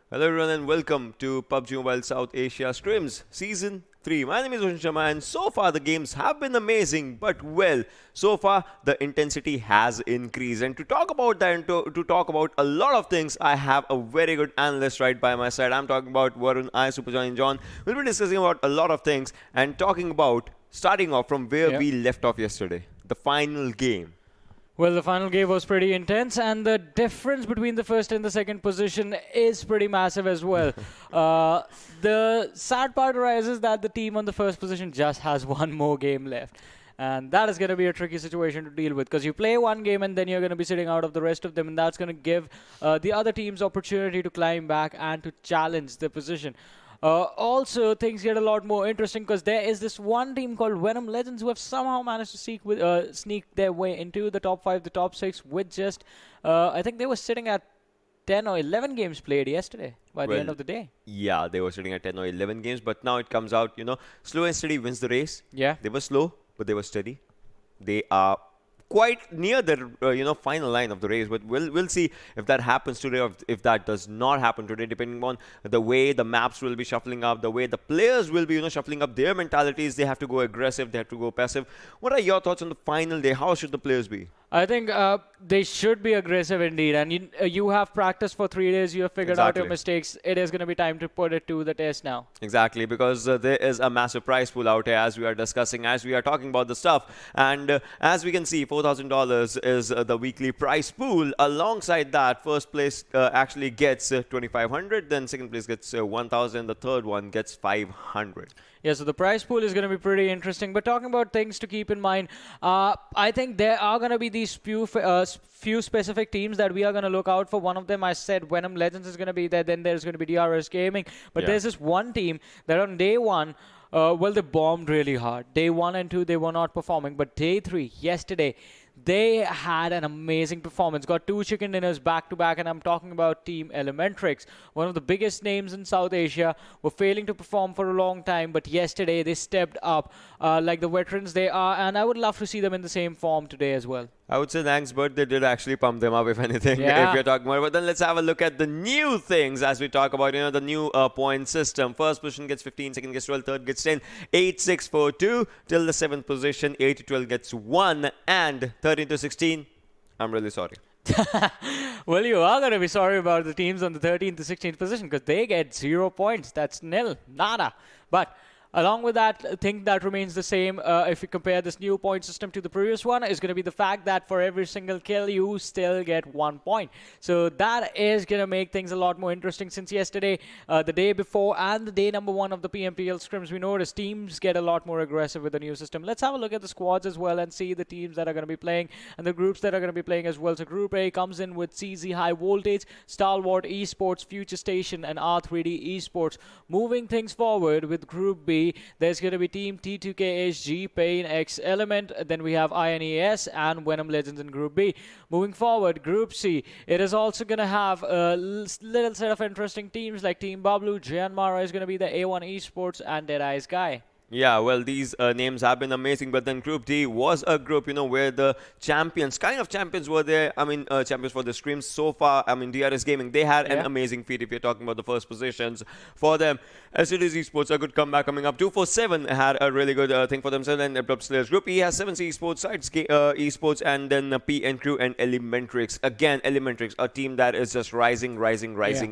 Hello everyone and welcome to PUBGMOBILE South Asia Scrims Season 3. My name is Roshan Sharma and so far the games have been amazing, but well, so far the intensity has increased. And to talk about that and to talk about a lot of things, I have a very good analyst right by my side. I'm talking about Varun, I, Super John and John. We'll be discussing about a lot of things and talking about starting off from where we left off yesterday, the final game. Well, the final game was pretty intense, and the difference between the first and the second position is pretty massive as well. The sad part arises that the team on the first position just has one more game left. And that is going to be a tricky situation to deal with because you play one game and then you're going to be sitting out of the rest of them, and that's going to give the other teams opportunity to climb back and to challenge the position. Also, things get a lot more interesting because there is this one team called Venom Legends who have somehow managed to sneak their way into the top 5, the top 6 with just, I think they were sitting at 10 or 11 games played yesterday by the end of the day. Yeah, they were sitting at 10 or 11 games, but now it comes out, slow and steady wins the race. Yeah. They were slow, but they were steady. They are quite near the final line of the race, but we'll see if that happens today or if that does not happen today, depending on the way the maps will be shuffling up, the way the players will be shuffling up their mentalities. They have to go aggressive, they have to go passive. What are your thoughts on the final day? How should the players be? I think they should be aggressive indeed, and you have practiced for 3 days, you have figured out your mistakes. It is going to be time to put it to the test now. Exactly, because there is a massive prize pool out here as we are discussing, as we are talking about the stuff, and as we can see, $4,000 is the weekly prize pool. Alongside that, first place actually gets 2,500, then second place gets 1,000, the third one gets 500. Yeah, so the prize pool is going to be pretty interesting. But talking about things to keep in mind, I think there are going to be these few specific teams that we are going to look out for. One of them, I said, Venom Legends is going to be there. Then there's going to be DRS Gaming. But there's this one team that on day one, well, they bombed really hard. Day 1 and 2, they were not performing. But day 3, yesterday, they had an amazing performance. Got 2 chicken dinners back-to-back, and I'm talking about Team ElementriX. One of the biggest names in South Asia, were failing to perform for a long time, but yesterday they stepped up like the veterans they are, and I would love to see them in the same form today as well. I would say thanks, but they did actually pump them up, if anything, if you're talking about it. But then let's have a look at the new things as we talk about, the new point system. First position gets 15, second gets 12, third gets 10, 8, 6, 4, 2, till the 7th position, 8 to 12 gets 1, and 13 to 16, I'm really sorry. Well, you are going to be sorry about the teams on the 13th to 16th position because they get 0 points. That's nil, nada. But along with that, I think that remains the same if you compare this new point system to the previous one, is going to be the fact that for every single kill, you still get 1 point. So that is going to make things a lot more interesting since yesterday, the day before, and the day number 1 of the PMPL Scrims, we noticed teams get a lot more aggressive with the new system. Let's have a look at the squads as well and see the teams that are going to be playing and the groups that are going to be playing as well. So Group A comes in with CZxHIGHVOLTAGE, Stalwart Esports, FutureStation, and R3D Esports. Moving things forward with Group B, there's going to be Team T2KSG, PAINxELMT, then we have INES and Venom Legends in Group B. Moving forward, Group C, it is also going to have a little set of interesting teams like Team Bablu, JyanMaara is going to be the A1 Esports, and DEADEYES guy. Yeah, well, these names have been amazing, but then Group D was a group, where the champions were there. I mean, champions for the Scrims so far. I mean, DRS Gaming, they had an amazing feat if you're talking about the first positions for them. Assiduous Esports, a good comeback coming up. 247 had a really good thing for themselves, and Abrupt Slayers. Group E has 7 Esports, CZxHIGHVOLTAGE Esports, and then PN Crew and ElementriX. Again, ElementriX, a team that is just rising,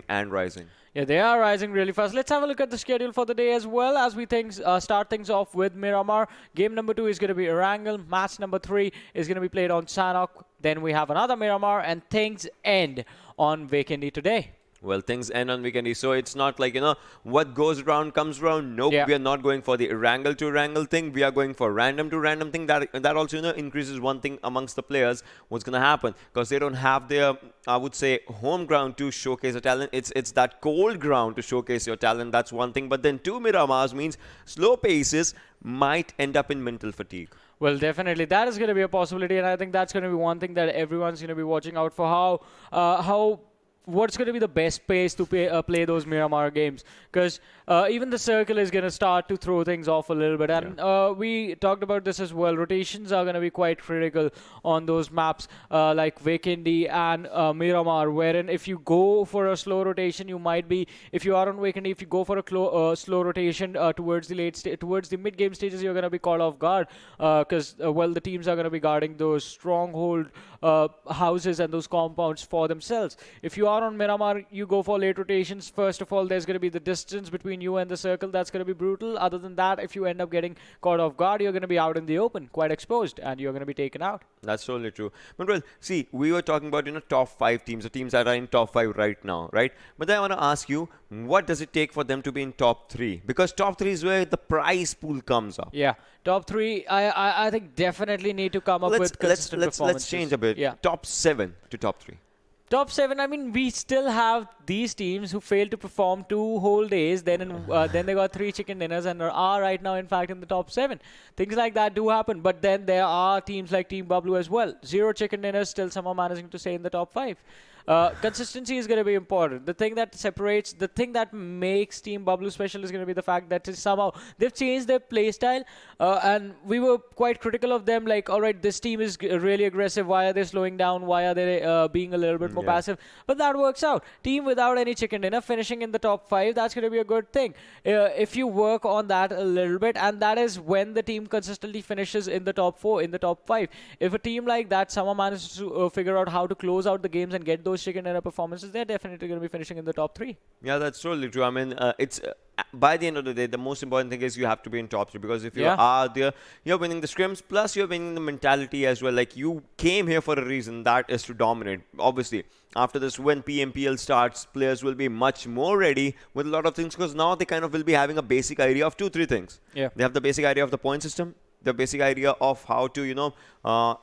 and rising. Yeah, they are rising really fast. Let's have a look at the schedule for the day as well as we start things off with Miramar. Game number 2 is going to be Erangel. Match number 3 is going to be played on Sanhok. Then we have another Miramar, and things end on Vikendi today. Well, things end on Vikendi, so it's not like, what goes around comes around. Nope, we are not going for the Erangel to Erangel thing. We are going for random to random thing. That also, increases one thing amongst the players. What's going to happen? Because they don't have their, I would say, home ground to showcase a talent. It's that cold ground to showcase your talent. That's one thing. But then 2 Miramars means slow paces might end up in mental fatigue. Well, definitely. That is going to be a possibility, and I think that's going to be one thing that everyone's going to be watching out for. How what's going to be the best pace to play those Miramar games, because even the circle is going to start to throw things off a little bit, and we talked about this as well. Rotations are going to be quite critical on those maps like Vikendi and Miramar, wherein if you go for a slow rotation, you might be, if you are on Vikendi, if you go for a slow rotation towards the mid-game stages, you're going to be caught off guard, because well, the teams are going to be guarding those stronghold houses and those compounds for themselves. If you are on Miramar, you go for late rotations. First of all, there's going to be the distance between you and the circle. That's going to be brutal. Other than that, if you end up getting caught off guard, you're going to be out in the open, quite exposed, and you're going to be taken out. That's totally true. But well, see, we were talking about, top 5 teams, the teams that are in top 5 right now, right? But then I want to ask you, what does it take for them to be in top 3? Because top 3 is where the prize pool comes up. Yeah, top 3, I think definitely need to come up with consistent performances. Let's change a bit. Yeah. Top 7 to top 3. Top 7, I mean, we still have these teams who failed to perform 2 whole days, then they got 3 chicken dinners and are right now, in fact, in the top 7. Things like that do happen, but then there are teams like Team Bablu as well. 0 chicken dinners, still somehow managing to stay in the top 5. Consistency is going to be important. The thing that separates, the thing that makes Team Bablu special is going to be the fact that somehow they've changed their playstyle, and we were quite critical of them, like, all right, this team is really aggressive, why are they slowing down, why are they being a little bit more passive? But that works out. Team without any chicken dinner finishing in the top 5, that's going to be a good thing. If you work on that a little bit, and that is when the team consistently finishes in the top 4, in the top 5. If a team like that somehow manages to figure out how to close out the games and get those chicken dinner performances, they're definitely going to be finishing in the top 3. Yeah, that's totally true. I mean, it's by the end of the day, the most important thing is you have to be in top 3, because if you are there, you're winning the scrims, plus you're winning the mentality as well. Like, you came here for a reason, that is to dominate. Obviously, after this, when PMPL starts, players will be much more ready with a lot of things, because now they kind of will be having a basic idea of 2-3 things. Yeah. They have the basic idea of the point system, the basic idea of how to,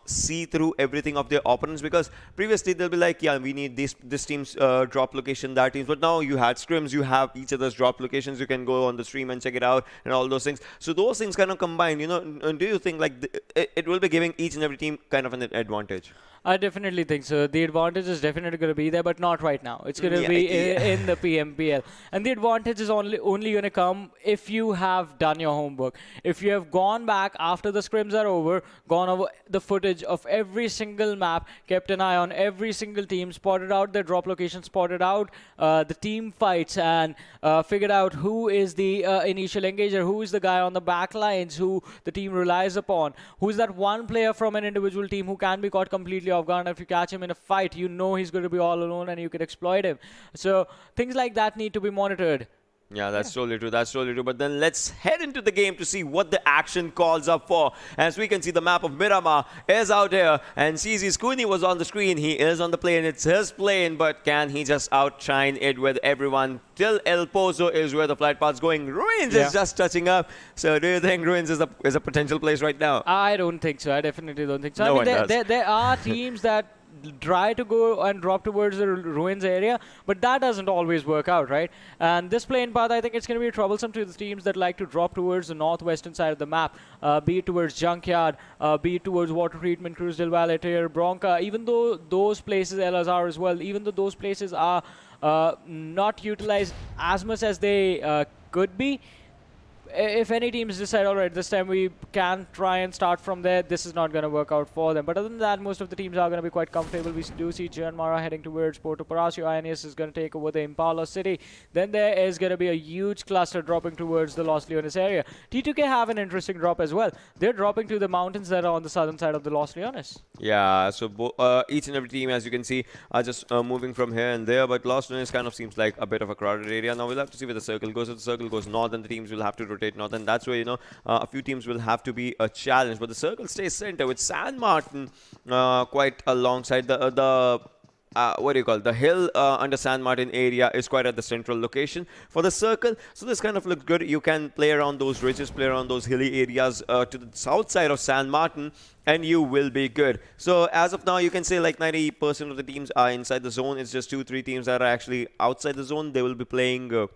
see through everything of their opponents, because previously they'll be like, yeah, we need this team's drop location, that team's, but now you had scrims, you have each other's drop locations, you can go on the stream and check it out and all those things. So those things kind of combine, do you think like it will be giving each and every team kind of an advantage? I definitely think so. The advantage is definitely going to be there, but not right now. It's going to be in the PMPL. And the advantage is only going to come if you have done your homework. If you have gone back after the scrims are over, gone over the footage of every single map, kept an eye on every single team, spotted out their drop location, spotted out the team fights, and figured out who is the initial engager, who is the guy on the back lines, who the team relies upon, who is that one player from an individual team who can be caught completely off guard. If you catch him in a fight, you know he's going to be all alone and you can exploit him. So things like that need to be monitored. Yeah, that's totally true. That's totally true. But then let's head into the game to see what the action calls up for. As we can see, the map of Miramar is out here, and CZ Scooney was on the screen. He is on the plane. It's his plane, but can he just outshine it with everyone? Till El Pozo is where the flight path's going. Ruins is just touching up. So do you think Ruins is a potential place right now? I don't think so. I definitely don't think so. No, I mean, there are teams that try to go and drop towards the Ruins area, but that doesn't always work out, right? And this plane path, I think it's going to be troublesome to the teams that like to drop towards the northwestern side of the map, be it towards Junkyard, be it towards Water Treatment, Cruz del Valle, Bronca, even though those places, LSR as well, even though those places are not utilized as much as they could be. If any teams decide, all right, this time we can try and start from there, this is not going to work out for them. But other than that, most of the teams are going to be quite comfortable. We do see JyanMaara heading towards Puerto Paracio. INES is going to take over the Impala City. Then there is going to be a huge cluster dropping towards the Los Leones area. T2K have an interesting drop as well. They're dropping to the mountains that are on the southern side of the Los Leones. Yeah, so each and every team, as you can see, are just moving from here and there. But Los Leones kind of seems like a bit of a crowded area. Now we'll have to see where the circle goes. If the circle goes north, then the teams will have to rotate north, and that's where a few teams will have to be a challenge. But the circle stays center with San Martin quite alongside the what do you call it? The hill under San Martin area is quite at the central location for the circle. So this kind of looks good. You can play around those ridges, play around those hilly areas to the south side of San Martin, and you will be good. So as of now, you can say like 90% of the teams are inside the zone. It's just 2-3 teams that are actually outside the zone. They will be playing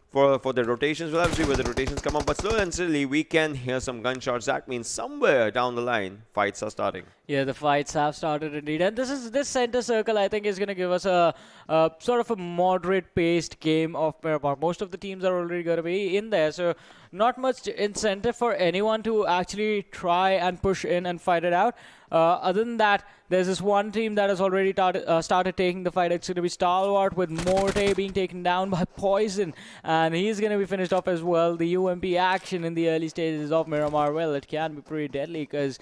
for the rotations. We'll have to see where the rotations come up. But slowly and steadily, we can hear some gunshots. That means somewhere down the line, fights are starting. Yeah, the fights have started indeed, and this center circle I think is going to give us a sort of a moderate-paced game of Miramar. Most of the teams are already going to be in there, so not much incentive for anyone to actually try and push in and fight it out. Other than that, there's this one team that has already started taking the fight. It's going to be Stalwart with Morte being taken down by Poison, and he's going to be finished off as well. The UMP action in the early stages of Miramar, well, it can be pretty deadly because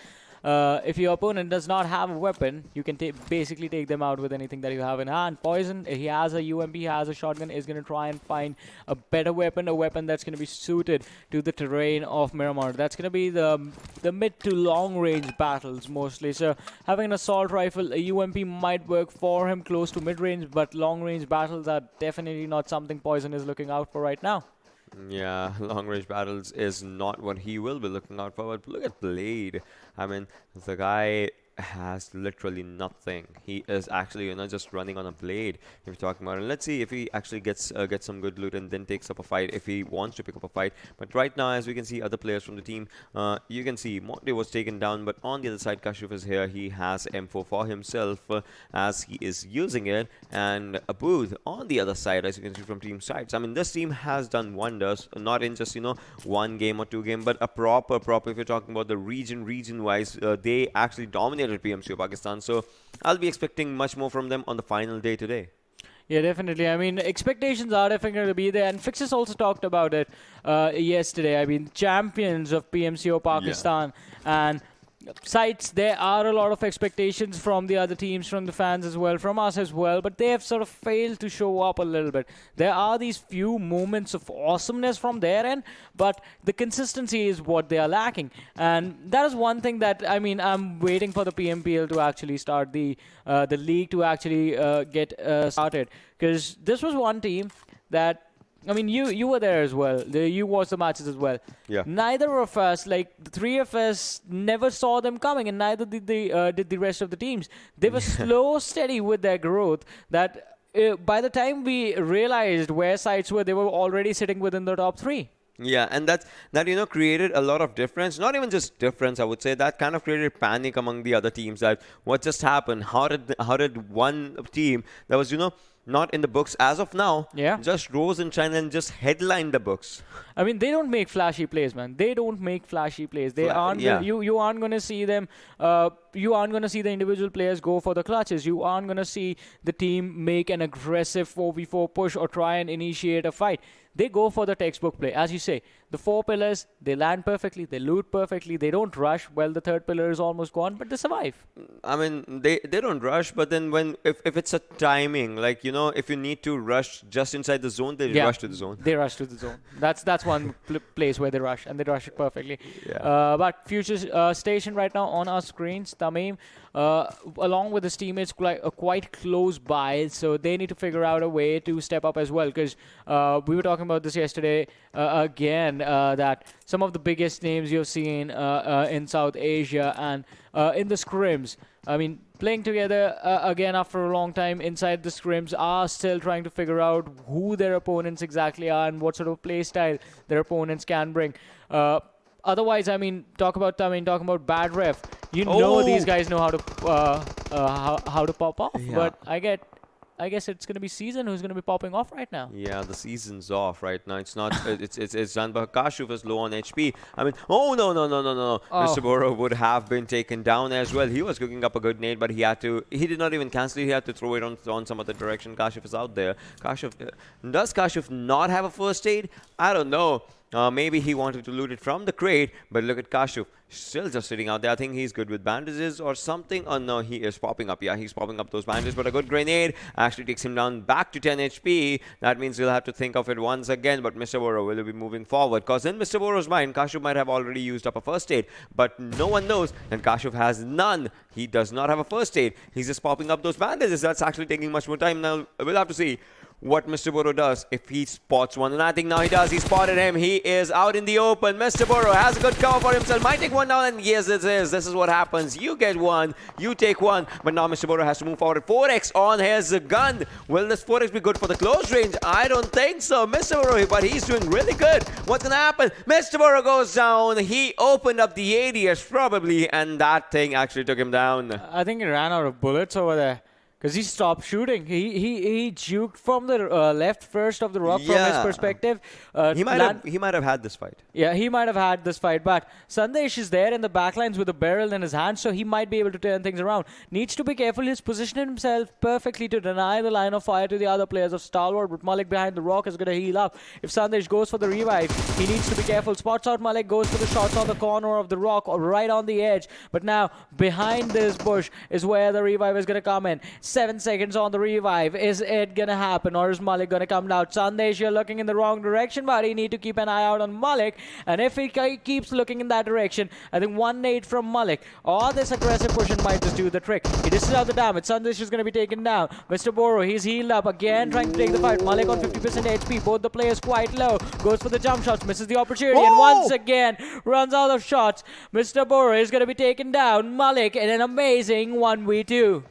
if your opponent does not have a weapon, you can basically take them out with anything that you have in hand. Poison, he has a UMP, he has a shotgun, is going to try and find a better weapon, a weapon that's going to be suited to the terrain of Miramar. That's going to be the mid to long range battles mostly. So having an assault rifle, a UMP might work for him close to mid range, but long range battles are definitely not something Poison is looking out for right now. Yeah, long-range battles is not what he will be looking out for. But look at Blade. I mean, the guy has literally nothing. He is actually, just running on a blade. If you're talking about it, let's see if he actually gets some good loot and then takes up a fight if he wants to pick up a fight. But right now, as we can see, other players from the team, you can see Monte was taken down, but on the other side, Kashif is here. He has M4 for himself as he is using it, and a booth on the other side, as you can see from team sides. I mean, this team has done wonders, not in just one game or two game, but a proper. If you're talking about the region-wise, they actually dominated PMCO Pakistan, so I'll be expecting much more from them on the final day today. Yeah, definitely. I mean, expectations are definitely going to be there, and Fixes also talked about it yesterday. I mean, champions of PMCO Pakistan, and sites, there are a lot of expectations from the other teams, from the fans as well, from us as well, but they have sort of failed to show up a little bit. There are these few moments of awesomeness from their end, but the consistency is what they are lacking. And that is one thing that, I mean, I'm waiting for the PMPL to actually start, the league to actually get started. Because this was one team that, I mean, you were there as well. You watched the matches as well. Yeah. Neither of us, like the three of us, never saw them coming, and neither did the rest of the teams. They were slow, steady with their growth. That by the time we realized where sites were, they were already sitting within the top 3. Yeah, and that created a lot of difference. Not even just difference, I would say. That kind of created panic among the other teams. That what just happened? How did one team that was not in the books as of now, just rose in China and just headlined the books? I mean, they don't make flashy plays, man. They don't make flashy plays. They aren't. You aren't going to see them. You aren't going to see the individual players go for the clutches. You aren't going to see the team make an aggressive 4v4 push or try and initiate a fight. They go for the textbook play. As you say, the 4 pillars, they land perfectly, they loot perfectly, they don't rush. Well, the 3rd pillar is almost gone, but they survive. I mean, they don't rush, but then if it's a timing, like, if you need to rush just inside the zone, they rush to the zone. They rush to the zone. That's one place where they rush, and they rush it perfectly. Yeah. But FutureStation right now on our screens, Tamim, along with his teammates, quite close by, so they need to figure out a way to step up as well, because we were talking about this yesterday again, that some of the biggest names you've seen in South Asia and in the scrims, I mean, playing together again after a long time inside the scrims, are still trying to figure out who their opponents exactly are and what sort of play style their opponents can bring. Otherwise, I mean, talking about bad ref, these guys know how to pop off, but I guess it's going to be Season who's going to be popping off right now. Yeah, the season's off right now. It's not. it's done. But Kashif is low on HP. I mean, no. Mr. Boro would have been taken down as well. He was cooking up a good nade, but he did not even cancel it. He had to throw it on some other direction. Kashif is out there. Does Kashif not have a first aid? I don't know. Maybe he wanted to loot it from the crate, but look at Kashif, still just sitting out there. I think he's good with bandages or something. Oh no, he is popping up. Yeah, he's popping up those bandages, but a good grenade actually takes him down back to 10 HP. That means he'll have to think of it once again, but Mr. Boro will be moving forward, because in Mr. Boro's mind, Kashif might have already used up a first aid, but no one knows, and Kashif has none. He does not have a first aid. He's just popping up those bandages. That's actually taking much more time. Now, we'll have to see what Mr. Boro does if he spots one. And I think now he does. He spotted him. He is out in the open. Mr. Boro has a good cover for himself. Might take one down, and yes, this is what happens. You get one, you take one, but now Mr. Boro has to move forward. 4x on his gun. Will this 4x be good for the close range? I don't think so, Mr. Boro, but he's doing really good. What's gonna happen? Mr. Boro goes down. He opened up the ADS probably, and that thing actually took him down. I think he ran out of bullets over there. Because he stopped shooting. He juked from the left first of the rock from his perspective. He might have had this fight. Yeah, he might have had this fight. But Sandesh is there in the backlines with a barrel in his hand, so he might be able to turn things around. Needs to be careful. He's positioned himself perfectly to deny the line of fire to the other players of Stalwart. But Malik behind the rock is going to heal up. If Sandesh goes for the revive, he needs to be careful. Spots out Malik, goes for the shots on the corner of the rock or right on the edge. But now, behind this bush is where the revive is going to come in. 7 seconds on the revive. Is it gonna happen, or is Malik gonna come down? Sandesh, you're looking in the wrong direction, but you need to keep an eye out on Malik. And if he keeps looking in that direction, I think one nade from Malik or this aggressive push might just do the trick. He dishes out the damage. Sandesh is gonna be taken down. Mr. Boro, he's healed up again, trying to take the fight. Malik on 50% HP. Both the players quite low. Goes for the jump shots, misses the opportunity, and once again runs out of shots. Mr. Boro is gonna be taken down. Malik in an amazing 1v2.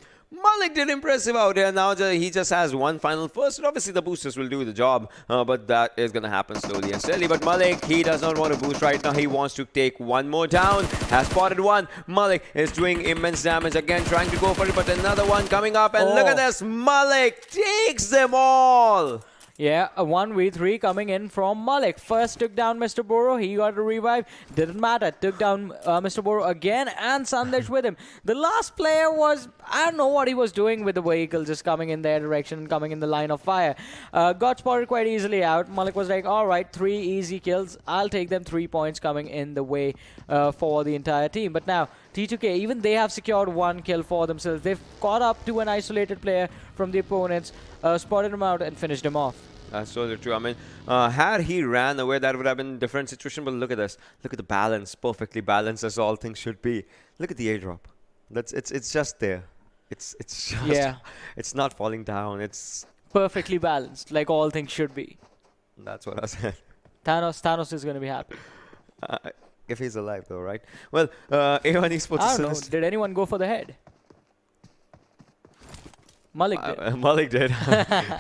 Malik did impressive out here. Now he just has one final first. And obviously, the boosters will do the job. But that is going to happen slowly and steadily. But Malik, he does not want to boost right now. He wants to take one more down. Has spotted one. Malik is doing immense damage. Again, trying to go for it. But another one coming up. And look at this. Malik takes them all. Yeah, a 1v3 coming in from Malik. First took down Mr. Boro. He got a revive. Didn't matter. Took down Mr. Boro again, and Sandesh with him. The last player was, I don't know what he was doing with the vehicle, just coming in their direction and coming in the line of fire. Got spotted quite easily out. Malik was like, all right, 3 easy kills. I'll take them. 3 points coming in the way for the entire team. But now, T2K, even they have secured 1 kill for themselves. They've caught up to an isolated player from the opponents, spotted him out and finished him off. That's totally true. I mean, had he ran away, that would have been a different situation. But look at this. Look at the balance. Perfectly balanced as all things should be. Look at the airdrop. It's just there. It's just, yeah. It's not falling down. It's perfectly balanced, like all things should be. That's what I said. Thanos is going to be happy. If he's alive, though, right? Well, A1 Esports. I don't know. Did anyone go for the head? Malik did. Malik did.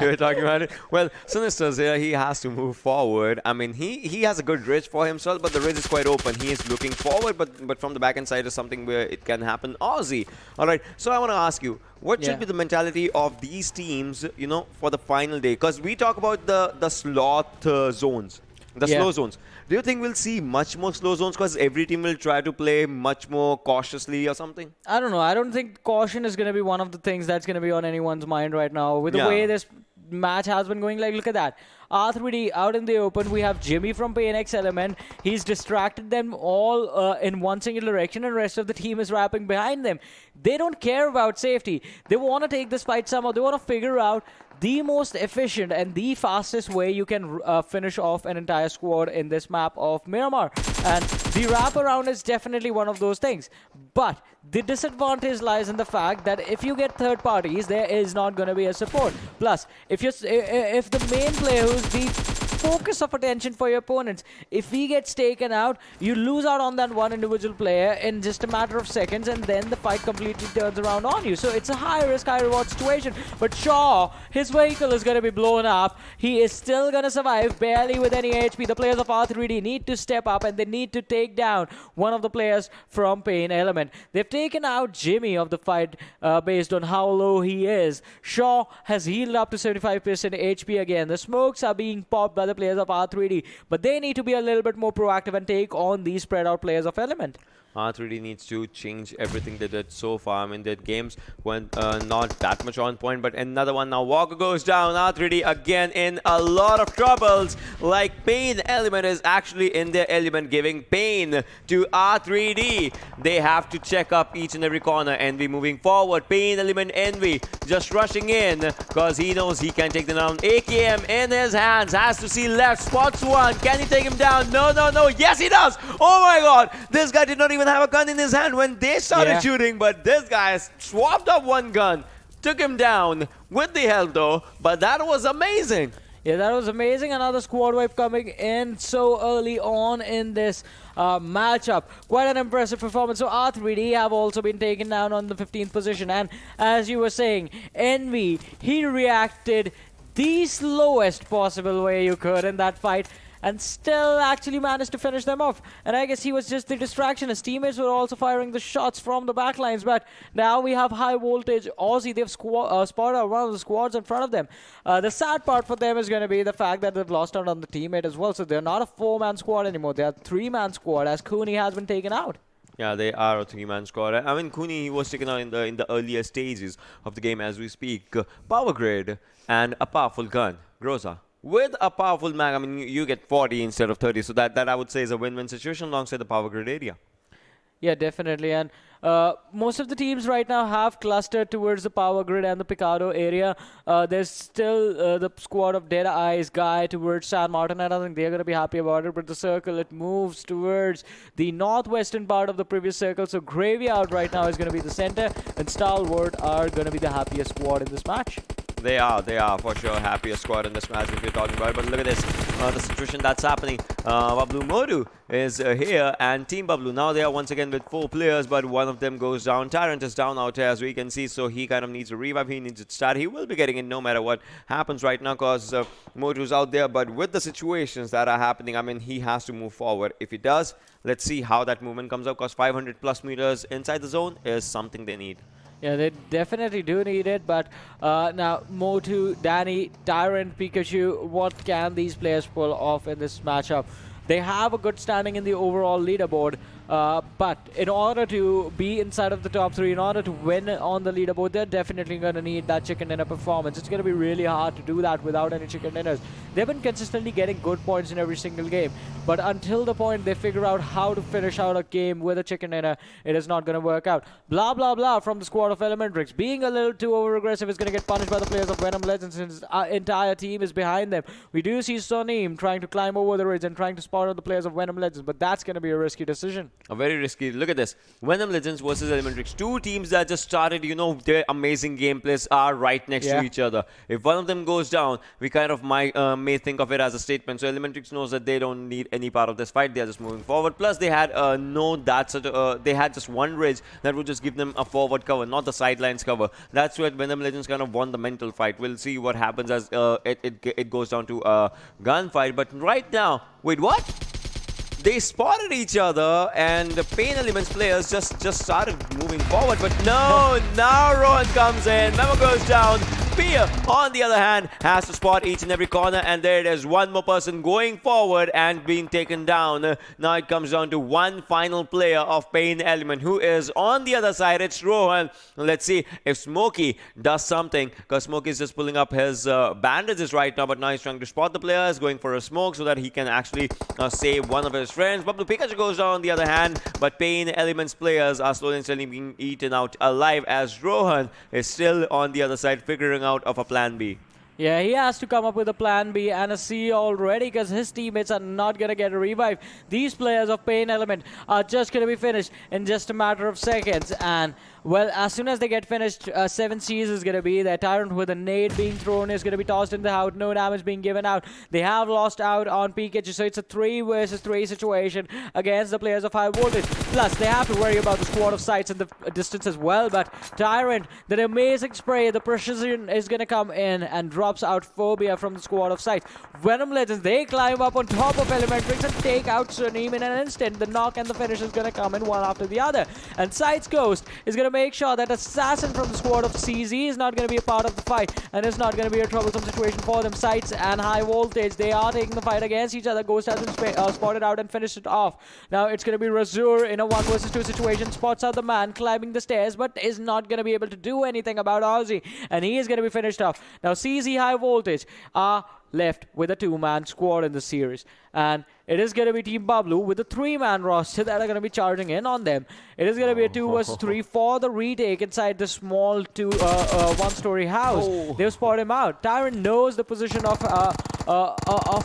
We were talking about it. Well, Sinister's here. He has to move forward. I mean, he has a good ridge for himself, but the ridge is quite open. He is looking forward, but from the back-end side is something where it can happen. Aussie. All right. So I want to ask you, what should be the mentality of these teams, you know, for the final day? Because we talk about the sloth zones, the slow zones. Do you think we'll see much more slow zones because every team will try to play much more cautiously or something? I don't know. I don't think caution is going to be one of the things that's going to be on anyone's mind right now. With the way this match has been going, like, look at that. R3D out in the open. We have Jimmy from PAINxELMT. He's distracted them all in one single direction, and the rest of the team is wrapping behind them. They don't care about safety. They want to take this fight somehow. They want to figure out the most efficient and the fastest way you can finish off an entire squad in this map of Miramar. And the wraparound is definitely one of those things. But the disadvantage lies in the fact that if you get third parties, there is not going to be a support. Plus, if the main player who's the focus of attention for your opponents, if he gets taken out, you lose out on that one individual player in just a matter of seconds, and then the fight completely turns around on you. So it's a high risk, high reward situation. But Shaw, his vehicle is going to be blown up. He is still going to survive, barely with any HP. The players of R3D need to step up, and they need to take down one of the players from PAINxELMT. They've taken out Jimmy of the fight based on how low he is. Shaw has healed up to 75% HP again. The smokes are being popped by the players of R3D, but they need to be a little bit more proactive and take on these spread out players of Element. R3D needs to change everything they did so far. I mean, their games went not that much on point, but another one now. Walker goes down. R3D again in a lot of troubles. Like PAINxELMT is actually in their element, giving pain to R3D. They have to check up each and every corner. Envy moving forward. PAINxELMT Envy just rushing in because he knows he can take them down. AKM in his hands. Has to see left. Spots one. Can he take him down? No, no, no. Yes, he does. Oh my God. This guy did not even have a gun in his hand when they started shooting, but this guy swapped up one gun. took him down with the help though, but that was amazing. Yeah, that was amazing. Another squad wipe coming in so early on in this matchup. Quite an impressive performance. So R3D have also been taken down on the 15th position. And as you were saying, Envy, he reacted the slowest possible way you could in that fight, and still actually managed to finish them off. And I guess he was just the distraction. His teammates were also firing the shots from the backlines. But now we have high voltage Aussie. They've spotted out one of the squads in front of them. The sad part for them is going to be the fact that they've lost out on the teammate as well. So they're not a 4-man squad anymore. They're a 3-man squad as Cooney has been taken out. Yeah, they are a 3-man squad. I mean, Cooney was taken out in the earlier stages of the game as we speak. Power grid and a powerful gun. Groza. With a powerful mag, I mean, you get 40 instead of 30, so that I would say is a win-win situation alongside the power grid area. Yeah, definitely. And most of the teams right now have clustered towards the power grid and the Picado area. There's still the squad of DEADEYES guy towards San Martin. I don't think they're going to be happy about it, but the circle, it moves towards the northwestern part of the previous circle. So Graveyard right now is going to be the center, and Stalwart are going to be the happiest squad in this match. They are for sure happiest squad in this match if you're talking about it. But look at this, the situation that's happening. Bablu Modu is here, and Team Bablu, now they are once again with 4 players, but one of them goes down. Tyrant is down out here as we can see, so he kind of needs a revive. He needs a start. He will be getting it no matter what happens right now because Modu's out there. But with the situations that are happening, I mean, he has to move forward. If he does, let's see how that movement comes out, because 500 plus meters inside the zone is something they need. Yeah, they definitely do need it, but now Motu, Danny, Tyrant, Pikachu, what can these players pull off in this matchup? They have a good standing in the overall leaderboard, but in order to be inside of the top 3, in order to win on the leaderboard, they're definitely going to need that chicken dinner performance. It's going to be really hard to do that without any chicken dinners. They've been consistently getting good points in every single game, but until the point they figure out how to finish out a game with a chicken dinner, it is not going to work out. Blah, blah, blah from the squad of ElementriX. Being a little too over-aggressive is going to get punished by the players of Venom Legends, since our entire team is behind them. We do see Sonim trying to climb over the ridge and trying to spot out the players of Venom Legends, but that's going to be a risky decision. A very risky. Look at this. Venom Legends versus ElementriX. 2 teams that just started, you know, their amazing gameplays are right next to each other. If one of them goes down, we kind of may think of it as a statement. So ElementriX knows that they don't need any part of this fight. They are just moving forward. Plus, they had they had just one ridge that would just give them a forward cover, not the sidelines cover. That's where Venom Legends kind of won the mental fight. We'll see what happens as it goes down to a gunfight. But right now, wait, what? They spotted each other, and the PAINxELMT players just started moving forward. But no, now Rohan comes in. Memo goes down. Pia, on the other hand, has to spot each and every corner, and there it is. One more person going forward and being taken down. Now it comes down to one final player of PAINxELMT, who is on the other side. It's Rohan. Let's see if Smokey does something, because Smokey is just pulling up his bandages right now, but now he's trying to spot the players, going for a smoke so that he can actually save one of his friends. Bablu Pikachu goes down on the other hand, but PAINxELMT's players are slowly and steadily being eaten out alive as Rohan is still on the other side figuring out of a plan B. Yeah, he has to come up with a plan B and a C already, because his teammates are not going to get a revive. These players of PAINxELMT are just going to be finished in just a matter of seconds. And, well, as soon as they get finished, 7 Cs is going to be their Tyrant with a nade being thrown is going to be tossed in the out, no damage being given out. They have lost out on Pikachu, so it's a 3 versus 3 situation against the players of high voltage. Plus, they have to worry about the squad of sites in the distance as well, but Tyrant, that amazing spray, the precision is going to come in and drops out Phobia from the squad of sites. Venom Legends, they climb up on top of ElementriX and take out Sunim in an instant. The knock and the finish is going to come in one after the other. And Sites Ghost is going to make sure that Assassin from the squad of CZ is not going to be a part of the fight, and it's not going to be a troublesome situation for them. Sites and high voltage, they are taking the fight against each other. Ghost has been spotted out and finished it off. Now it's going to be Razur in a 1 versus 2 situation. Spots out the man climbing the stairs, but is not going to be able to do anything about Aussie, and he is going to be finished off. Now CZ high voltage are left with a 2-man squad in the series, and it is going to be Team Bablu with a 3-man roster that are going to be charging in on them. It is going to be a 2 versus 3 for the retake inside the small 1-story house. They've spotted him out. Tyrant knows the position of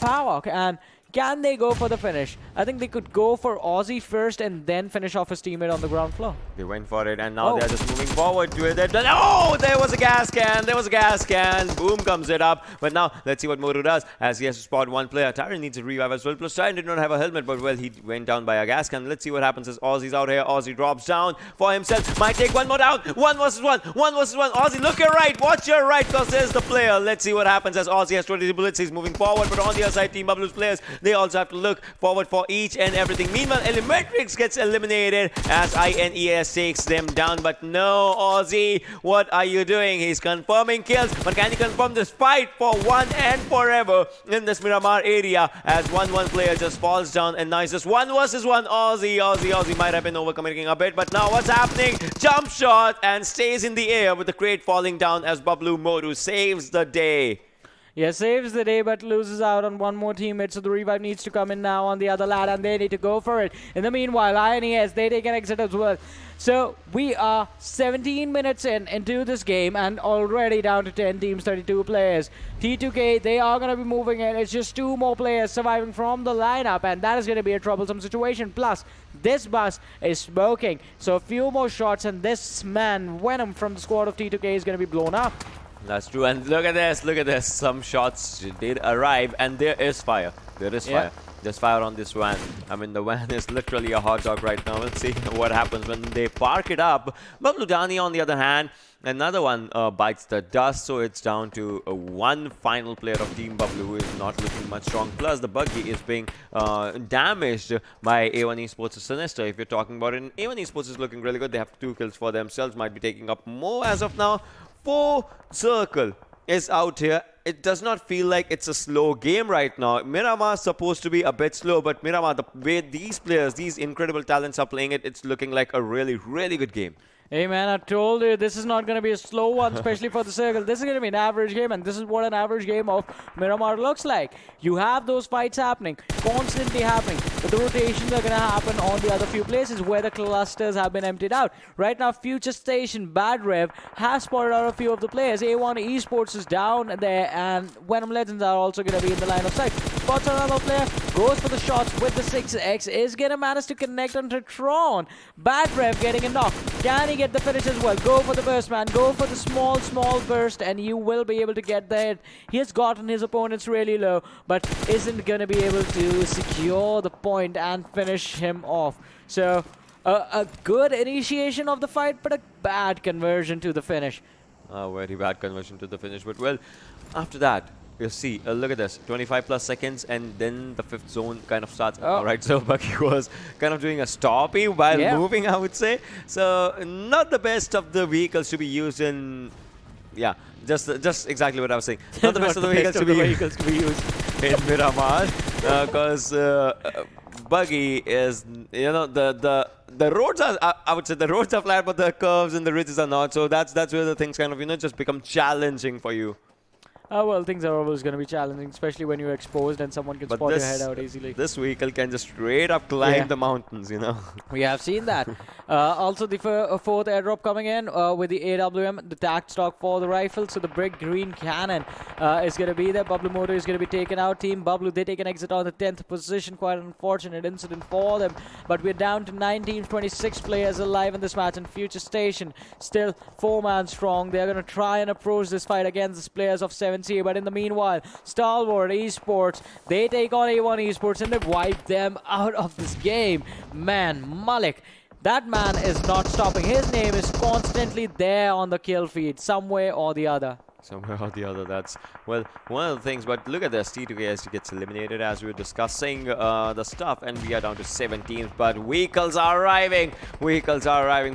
Havoc, and Can they go for the finish? I think they could go for Aussie first and then finish off his teammate on the ground floor. They went for it, and now they're just moving forward to it. Oh, there was a gas can. There was a gas can. Boom comes it up. But now, let's see what Moru does, as he has to spot one player. Tyron needs a revive as well. Plus, Tyron did not have a helmet, but, well, he went down by a gas can. Let's see what happens as Aussie's out here. Aussie drops down for himself. Might take one more down. 1 versus 1. 1 versus 1. Aussie, look your right. Watch your right, because there's the player. Let's see what happens as Aussie has 20 bullets. He's moving forward, but on the other side, Team Bablu's players, they also have to look forward for each and everything. Meanwhile, ElementriX gets eliminated as INES takes them down. But no, Aussie, what are you doing? He's confirming kills, but can he confirm this fight for one and forever in this Miramar area as 1-1 player just falls down, and now it's just 1 versus 1. Aussie might have been overcommitting a bit, but now what's happening? Jump shot and stays in the air with the crate falling down as Bablu Moru saves the day. Yeah, saves the day, but loses out on one more teammate, so the revive needs to come in now on the other lad, and they need to go for it. In the meanwhile, INES, they take an exit as well. So we are 17 minutes into this game, and already down to 10 teams, 32 players. T2K, they are going to be moving in. It's just 2 more players surviving from the lineup, and that is going to be a troublesome situation. Plus, this bus is smoking, so a few more shots, and this man, Venom from the squad of T2K, is going to be blown up. That's true, and look at this. Some shots did arrive, and there is fire. Fire. There's fire on this van. I mean, the van is literally a hot dog right now. We'll see what happens when they park it up. Bablu Dani, on the other hand, another one bites the dust, so it's down to one final player of Team Bablu who is not looking much strong. Plus, the buggy is being damaged by A1 Esports' Sinister. If you're talking about it, A1 Esports is looking really good. They have 2 kills for themselves, might be taking up more as of now. 4 Circle is out here. It does not feel like it's a slow game right now. Miramar is supposed to be a bit slow, but Miramar, the way these players, these incredible talents are playing it, it's looking like a really, really good game. Hey man, I told you this is not going to be a slow one, especially for the Circle. This is going to be an average game, and this is what an average game of Miramar looks like. You have those fights happening, constantly happening, but the rotations are going to happen on the other few places where the clusters have been emptied out. Right now, FutureStation, Bad Rev has spotted out a few of the players. A1 Esports is down there, and Venom Legends are also going to be in the line of sight. Spots another player, goes for the shots with the 6x, is going to manage to connect onto Tron. Bad Rev getting a knock. Can he get the finish as well? Go for the burst, man. Go for the small burst, and you will be able to get the hit. He has gotten his opponents really low, but isn't going to be able to secure the point and finish him off. So, a good initiation of the fight, but a bad conversion to the finish. A very bad conversion to the finish, but well, after that, you see, look at this, 25 plus seconds, and then the 5th zone kind of starts. All right, so Bucky was kind of doing a stoppy while moving, I would say. So not the best of the vehicles to be used in, just exactly what I was saying. Not the best of the vehicles to be used in Miramar, because Buggy is, you know, the roads are, I would say the roads are flat, but the curves and the ridges are not. So that's where the things kind of, you know, just become challenging for you. Well, things are always going to be challenging, especially when you're exposed and someone can spot your head out easily. This vehicle can just straight up climb the mountains, you know. We have seen that. Also, the 4th airdrop coming in with the AWM, the tact stock for the rifle. So the brick green cannon is going to be there. Bablu Moru is going to be taken out. Team Bablu, they take an exit on the 10th position. Quite an unfortunate incident for them. But we're down to 9 teams, 26 players alive in this match. And FutureStation still 4-man strong. They're going to try and approach this fight against the players of 7. But in the meanwhile, Stalwart Esports, they take on A1 Esports and they wipe them out of this game. Man, Malik, that man is not stopping. His name is constantly there on the kill feed, some way or the other. Somewhere or the other, that's, well, one of the things. But look at this, T2K gets eliminated as we were discussing the stuff, and we are down to 7 teams, but vehicles are arriving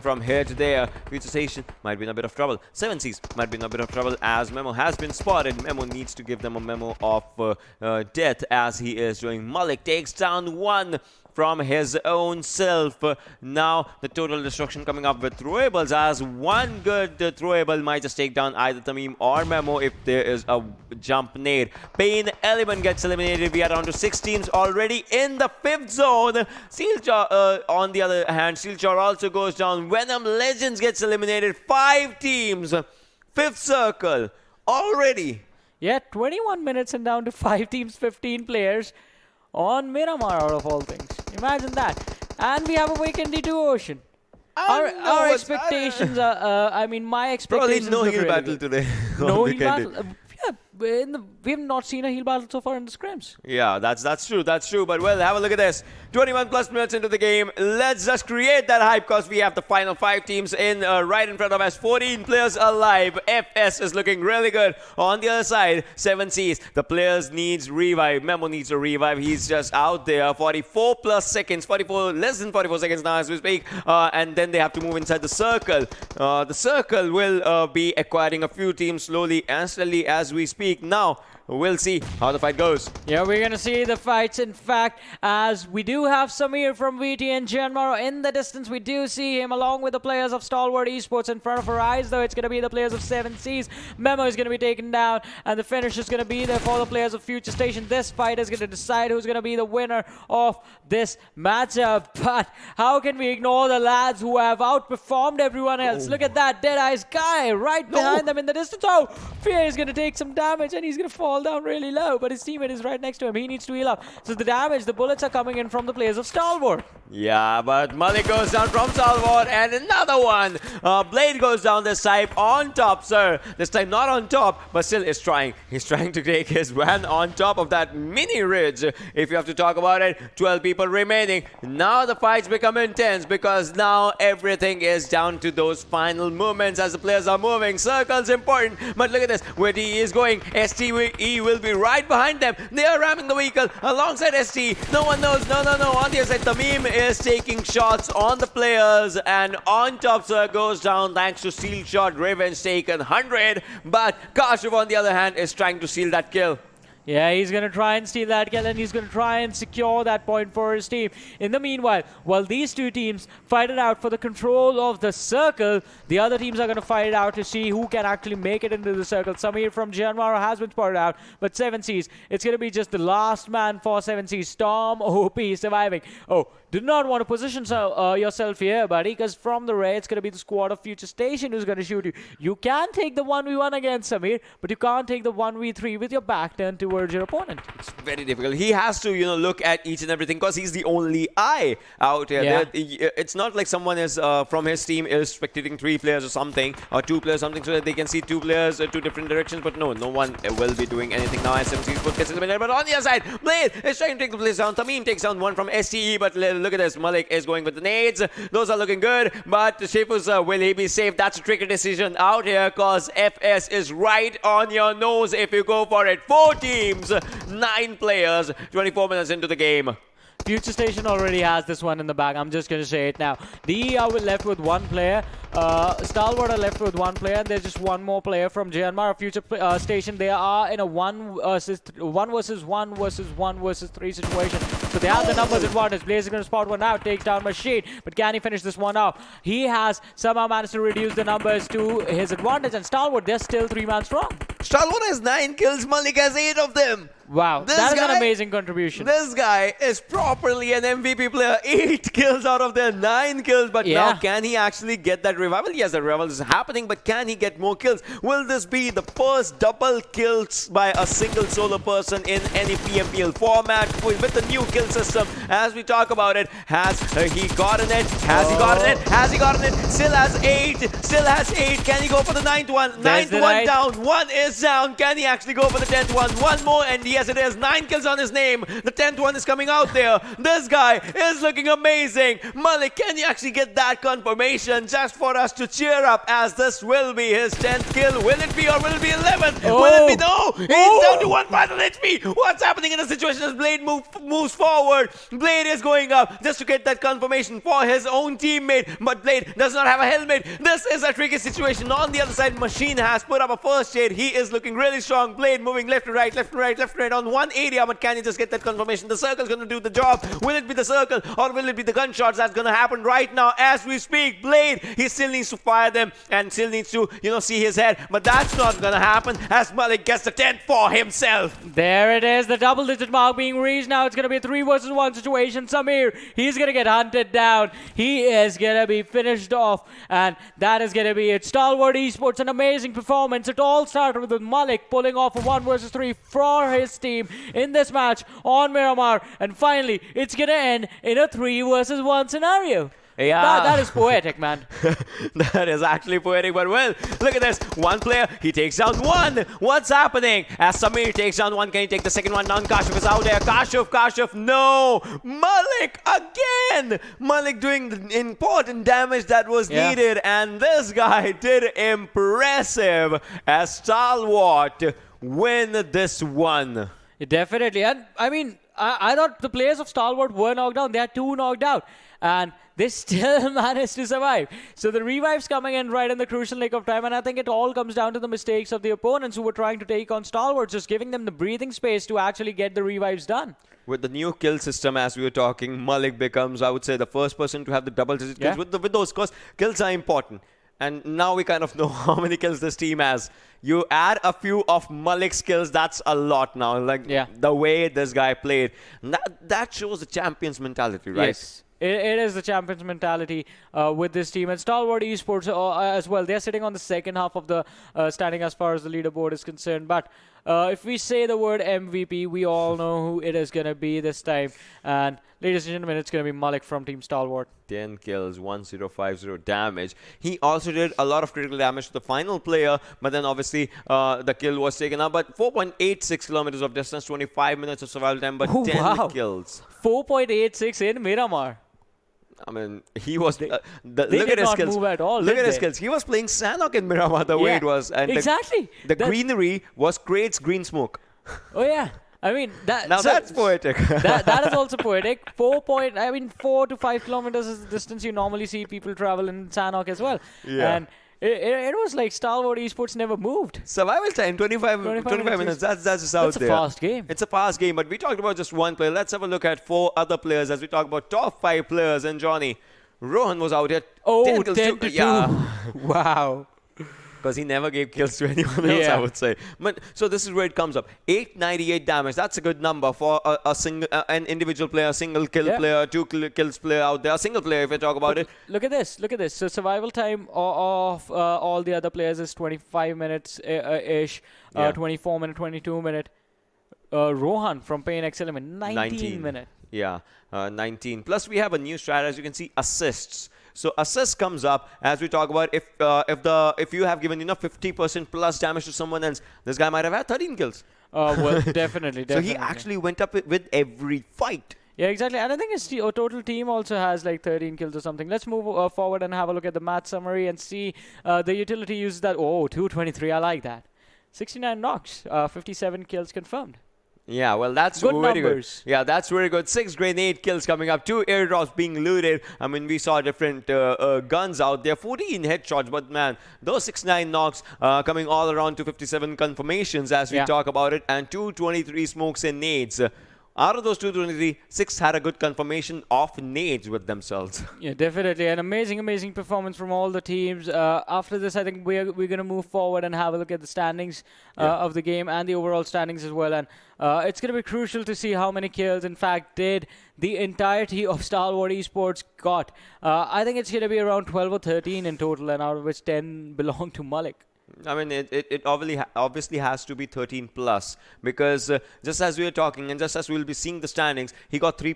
from here to there. FutureStation might be in a bit of trouble. 7Cs might be in a bit of trouble as Memo has been spotted. Memo needs to give them a memo of death as he is doing. Malik takes down one from his own self. Now the total destruction coming up with throwables, as one good throwable might just take down either Tamim or Memo if there is a jump nade. PAINxELMT gets eliminated. We are down to 6 teams already in the 5th zone. Steeljaw, on the other hand, Steeljaw also goes down. Venom Legends gets eliminated. 5 teams. 5th circle already. Yeah, 21 minutes and down to 5 teams, 15 players. on Miramar, out of all things. Imagine that. And we have a Vikendi 2 Ocean. Our expectations are, I mean, my expectations probably no heal really battle good. today. No heal battle. We have not seen a heal battle so far in the scrims. Yeah, that's true. But well, have a look at this. 21 plus minutes into the game. Let's just create that hype because we have the final 5 teams in right in front of us. 14 players alive. FS is looking really good. On the other side, 7Cs. The players needs revive. Memo needs a revive. He's just out there. 44 plus seconds. 44, less than 44 seconds now as we speak. And then they have to move inside the circle. The circle will be acquiring a few teams slowly and steadily as we speak. Now, we'll see how the fight goes. Yeah, we're going to see the fights, in fact, as we do have Samir from VTNxJyanMaara in the distance. We do see him along with the players of Stalwart Esports in front of our eyes, though it's going to be the players of 7Cs. Memo is going to be taken down, and the finish is going to be there for the players of FutureStation. This fight is going to decide who's going to be the winner of this matchup. But how can we ignore the lads who have outperformed everyone else? Look at that DEADEYES guy right behind them in the distance. Oh, Fear is going to take some damage, and he's going to fall down really low, but his teammate is right next to him. He needs to heal up. So the damage, the bullets are coming in from the players of Stalwart. Yeah, but Malik goes down from Stalwart, and another one. Blade goes down this time on top, sir. This time not on top, but still is trying. He's trying to take his van on top of that mini ridge. If you have to talk about it, 12 people remaining. Now the fights become intense because now everything is down to those final movements as the players are moving. Circle's important, but look at this. Where DE is going, STE will be right behind them. They are ramming the vehicle alongside ST. No one knows. No. On the other side, Tamim is taking shots on the players, and on top, sir, goes down thanks to steal shot. Revenge taken 100, but Kashyap on the other hand is trying to steal that kill. Yeah, he's going to try and steal that kill, and he's going to try and secure that point for his team. In the meanwhile, while these two teams fight it out for the control of the circle, the other teams are going to fight it out to see who can actually make it into the circle. Samir from JyanMaara has been spotted out, but 7Cs, it's going to be just the last man for 7Cs. Storm OP surviving. Oh, do not want to position yourself here, buddy, because from the rear, it's going to be the squad of FutureStation who's going to shoot you. You can take the 1v1 against Samir, but you can't take the 1v3 with your back turned towards your opponent. It's very difficult. He has to, look at each and everything because he's the only eye out here. Yeah. It's not like someone is from his team is spectating 3 players or something, or 2 players or something, so that they can see 2 players 2 different directions. But no one will be doing anything now. SMC gets eliminated. But on the other side, Blade is trying to take the place down. Tamim takes down one from STE, but look at this. Malik is going with the nades. Those are looking good. But Shifus, will he be safe? That's a tricky decision out here because FS is right on your nose if you go for it. 4 teams, 9 players, 24 minutes into the game. FutureStation already has this one in the bag. I'm just going to say it now. DE are left with 1 player. Stalwart are left with 1 player. And there's just 1 more player from JyanMaara. FutureStation, they are in a 1 versus 1 versus 1 versus 3 situation. So they have the numbers advantage. Blaze is going to spot one out. Takes down Machine. But can he finish this one out? He has somehow managed to reduce the numbers to his advantage. And Stalwart, they're still 3-man strong. Stalwart has 9 kills. Malik has 8 of them. Wow, that is an amazing contribution. This guy is properly an MVP player. 8 kills out of their 9 kills. But now, can he actually get that revival? Yes, the revival is happening, but can he get more kills? Will this be the first double kills by a single solo person in any PMPL format with the new kill system? As we talk about it, has he gotten it? Has he gotten it? Has he gotten it? Still has 8. Still has 8. Can he go for the 9th one? 9th one down. 1 is down. Can he actually go for the 10th one? 1 more, and yes, it is. 9 kills on his name. The 10th one is coming out there. This guy is looking amazing. Malik, can you actually get that confirmation just for us to cheer up as this will be his 10th kill? Will it be or will it be 11? Will it be? No! He's down to 1 final HP. What's happening in the situation as Blade moves forward? Blade is going up just to get that confirmation for his own teammate, but Blade does not have a helmet. This is a tricky situation. On the other side, Machine has put up a first aid. He is looking really strong. Blade moving left and right, left and right, left and right on 1 area, but can he just get that confirmation? The circle's going to do the job. Will it be the circle or will it be the gunshots? That's going to happen right now as we speak. Blade, he still needs to fire them and still needs to, see his head, but that's not going to happen as Malik gets the 10th for himself. There it is, the double-digit mark being reached. Now it's going to be a 3 versus 1 situation. Samir, he's going to get hunted down. He is going to be finished off, and that is going to be it. Stalwart Esports, an amazing performance. It all started with Malik pulling off a 1 versus 3 for his Esports team in this match on Miramar. And finally, it's going to end in a 3 versus 1 scenario. Yeah. That is poetic, man. That is actually poetic, but well, look at this. One player, he takes down one. What's happening? As Samir takes down one, can he take the second one down? Kashif is out there. Kashif, no. Malik again. Malik doing the important damage that was needed, and this guy did impressive as Stalwart win this one. Definitely. And I mean, I thought the players of Stalwart were knocked down. They had 2 knocked out. And they still managed to survive. So the revives coming in right in the crucial nick of time. And I think it all comes down to the mistakes of the opponents who were trying to take on Stalwart, just giving them the breathing space to actually get the revives done. With the new kill system, as we were talking, Malik becomes, I would say, the first person to have the double-digit kills. With those, because kills are important. And now we kind of know how many kills this team has. You add a few of Malik's kills, that's a lot now. Like the way this guy played. That shows the champion's mentality, right? Yes. It is the champion's mentality with this team. And Stalwart Esports as well. They're sitting on the second half of the standing as far as the leaderboard is concerned. But if we say the word MVP, we all know who it is going to be this time. And ladies and gentlemen, it's going to be Malik from Team Stalwart. 10 kills, 1050 damage. He also did a lot of critical damage to the final player, but then obviously the kill was taken out. But 4.86 kilometers of distance, 25 minutes of survival time, but 10 kills. 4.86 in Miramar. I mean, he was. They look at his skills. Move at all, look at his skills. He was playing Sanhok in Miramar the way it was, and exactly the greenery was Crate's green smoke. Oh yeah, I mean that's poetic. that is also poetic. 4 to 5 kilometers is the distance you normally see people travel in Sanhok as well. Yeah. And it was like Stalwart Esports never moved. Survival time, 25 minutes. That's just out there. It's a fast game. It's a fast game, but we talked about just one player. Let's have a look at 4 other players as we talk about top 5 players. And Johnny, Rohan was out here. 10 to 2. Yeah. Wow. Because he never gave kills to anyone else, I would say. But so this is where it comes up. 898 damage. That's a good number for a single, an individual player, single kill player, 2 kills player out there. A single player, if we talk about it. Look at this. Look at this. So survival time of all the other players is 25 minutes ish, 24 minute, 22 minute. Rohan from PAINxELMT, 19 minute. Yeah, 19. Plus we have a new strat, as you can see, assists. So assist comes up as we talk about if you have given 50% plus damage to someone else, this guy might have had 13 kills. Well, definitely. So he actually went up with every fight. Yeah, exactly. And I think his total team also has like 13 kills or something. Let's move forward and have a look at the match summary and see the utility uses that. Oh, 223. I like that. 69 knocks, 57 kills confirmed. Yeah, well, that's good very numbers. Good. Yeah, that's very good. 6 grenade kills coming up. 2 airdrops being looted. I mean, we saw different guns out there. 14 headshots, but man, those 69 knocks coming all around to 57 confirmations as we talk about it. And 223 smokes and nades. Out of those 223, 6 had a good confirmation of nades with themselves. Yeah, definitely. An amazing performance from all the teams. After this, I think we're going to move forward and have a look at the standings of the game and the overall standings as well. And it's going to be crucial to see how many kills, in fact, did the entirety of Stalwart Esports got. I think it's going to be around 12 or 13 in total, and out of which 10 belong to Malik. I mean, it obviously has to be 13 plus because just as we are talking and just as we will be seeing the standings, he got 3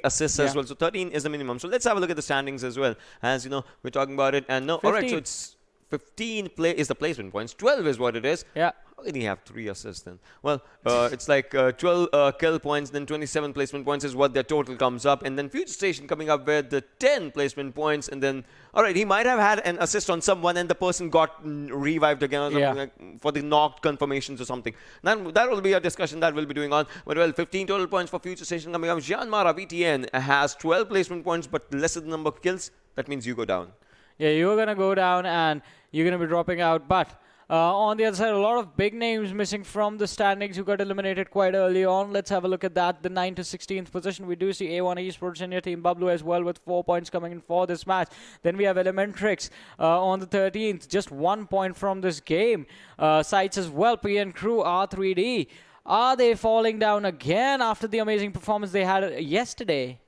assists as well. So 13 is the minimum. So let's have a look at the standings as well. As you know, we're talking about it. And no, all right, so it's 15 is the placement points. 12 is what it is. Yeah. How can he have 3 assists then? Well, it's like 12 kill points, then 27 placement points is what their total comes up. And then FutureStation coming up with the 10 placement points. And then, all right, he might have had an assist on someone and the person got revived again or something like for the knocked confirmations or something. Then that will be a discussion that we'll be doing on. But well, 15 total points for FutureStation coming up. JyanMaara VTN has 12 placement points, but lesser the number of kills. That means you go down. Yeah, you're going to go down and you're going to be dropping out. But on the other side, a lot of big names missing from the standings who got eliminated quite early on. Let's have a look at that. The 9th to 16th position. We do see A1 Esports in your team, Bablu as well with 4 points coming in for this match. Then we have ElementriX on the 13th, just 1 point from this game. SCYTES as well, PN Crew, R3D. Are they falling down again after the amazing performance they had yesterday?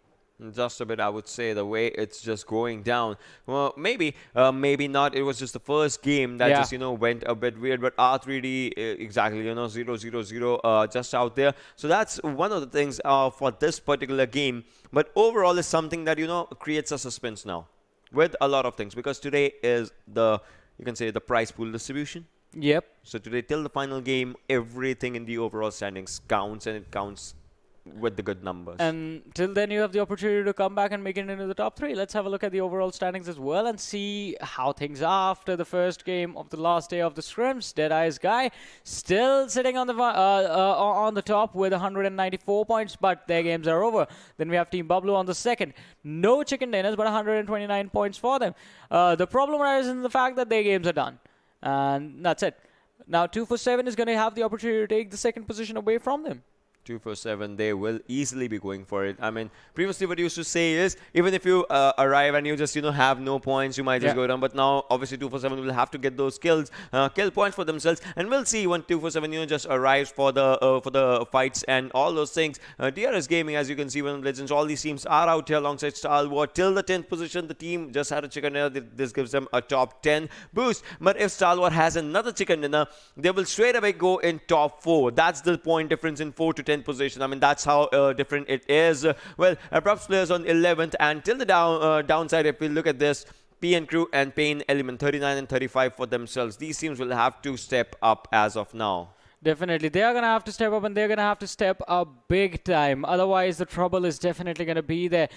Just a bit, I would say, the way it's just going down. Well, maybe, maybe not. It was just the first game that just, went a bit weird. But R3D, exactly, 0-0-0, just out there. So that's one of the things for this particular game. But overall, is something that, creates a suspense now with a lot of things. Because today is you can say, the prize pool distribution. Yep. So today, till the final game, everything in the overall standings counts, and it counts with the good numbers. And till then, you have the opportunity to come back and make it into the top 3. Let's have a look at the overall standings as well and see how things are after the first game of the last day of the scrims. DEADEYES guy still sitting on the top with 194 points, but their games are over. Then we have Team Bablu on the second. No chicken dinners, but 129 points for them. The problem arises in the fact that their games are done. And that's it. Now, 247 is going to have the opportunity to take the second position away from them. 247, they will easily be going for it. I mean, previously what you used to say is, even if you arrive and you just, have no points, you might just go down. But now, obviously, 247 will have to get those kill points for themselves. And we'll see when 247, just arrives for the fights and all those things. DRS Gaming, as you can see, Venom Legends, all these teams are out here alongside Stalwart. Till the 10th position, the team just had a chicken dinner. This gives them a top 10 boost. But if Stalwart has another chicken dinner, they will straight away go in top 4. That's the point difference in 4 to 10 position. I mean, that's how different it is. Well, Abrupt Slayers on 11th, and till the downside, if we look at this, PN Crew and PAINxELMT 39 and 35 for themselves. These teams will have to step up as of now. Definitely. They are going to have to step up, and they're going to have to step up big time. Otherwise, the trouble is definitely going to be there.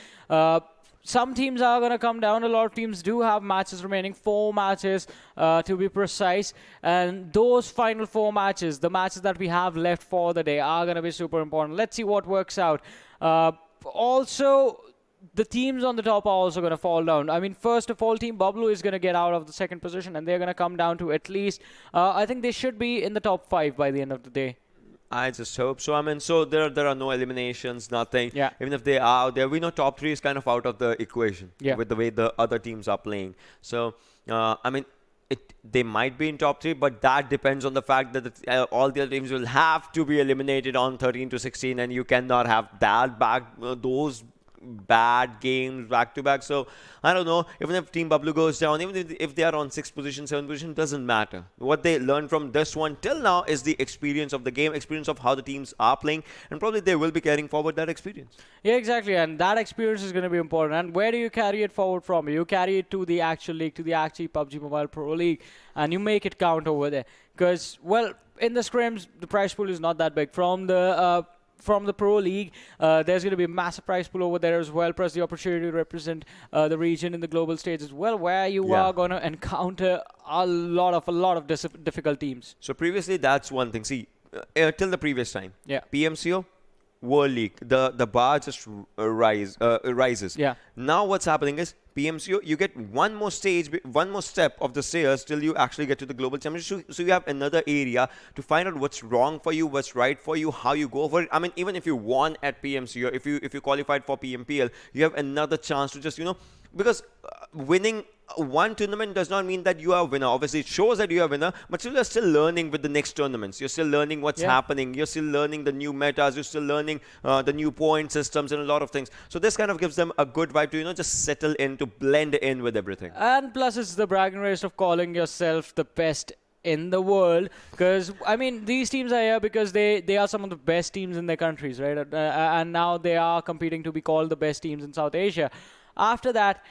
Some teams are going to come down. A lot of teams do have matches remaining, 4 matches to be precise. And those final 4 matches, the matches that we have left for the day, are going to be super important. Let's see what works out. Also, the teams on the top are also going to fall down. I mean, first of all, Team Bablu is going to get out of the second position, and they're going to come down to at least, I think they should be in the top 5 by the end of the day. I just hope so. I mean, so there are no eliminations, nothing. Yeah. Even if they are out there, we know top 3 is kind of out of the equation with the way the other teams are playing. So, I mean, they might be in top 3, but that depends on the fact that all the other teams will have to be eliminated on 13 to 16, and you cannot have that those bad games back to back. So I don't know, even if Team Bablu goes down, even if they are on 6th position, 7th position, doesn't matter. What they learned from this one till now is the experience of the game, experience of how the teams are playing, and probably they will be carrying forward that experience. Yeah, exactly, and that experience is going to be important. And where do you carry it forward from? You carry it to the actual league, to the actual PUBG Mobile Pro League, and you make it count over there. Because, well, in the scrims, the prize pool is not that big. From the Pro League, there's going to be a massive prize pool over there as well, plus the opportunity to represent the region in the global stage as well, where you are going to encounter a lot of difficult teams. So previously, that's one thing. See, till the previous time, PMCO, World League, the bar just rises. Yeah. Now what's happening is PMCO, you get one more stage, one more step of the stairs till you actually get to the global championship. So you have another area to find out what's wrong for you, what's right for you, how you go for it. I mean, even if you won at PMCO, if you qualified for PMPL, you have another chance to just, because winning one tournament does not mean that you are a winner. Obviously, it shows that you are a winner, but still you're still learning with the next tournaments. You're still learning what's happening. You're still learning the new metas. You're still learning the new point systems and a lot of things. So this kind of gives them a good vibe to, just settle in, to blend in with everything. And plus, it's the bragging rights of calling yourself the best in the world, because I mean, these teams are here because they are some of the best teams in their countries, right? And now they are competing to be called the best teams in South Asia. After that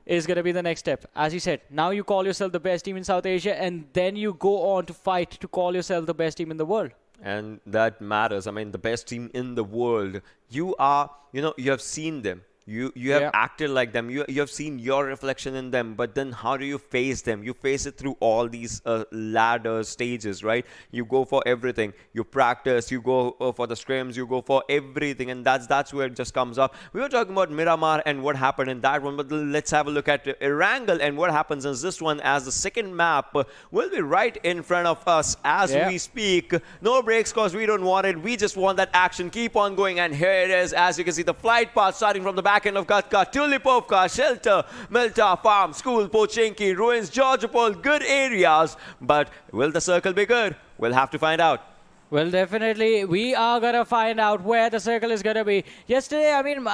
is going to be the next step. As you said, now you call yourself the best team in South Asia, and then you go on to fight to call yourself the best team in the world. And that matters. I mean, the best team in the world. You are, you have seen them. You have acted like them. You have seen your reflection in them. But then how do you face them? You face it through all these ladder stages, right? You go for everything. You practice. You go for the scrims. You go for everything. And that's where it just comes up. We were talking about Miramar and what happened in that one. But let's have a look at Erangel and what happens in this one, as the second map will be right in front of us as we speak. No breaks because we don't want it. We just want that action. Keep on going. And here it is. As you can see, the flight path starting from the back end of Gatka, Tulipovka, Shelter, Melta, Farm, School, Pochinki, Ruins, Georgopol, good areas. But will the circle be good? We'll have to find out. Well, definitely, we are going to find out where the circle is going to be. Yesterday, I mean,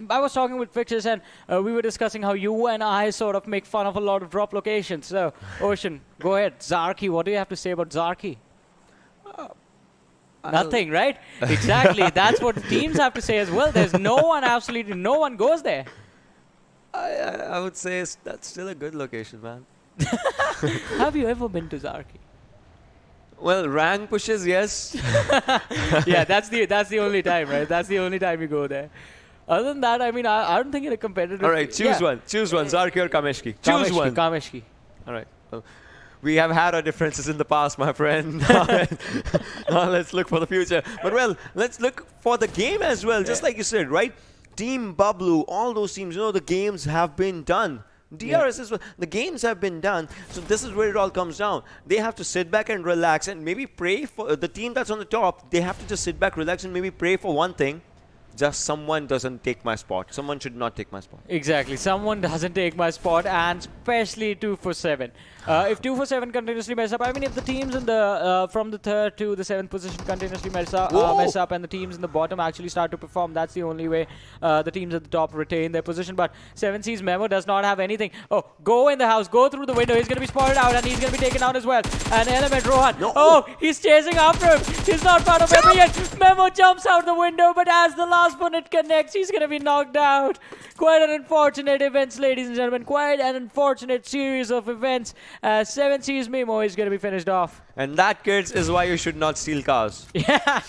I was talking with Fixers, and we were discussing how you and I sort of make fun of a lot of drop locations. So, Ocean, go ahead. Zarky, what do you have to say about Zarky? Nothing, right? Exactly. That's what the teams have to say as well. There's no one, absolutely no one goes there. I would say that's still a good location, man. Have you ever been to Zarky? Well, rank pushes, yes. Yeah, that's the only time, right? That's the only time you go there. Other than that, I mean, I don't think in a competitive... All right, choose one. Choose one, Zarky or Kameshki. Choose one. Kameshki. All right. Well, we have had our differences in the past, my friend. Now let's look for the future. But, well, let's look for the game as well. Just like you said, right? Team Bablu, all those teams, you know, the games have been done. DRS as well. The games have been done. So this is where it all comes down. They have to sit back and relax and maybe pray for the team that's on the top. They have to just sit back, relax, and maybe pray for one thing. Just someone doesn't take my spot. Someone should not take my spot. Exactly. Someone doesn't take my spot, and especially 247. If 247 continuously mess up, I mean, if the teams in the from the 3rd to the 7th position continuously mess up, and the teams in the bottom actually start to perform, that's the only way the teams at the top retain their position. But 7C's Memo does not have anything. Oh, go in the house, go through the window. He's going to be spotted out, and he's going to be taken out as well. And Element Rohan. No. Oh, he's chasing after him. He's not part of it yet. Memo jumps out the window, but as the last opponent connects, he's going to be knocked out. Quite an unfortunate events, ladies and gentlemen. Quite an unfortunate series of events. 7C's Memo is going to be finished off. And that, kids, is why you should not steal cars. Yeah.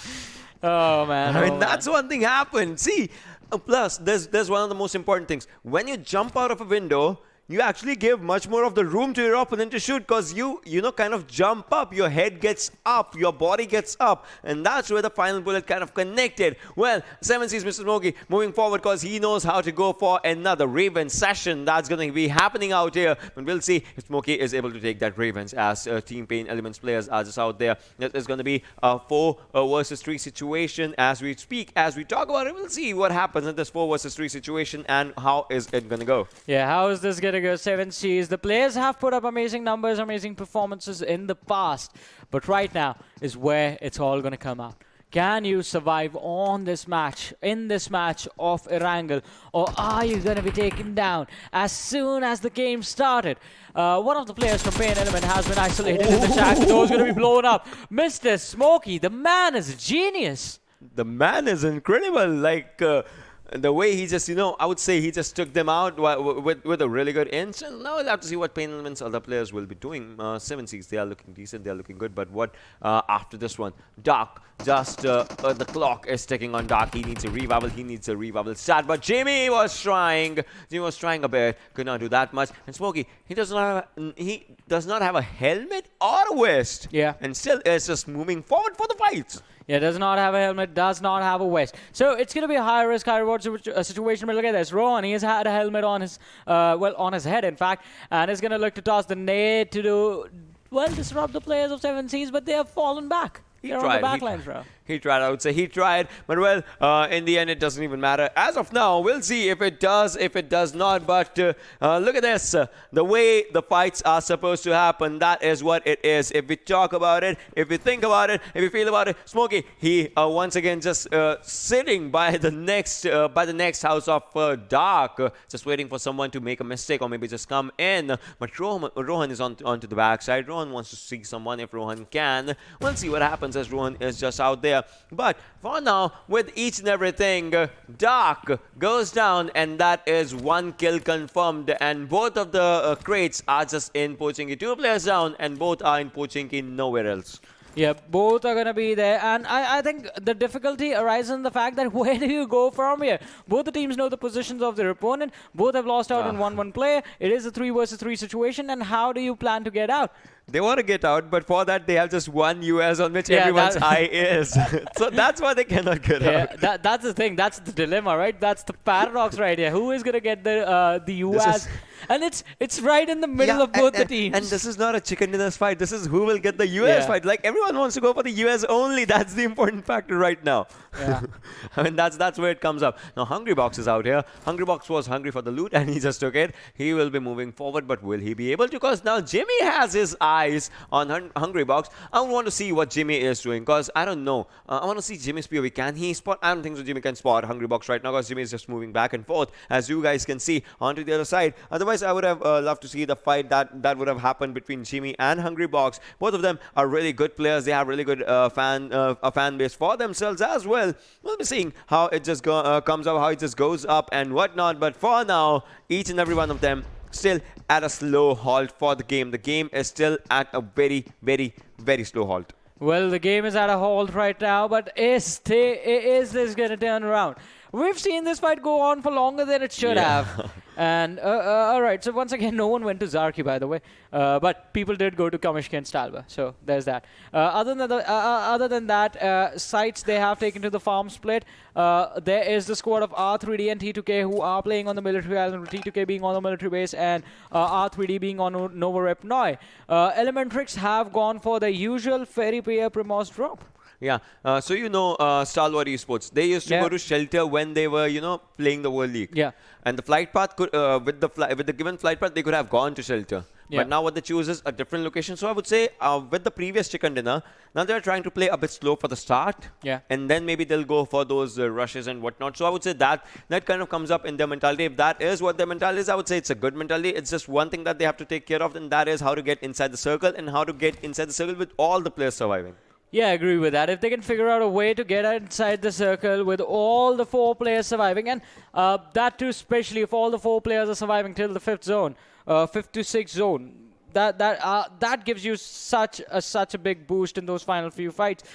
Oh, man. I mean, that's one thing happened. See, plus, there's one of the most important things. When you jump out of a window, you actually give much more of the room to your opponent to shoot, because you know, kind of jump up, your head gets up, your body gets up, and that's where the final bullet kind of connected. Well, 7C's Mr. Smokey moving forward because he knows how to go for another Raven session that's going to be happening out here. And we'll see if Smokey is able to take that Ravens, as Team PAINxELMT players are just out there. It's going to be a 4 versus 3 situation as we speak. As we talk about it, we'll see what happens in this 4 versus 3 situation and how is it going to go. Yeah, how is this going to go? 7Cs. The players have put up amazing numbers, amazing performances in the past, but right now is where it's all going to come out. Can you survive on this match, in this match of Erangel, or are you going to be taken down as soon as the game started? One of the players from PAINxELMT has been isolated in the shack. The door's going to be blown up. Mr. Smokey, the man is a genius. The man is incredible. Like, the way he just, you know, I would say he just took them out with a really good inch. And now we'll have to see what PAINxELMT's other players will be doing. 7Cs, they are looking decent, they are looking good. But what after this one? Dark, just the clock is ticking on Dark. He needs a revival, start. But Jimmy was trying a bit, could not do that much. And Smokey, he does not have a helmet or a vest. Yeah. And still is just moving forward for the fights. Yeah, does not have a helmet, does not have a vest. So it's going to be a high risk, high reward situation. But look at this. Rohan, he has had a helmet on his, on his head, in fact. And is going to look to toss the nade to do, well, disrupt the players of 7Cs, but they have fallen back. They're on the backlines, bro. He tried, I would say. He tried. But, well, in the end, it doesn't even matter. As of now, we'll see if it does, if it does not. But look at this. The way the fights are supposed to happen, that is what it is. If we talk about it, if we think about it, if we feel about it, Smokey, he once again just sitting by the next house of Dark, just waiting for someone to make a mistake or maybe just come in. But Rohan is onto the backside. Rohan wants to see someone if Rohan can. We'll see what happens as Rohan is just out there. But for now, with each and everything, Dark goes down, and that is 1 kill confirmed. And both of the crates are just in Pochinki. 2 players down, and both are in Pochinki, nowhere else. Yeah, both are going to be there. And I think the difficulty arises in the fact that where do you go from here? Both the teams know the positions of their opponent. Both have lost out on 1-1 play. It is a 3 versus 3 situation. And how do you plan to get out? They want to get out, but for that, they have just one US on which everyone's eye is. So that's why they cannot get out. That's the thing. That's the dilemma, right? That's the paradox right here. Who is going to get the US? And it's right in the middle of both the teams. And this is not a chicken dinner fight. This is who will get the US fight. Like, everyone wants to go for the US only. That's the important factor right now. Yeah. I mean, that's where it comes up. Now, Hungrybox is out here. Hungrybox was hungry for the loot, and he just took it. He will be moving forward, but will he be able to? Because now Jimmy has his eye eyes on Hungrybox. I want to see what Jimmy is doing because I don't know. I want to see Jimmy's POV. Can he spot? I don't think so. Jimmy can spot Hungrybox right now because Jimmy is just moving back and forth, as you guys can see, onto the other side. Otherwise, I would have loved to see the fight that would have happened between Jimmy and Hungrybox. Both of them are really good players. They have really good fan base for themselves as well. We'll be seeing how it just comes up, how it just goes up and whatnot. But for now, each and every one of them still at a slow halt for the game. The game is still at a very, very, very slow halt. Well, the game is at a halt right now, but is this going to turn around? We've seen this fight go on for longer than it should have. And, all right, so once again, no one went to Zarki, by the way. But people did go to Kamishka and Stalwart, so there's that. Other than that, SCYTES, they have taken to the farm split. There is the squad of R3D and T2K who are playing on the military island, T2K being on the military base and R3D being on Nova Rep Noi. ElementriX have gone for the usual Ferry Payer Primos drop. Yeah, so you know Stalwart Esports. They used to go to Shelter when they were, playing the World League. Yeah. And the flight path could, with the given flight path, they could have gone to Shelter. Yeah. But now what they choose is a different location. So I would say with the previous chicken dinner, now they're trying to play a bit slow for the start. Yeah. And then maybe they'll go for those rushes and whatnot. So I would say that kind of comes up in their mentality. If that is what their mentality is, I would say it's a good mentality. It's just one thing that they have to take care of, and that is how to get inside the circle and how to get inside the circle with all the players surviving. Yeah, I agree with that. If they can figure out a way to get inside the circle with all the 4 players surviving, and that too, especially if all the 4 players are surviving till the 5th zone, 5th to 6th zone, that gives you such a big boost in those final few fights.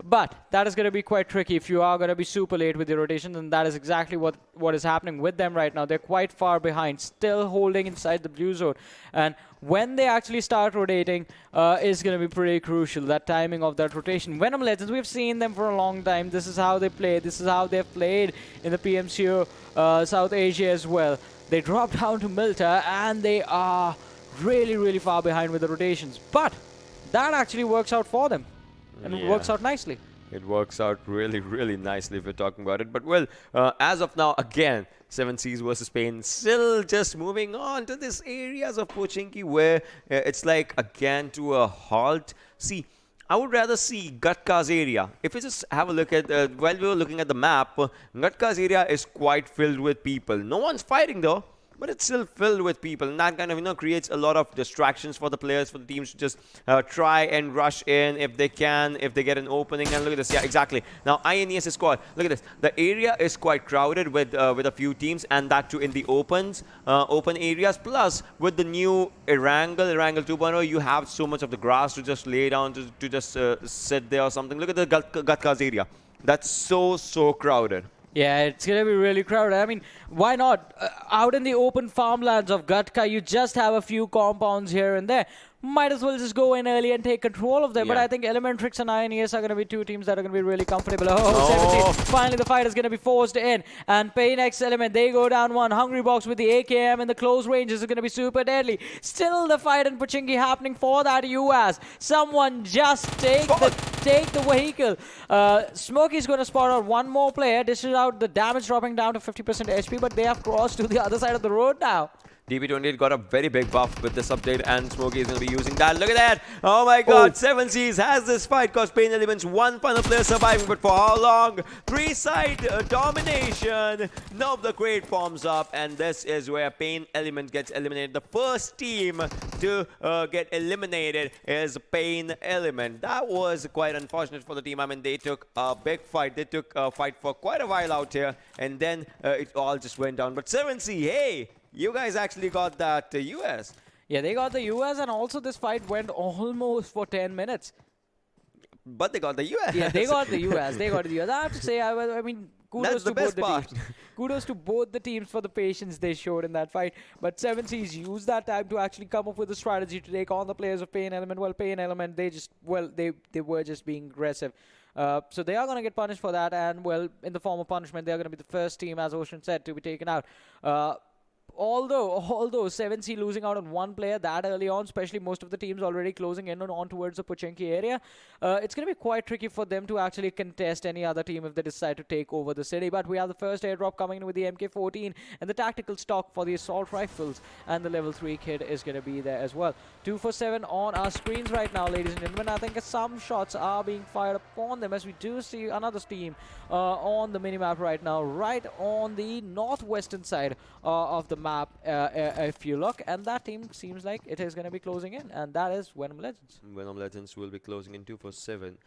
But that is going to be quite tricky if you are going to be super late with your rotations, and that is exactly what is happening with them right now. They're quite far behind, still holding inside the blue zone. And when they actually start rotating is going to be pretty crucial, that timing of that rotation. Venom Legends, we've seen them for a long time. This is how they play. This is how they've played in the PMPL South Asia as well. They drop down to Milta, and they are really, really far behind with the rotations. But that actually works out for them. And it works out nicely. It works out really, really nicely if we're talking about it. But, well, as of now, again, 7Cs versus Pain still just moving on to these areas of Pochinki where it's like, again, to a halt. See, I would rather see Gatka's area. If you just have a look at, while we were looking at the map, Gatka's area is quite filled with people. No one's fighting, though. But it's still filled with people, and that kind of creates a lot of distractions for the players, for the teams to just try and rush in if they can, if they get an opening. And look at this, yeah, exactly. Now INES squad, look at this. The area is quite crowded with a few teams, and that too in the open areas. Plus, with the new Erangel 2.0, you have so much of the grass to just lay down to just sit there or something. Look at the Gatka's area. That's so crowded. Yeah, it's going to be really crowded. I mean, why not? Out in the open farmlands of Gatka, you just have a few compounds here and there. Might as well just go in early and take control of them. Yeah. But I think ElementriX and INES are going to be 2 teams that are going to be really comfortable. Oh, 17. Finally, the fight is going to be forced in. And PAINxELMT, they go down 1. Hungrybox with the AKM in the close ranges is going to be super deadly. Still the fight in Pochinki happening for that UAS. Someone just take the vehicle. Smokey's going to spot out 1 more player. Dishes out the damage dropping down to 50% HP, but they have crossed to the other side of the road now. DB28 got a very big buff with this update, and Smokey is going to be using that. Look at that! Oh my god, 7Cs has this fight because PAINxELMT's 1 final player surviving, but for how long? 3-side domination. Now the crate forms up, and this is where PAINxELMT gets eliminated. The first team to get eliminated is PAINxELMT. That was quite unfortunate for the team. I mean, they took a big fight. They took a fight for quite a while out here, and then it all just went down. But 7C, hey! You guys actually got that US. Yeah, they got the US, and also this fight went almost for 10 minutes. But they got the US. Yeah, they got the US. They got the US. I have to say, I mean, kudos to both the teams. Kudos to both the teams for the patience they showed in that fight. But 7Cs used that time to actually come up with a strategy to take on the players of PAINxELMT. Well, PAINxELMT, they were just being aggressive. So they are going to get punished for that. And, well, in the form of punishment, they are going to be the first team, as Ocean said, to be taken out. although 7C losing out on one player that early on, especially most of the teams already closing in on towards the Pochinki area, it's going to be quite tricky for them to actually contest any other team if they decide to take over the city. But we have the first airdrop coming in with the MK14 and the tactical stock for the assault rifles, and the level 3 kit is going to be there as well. 247 on our screens right now, ladies and gentlemen. I think some shots are being fired upon them as we do see another team on the minimap right now, right on the northwestern side of the map, if you look, and that team seems like it is going to be closing in, and that is Venom Legends. Venom Legends will be closing in 247.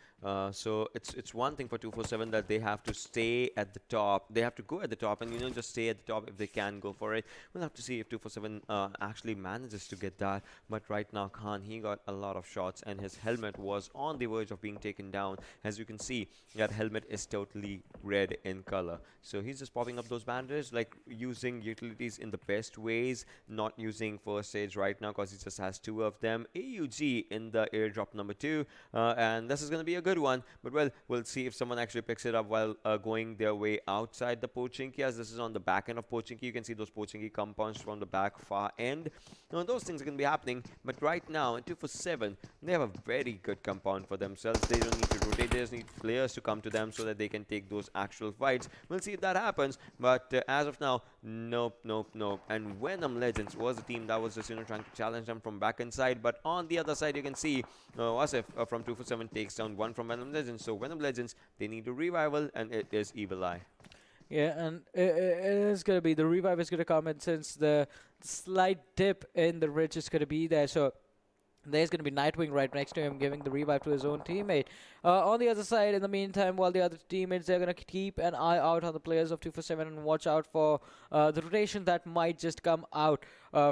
So it's one thing for 247 that they have to stay at the top. They have to go at the top and, you know, just stay at the top if they can go for it. We'll have to see if 247 actually manages to get that. But right now, Khan, he got a lot of shots and his helmet was on the verge of being taken down. As you can see, that helmet is totally red in color. So he's just popping up those bandages, like using utilities in the best ways, not using first aids right now because he just has 2 of them. AUG in the airdrop number 2, and this is going to be a good one. But well, we'll see if someone actually picks it up while going their way outside the Pochinki, as this is on the back end of Pochinki. You can see those Pochinki compounds from the back far end. Now, those things are going to be happening, but right now in 247 they have a very good compound for themselves. They don't need to rotate, they just need players to come to them so that they can take those actual fights. We'll see if that happens, but as of now, nope. And Venom Legends was a team that was just, you know, trying to challenge them from back inside. But on the other side, you can see Wasif from 247 takes down 1 from Venom Legends. So Venom Legends, they need a revival, and it is Evil Eye. Yeah, and it is going to be, the revive is going to come in since the slight dip in the ridge is going to be there. So there's going to be Nightwing right next to him, giving the revive to his own teammate. On the other side, in the meantime, while the other teammates, they're going to keep an eye out on the players of 247 and watch out for the rotation that might just come out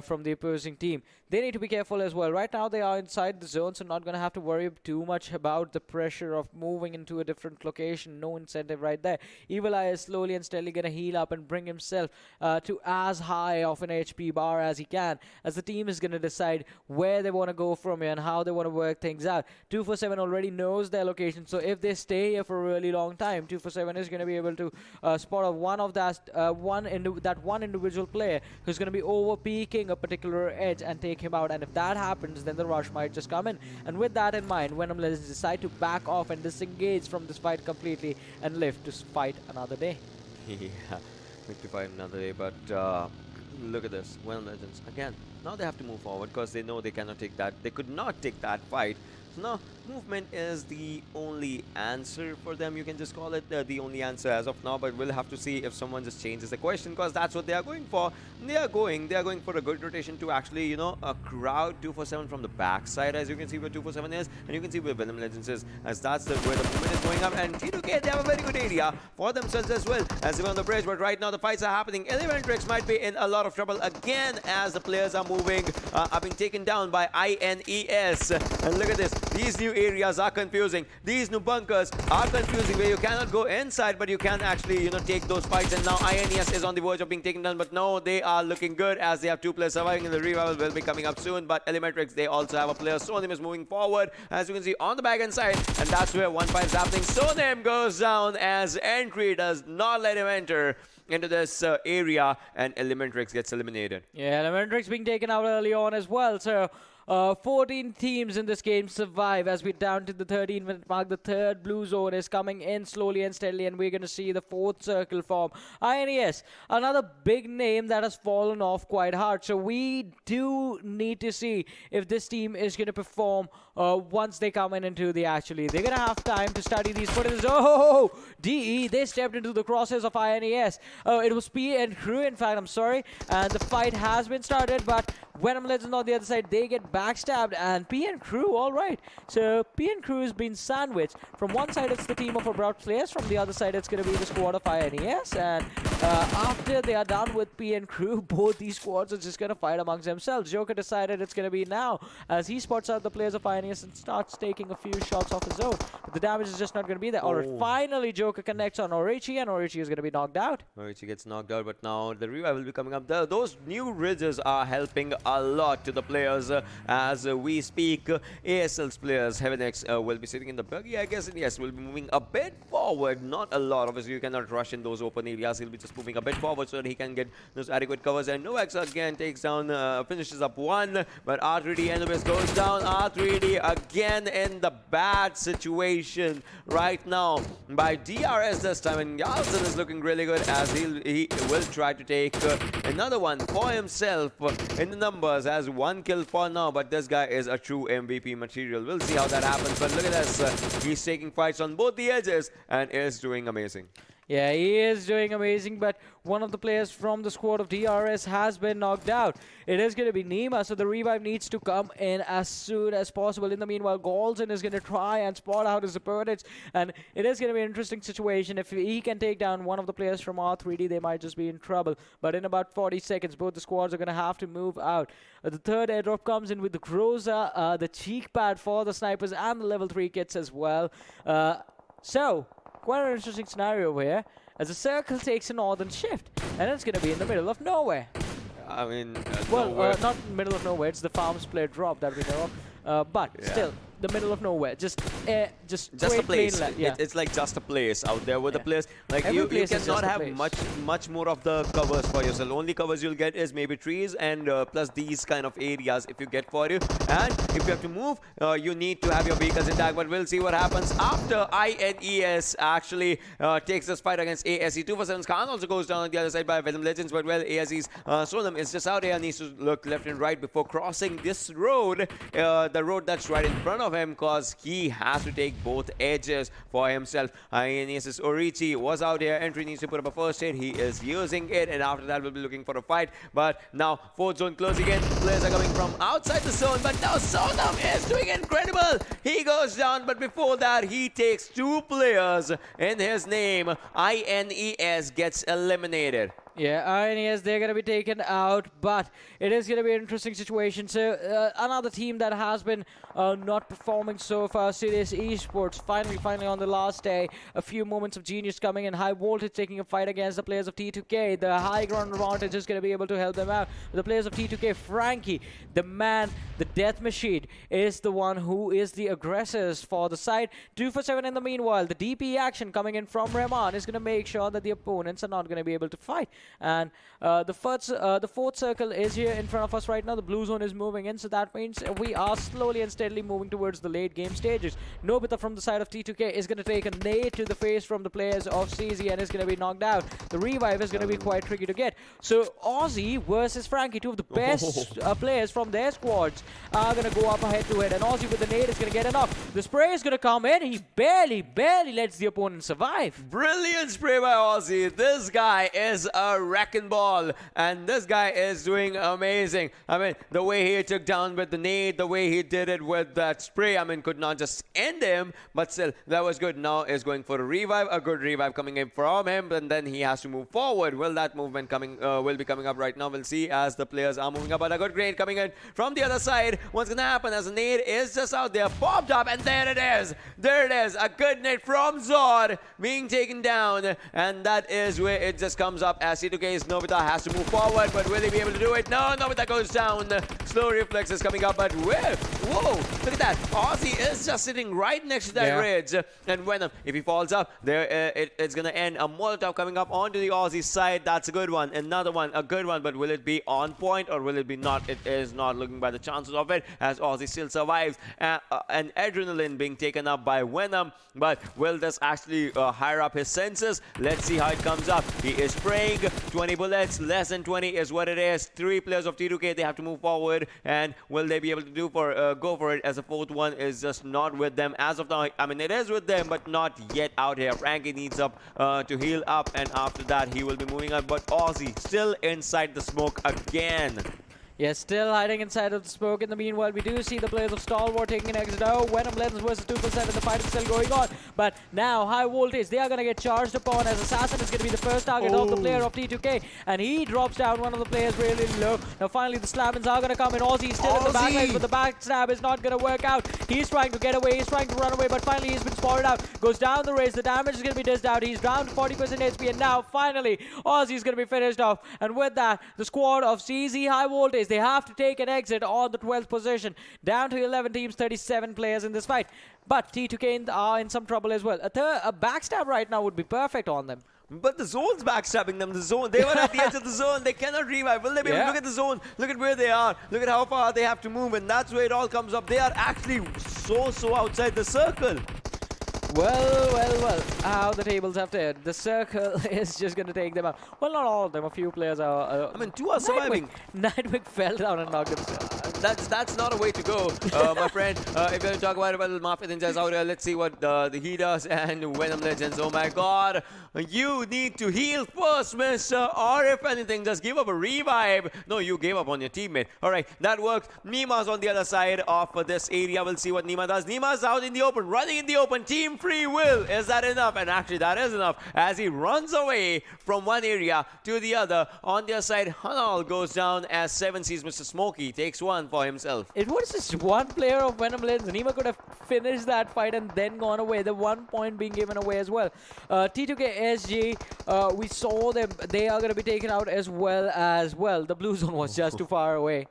from the opposing team. They need to be careful as well. Right now, they are inside the zone, so not going to have to worry too much about the pressure of moving into a different location. No incentive right there. Evil Eye is slowly and steadily going to heal up and bring himself to as high of an HP bar as he can, as the team is going to decide where they want to go from here and how they want to work things out. 247 already knows their location, so if they stay here for a really long time, 247 is going to be able to spot off one of that one individual player who's going to be over peaking a particular edge and take him out. And if that happens, then the rush might just come in. And with that in mind, Venom Legends decide to back off and disengage from this fight completely and live to fight another day. Yeah, live to fight another day. But look at this, Venom Legends again. Now they have to move forward because they know they cannot take that. They could not take that fight. So now movement is the only answer for them. You can just call it the only answer as of now, but we'll have to see if someone just changes the question, because that's what they are going for. They are going for a good rotation to actually, you know, crowd 247 from the backside, as you can see where 247 is, and you can see where Venom Legends is, as that's where the movement is going up. And T2K, they have a very good area for themselves as well as they were on the bridge. But right now the fights are happening. ElementriX might be in a lot of trouble again as the players are moving, are being taken down by INES. And look at this. These new areas are confusing. These new bunkers are confusing, where you cannot go inside, but you can actually, you know, take those fights. And now INES is on the verge of being taken down, but no, they are looking good as they have 2 players surviving, and the revival will be coming up soon. But ElementriX, they also have a player. Sonim is moving forward, as you can see on the back end side, and that's where one fight is happening. Sonim goes down as entry does not let him enter into this area, and ElementriX gets eliminated. Yeah, ElementriX being taken out early on as well. So 14 teams in this game survive as we're down to the 13-minute mark. The third blue zone is coming in slowly and steadily, and we're going to see the 4th circle form. INES, another big name that has fallen off quite hard. So we do need to see if this team is going to perform once they come in into the actually. They're going to have time to study these footages. Oh, DE, they stepped into the crosshairs of INES. It was P and Crew, in fact, I'm sorry. And the fight has been started, but Venom Legends on the other side, they get backstabbed, and P and Crew, all right. So P and Crew has been sandwiched. From one side, it's the team of Abrupt Slayers. From the other side, it's going to be the squad of INES. And after they are done with P and Crew, both these squads are just going to fight amongst themselves. Joker decided it's going to be now, as he spots out the players of INES and starts taking a few shots off his own. But the damage is just not going to be there. All right, finally, Joker connects on Orichi, and Orichi is going to be knocked out. Orichi gets knocked out, but now the revival will be coming up. Those new ridges are helping a lot to the players as we speak. ASL's players, HeavenX, will be sitting in the buggy, I guess, and yes, will be moving a bit forward, not a lot. Obviously, you cannot rush in those open areas. He'll be just just moving a bit forward so that he can get those adequate covers. And Novax again takes down, finishes up one, but R3D anyways goes down. R3D again in the bad situation right now by DRS this time, and Yalson is looking really good as he will try to take another one for himself in the numbers. Has one kill for now, but this guy is a true MVP material. We'll see how that happens, but look at this. He's taking fights on both the edges and is doing amazing. Yeah, he is doing amazing, but one of the players from the squad of DRS has been knocked out. It is going to be Nima, so the revive needs to come in as soon as possible. In the meanwhile, Golson is going to try and spot out his opponents, and it is going to be an interesting situation. If he can take down one of the players from R3D, they might just be in trouble. But in about 40 seconds, both the squads are going to have to move out. The third airdrop comes in with the Groza, the cheek pad for the snipers, and the level 3 kits as well. So, quite an interesting scenario here, as the circle takes a northern shift, and it's going to be in the middle of nowhere. I mean, well, not middle of nowhere, it's the farm split drop that we know of, but still, the middle of nowhere, just a place. Yeah. It's like just a place out there with a place. Like Every you place is cannot just a have place. much more of the covers for yourself. Only covers you'll get is maybe trees and plus these kind of areas if you get for you. And if you have to move, you need to have your vehicles intact. But we'll see what happens after INES actually takes this fight against ASE. 247's Khan also goes down on the other side by Venom Legends. But well, ASE's Solam is just out here, needs to look left and right before crossing this road, the road that's right in front of him, because he has to take both edges for himself. INES's Orichi was out here. Entry needs to put up a first aid. He is using it, and after that we'll be looking for a fight. But now fourth zone closing in. Players are coming from outside the zone, but now Sonam is doing incredible. He goes down, but before that he takes 2 players in his name. INES gets eliminated. Yeah, INES, they're going to be taken out, but it is going to be an interesting situation. So, another team that has been not performing so far, CZxHIGHVOLTAGE, finally on the last day, a few moments of genius coming in. High Voltage taking a fight against the players of T2K. The high ground advantage is going to be able to help them out. The players of T2K, Frankie, the man, the death machine, is the one who is the aggressors for the side. 247 in the meanwhile, the DP action coming in from Rahman is going to make sure that the opponents are not going to be able to fight. And the fourth circle is here in front of us right now. The blue zone is moving in, so that means we are slowly and steadily moving towards the late game stages. Nobita from the side of T2K is going to take a nade to the face from the players of CZ and is going to be knocked out. The revive is going to be quite tricky to get. So Aussie versus Frankie, 2 of the best players from their squads, are going to go up head-to-head, and Aussie with the nade is going to get enough. The spray is going to come in. He barely lets the opponent survive. Brilliant spray by Aussie. This guy is a wrecking ball, and this guy is doing amazing. I mean, the way he took down with the nade, the way he did it with that spray, I mean, could not just end him, but still, that was good. Now is going for a revive, a good revive coming in from him, and then he has to move forward. Will that movement will be coming up right now? We'll see as the players are moving up, but a good grenade coming in from the other side. What's gonna happen as the nade is just out there, popped up, and there it is. There it is, a good nade from Zod being taken down, and that is where it just comes up as C2K's Nobita has to move forward, but will he be able to do it? No, Nobita goes down. Slow reflexes coming up, but whoa, look at that. Aussie is just sitting right next to that ridge. And Venom, if he falls up, there it's going to end. A Molotov coming up onto the Aussie side. That's a good one. Another one, a good one, but will it be on point or will it be not? It is not, looking by the chances of it, as Aussie still survives. And Adrenaline being taken up by Venom, but will this actually hire up his senses? Let's see how it comes up. He is spraying 20 bullets, less than 20 is what it is. 3 players of T2K, they have to move forward, and will they be able to go for it, as the fourth one is just not with them as of now. I mean, it is with them, but not yet out here. Frankie needs up to heal up, and after that he will be moving up, but Aussie still inside the smoke again. Yes, still hiding inside of the smoke. In the meanwhile, we do see the players of Stalwart taking an exit. Oh, Venom Legends versus 2%, and the fight is still going on. But now, High Voltage, they are going to get charged upon, as Assassin is going to be the first target of the player of T2K. And he drops down one of the players really low. Now, finally, the Slabbins are going to come in. Aussie is still in the backlines, but the backstab is not going to work out. He's trying to get away. He's trying to run away, but finally, he's been spotted out. Goes down the race. The damage is going to be dished out. He's down to 40% HP, and now, finally, Aussie is going to be finished off. And with that, the squad of CZ High Voltage, they have to take an exit on the 12th position. Down to 11 teams, 37 players in this fight. But T2K are in some trouble as well. A backstab right now would be perfect on them. But the zone's backstabbing them. The zone, they were at the edge of the zone. They cannot revive. Will they be able to look at the zone? Look at where they are. Look at how far they have to move. And that's where it all comes up. They are actually so outside the circle. Well, how the tables have turned. The circle is just going to take them out. Well, not all of them. A few players are... I mean, 2 are surviving. Nightwing fell down and knocked himself. That's not a way to go, my friend. If you're going to talk about Mafia Ninjas out here, let's see what the he does and Venom Legends. Oh my god. You need to heal first, mister. Or if anything, just give up a revive. No, you gave up on your teammate. Alright, that worked. Nima's on the other side of this area. We'll see what Nima does. Nima's out in the open, running in the open. Team free will. Is that enough? And actually, that is enough. As he runs away from one area to the other. On the other side, Hanal goes down as 7 sees Mr. Smokey. Takes one for himself. It was just one player of Venom Legends. Nima could have finished that fight and then gone away. The 1 point being given away as well. T2KSG, we saw them. They are going to be taken out as well. The blue zone was just too far away.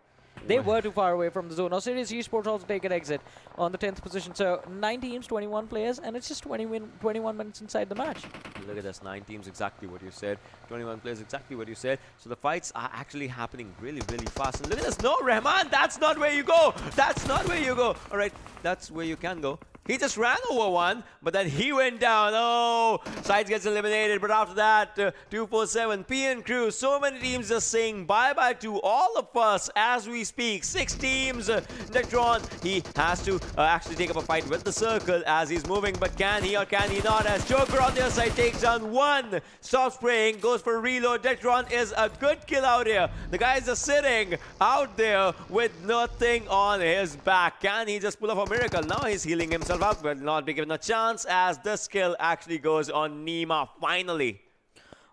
They were too far away from the zone. Assiduous Esports also take an exit on the 10th position. So 9 teams, 21 players, and it's just 21 minutes inside the match. Look at this, 9 teams, exactly what you said. 21 players, exactly what you said. So the fights are actually happening really fast. And look at this, no, Rahman, that's not where you go. That's not where you go. All right, that's where you can go. He just ran over one, but then he went down. Oh, Sides gets eliminated. But after that, 247, PN Crew, so many teams just saying bye-bye to all of us as we speak. 6 teams. Nectron, he has to actually take up a fight with the circle as he's moving. But can he or can he not? As Joker on the other side takes down one. Stops spraying, goes for a reload. Nectron is a good kill out here. The guys are sitting out there with nothing on his back. Can he just pull off a miracle? Now he's healing himself up, will not be given a chance as the skill actually goes on Nima finally.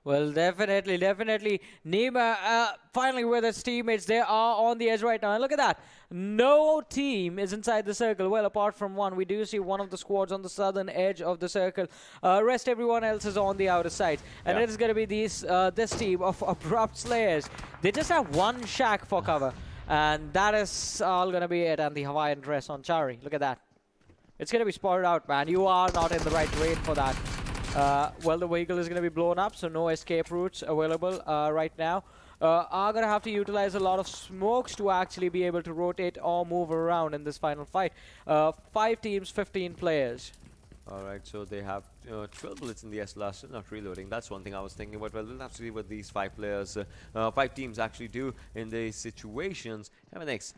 Well, definitely. Nima finally with his teammates. They are on the edge right now. And look at that. No team is inside the circle. Well, apart from one. We do see one of the squads on the southern edge of the circle. Rest everyone else is on the outer side. And it is going to be this team of Abrupt Slayers. They just have one shack for cover. And that is all going to be it. And the Hawaiian dress on Chari. Look at that. It's going to be spotted out, man. You are not in the right terrain for that. Well, the vehicle is going to be blown up, so no escape routes available right now. Are going to have to utilize a lot of smokes to actually be able to rotate or move around in this final fight. 5 teams, 15 players. Alright, so they have 12 bullets in the SLR, still not reloading. That's one thing I was thinking about. Well, we'll have to see what these 5 players, 5 teams actually do in these situations. MNX,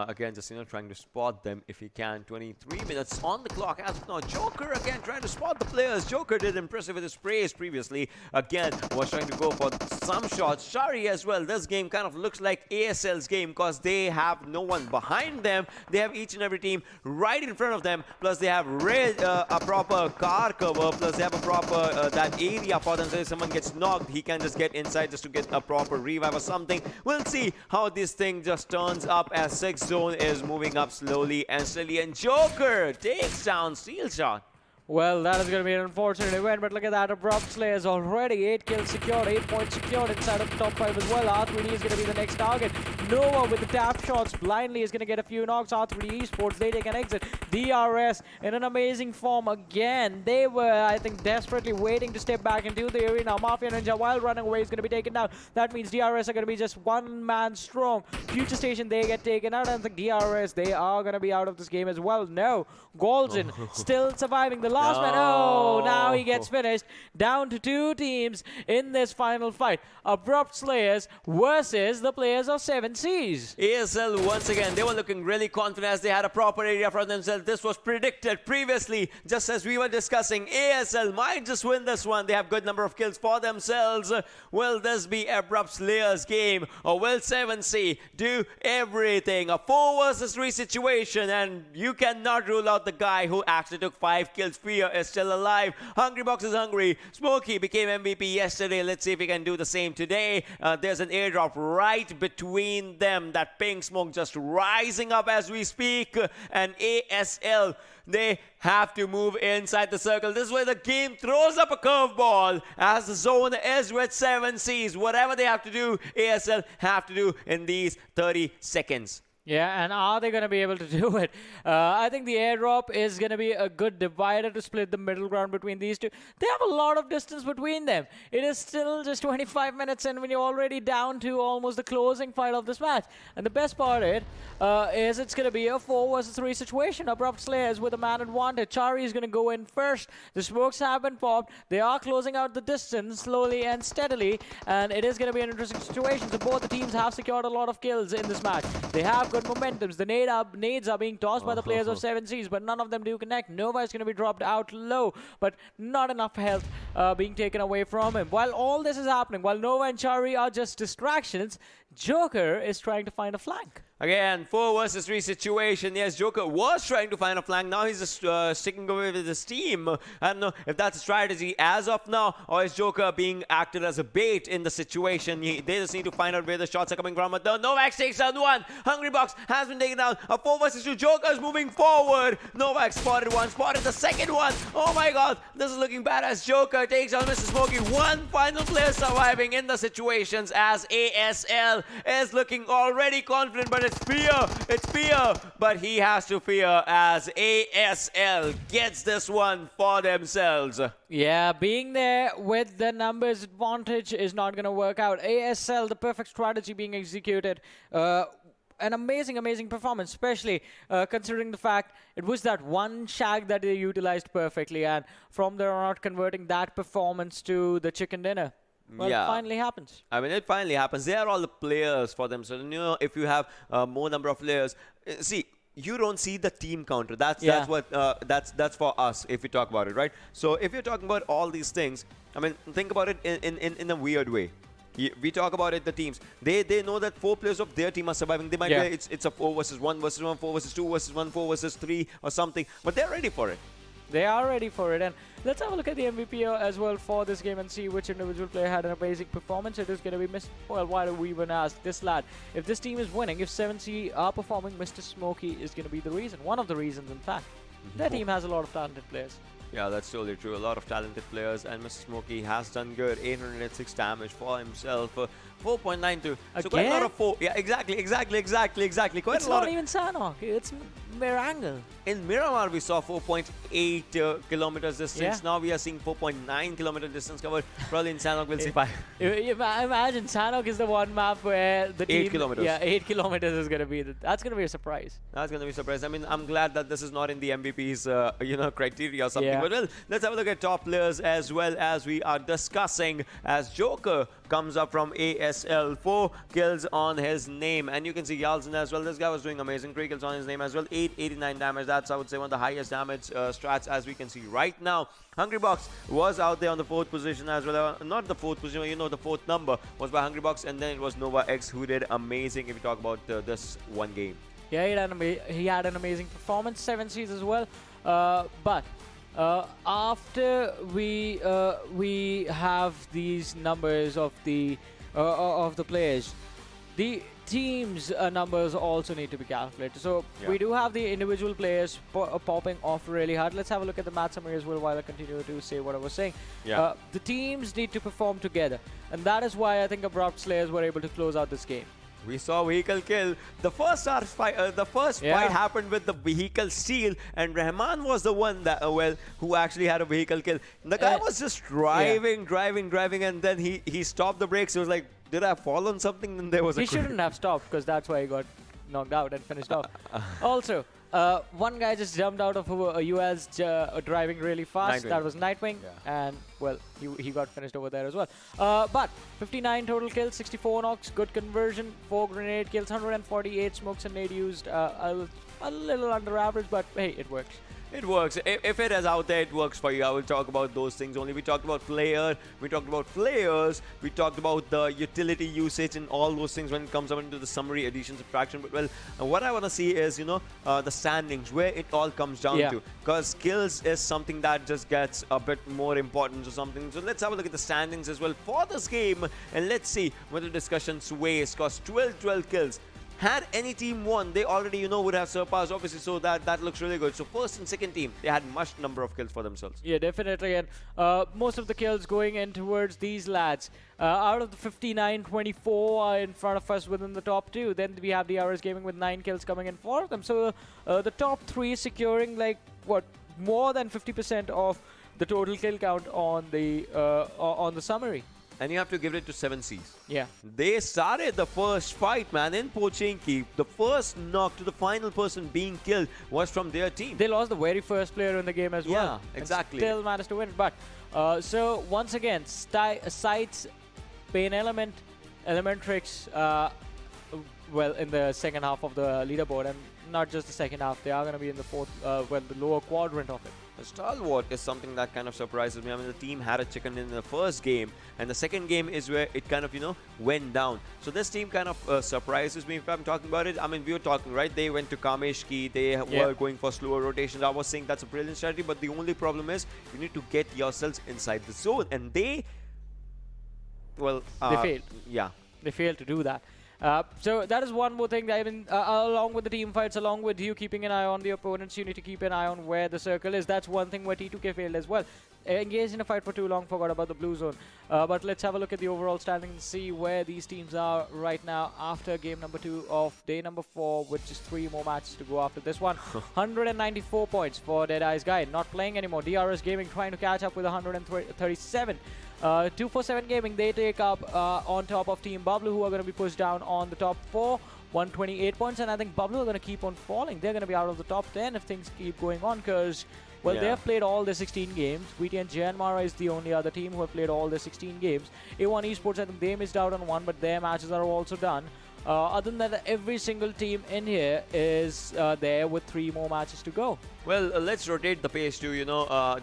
again, just, trying to spot them if he can. 23 minutes on the clock as of now. Joker, again, trying to spot the players. Joker did impressive with his sprays previously. Again, was trying to go for some shots. Shari as well. This game kind of looks like ASL's game because they have no one behind them. They have each and every team right in front of them. Plus, they have a proper car cover. Plus, they have a proper that area for them. So if someone gets knocked, he can just get inside just to get a proper revive or something. We'll see how this thing just turns up as 6th zone is moving up slowly and steadily. And Joker takes down Steel Shot. Well, that is going to be an unfortunate event, but look at that. Abrupt Slayers already 8 kills secured, 8 points secured inside of the top 5 as well. R3D is going to be the next target. Noah with the tap shots blindly is going to get a few knocks. R3D Esports, they take an exit. DRS in an amazing form again. They were, I think, desperately waiting to step back into the arena. Mafia Ninja, while running away, is going to be taken down. That means DRS are going to be just one man strong. FutureStation, they get taken out, and the DRS, they are going to be out of this game as well. No, Golden still surviving. The last man, oh, now he gets finished. Down to 2 teams in this final fight. Abrupt Slayers versus the players of 7 Seas. ASL, once again, they were looking really confident as they had a proper area for themselves. This was predicted previously, just as we were discussing. ASL might just win this one. They have good number of kills for themselves. Will this be Abrupt Slayers' game, or will 7C do everything? A 4 versus 3 situation, and you cannot rule out the guy who actually took 5 kills. Fear is still alive. Hungry Box is hungry. Smokey became MVP yesterday. Let's see if he can do the same today. There's an airdrop right between them. That pink smoke just rising up as we speak. And ASL, they have to move inside the circle. This is where the game throws up a curveball as the zone is with 7 Cs. Whatever they have to do, ASL have to do in these 30 seconds. Yeah, and are they going to be able to do it? I think the airdrop is going to be a good divider to split the middle ground between these two. They have a lot of distance between them. It is still just 25 minutes in when you're already down to almost the closing fight of this match. And the best part of it is it's going to be a 4 versus 3 situation. Abrupt Slayers with a man advantage. Chari is going to go in first. The smokes have been popped. They are closing out the distance slowly and steadily. And it is going to be an interesting situation. So both the teams have secured a lot of kills in this match. They have good momentums. The nades are being tossed by the players of 7Cs, but none of them do connect. Nova is going to be dropped out low, but not enough health being taken away from him. While all this is happening, while Nova and Chari are just distractions, Joker is trying to find a flank. Again, 4 versus 3 situation. Yes, Joker was trying to find a flank. Now he's just sticking away with his team. I don't know if that's a strategy as of now, or is Joker being acted as a bait in the situation. They just need to find out where the shots are coming from. But Novak takes down one. Hungry Box has been taken down. A 4 versus 2. Joker is moving forward. Novak spotted one, spotted the second one. Oh my god, this is looking bad as Joker takes down Mr. Smokey. One final player surviving in the situations as ASL is looking already confident, but it's fear, but he has to fear as ASL gets this one for themselves. Yeah, being there with the numbers advantage is not going to work out. ASL, the perfect strategy being executed. An amazing performance, especially considering the fact it was that one shag that they utilized perfectly, and from there on out converting that performance to the chicken dinner. Well, yeah. It finally happens. I mean, it finally happens. They are all the players for them. So, you know, if you have more number of players, see, you don't see the team counter. That's what that's for us if we talk about it, right? So, if you're talking about all these things, I mean, think about it in a weird way. We talk about it, the teams. They know that 4 players of their team are surviving. They might be it's a 4 versus 1 versus 1, 4 versus 2 versus 1, 4 versus 3 or something, but they're ready for it. They are ready for it, and let's have a look at the MVP as well for this game and see which individual player had an amazing performance. It is going to be Mr. Well, why do we even ask this lad? If this team is winning, if 7C are performing, Mr. Smokey is going to be the reason. One of the reasons, in fact. Their team has a lot of talented players. Yeah, that's totally true. A lot of talented players, and Mr. Smokey has done good. 806 damage for himself. 4.92. So quite a lot of 4. Yeah, exactly. Quite it's a lot. Not even Sanhok. It's Erangel. In Miramar, we saw 4.8 kilometers distance. Yeah. Now we are seeing 4.9 kilometer distance covered. Probably in Sanhok, we'll see 5. Imagine Sanhok is the one map where the 8 team, kilometers. Yeah, 8 kilometers is going to be. That's going to be a surprise. That's going to be a surprise. I mean, I'm glad that this is not in the MVP's, criteria or something. Yeah. But well, let's have a look at top players as well as we are discussing. As Joker comes up from ASL, 4 kills on his name, and you can see Yalzin as well. This guy was doing amazing. 3 kills on his name as well. 889 damage. That's, I would say, one of the highest damage strats as we can see right now. Hungry Box was out there on the 4th position as well. Not the 4th position, you know, the 4th number was by Hungry Box, and then it was Nova X who did amazing if you talk about this one game. Yeah, he had an amazing performance, 7 Cs as well. But after we have these numbers of the players, the teams' numbers also need to be calculated. So we do have the individual players popping off really hard. Let's have a look at the match summary as well while I continue to say what I was saying. Yeah. The teams need to perform together, and that is why I think Abrupt Slayers were able to close out this game. We saw vehicle kill. The first fight happened with the vehicle steal, and Rahman was the one that who actually had a vehicle kill. The guy was just driving, and then he stopped the brakes. He was like, "Did I fall on something?" Then there was he shouldn't have stopped, because that's why he got knocked out and finished off. Also, one guy just jumped out of a UL's driving really fast. Nightwing. That was Nightwing, and well, he got finished over there as well. But 59 total kills, 64 knocks, good conversion, 4 grenade kills, 148 smokes and nade used. A little under average, but hey, it works. It works. If it is out there, it works for you. I will talk about those things only. We talked about player, we talked about players, we talked about the utility usage and all those things when it comes up into the summary, addition, subtraction. But well, what I want to see is, the standings, where it all comes down to. Because skills is something that just gets a bit more important or something. So let's have a look at the standings as well for this game. And let's see where the discussion sways. Because 12 kills had any team won, they already, would have surpassed, obviously, so that looks really good. So first and second team, they had much number of kills for themselves. Yeah, definitely, and most of the kills going in towards these lads. Out of the 59-24 in front of us within the top two, then we have DRS Gaming with 9 kills coming in for them. So the top 3 securing like what, more than 50% of the total kill count on the summary. And you have to give it to 7Cs. Yeah. They started the first fight, man, in Pochinki. The first knock to the final person being killed was from their team. They lost the very first player in the game as well. Yeah, exactly. And still managed to win. But so once again, CZxHIGHVOLTAGE, PAINxELMT, ElementriX, well, in the second half of the leaderboard, and not just the second half, they are going to be in the fourth, the lower quadrant of it. The Stalwart is something that kind of surprises me. I mean, the team had a chicken in the first game, and the second game is where it kind of, went down. So this team kind of surprises me if I'm talking about it. I mean, we were talking, right? They went to Kameshki. They were going for slower rotations. I was saying that's a brilliant strategy, but the only problem is you need to get yourselves inside the zone, and they failed. Yeah. They failed to do that. So that is one more thing that along with the team fights, along with you keeping an eye on the opponents, you need to keep an eye on where the circle is. That's one thing where T2K failed as well. Engaged in a fight for too long, forgot about the blue zone. But let's have a look at the overall standings and see where these teams are right now after game number 2 of day number 4, with just 3 more matches to go after this one. 194 points for Deadeye's guy, not playing anymore. DRS Gaming trying to catch up with 137. 247 Gaming, they take up on top of Team Bablu, who are going to be pushed down on the top 4. 128 points, and I think Bablu are going to keep on falling. They're going to be out of the top 10 if things keep going on, because, well, they have played all their 16 games. VTNxJyanMaara is the only other team who have played all their 16 games. A1 Esports, I think they missed out on one, but their matches are also done. Other than that, every single team in here is there with 3 more matches to go. Well, let's rotate the pace to,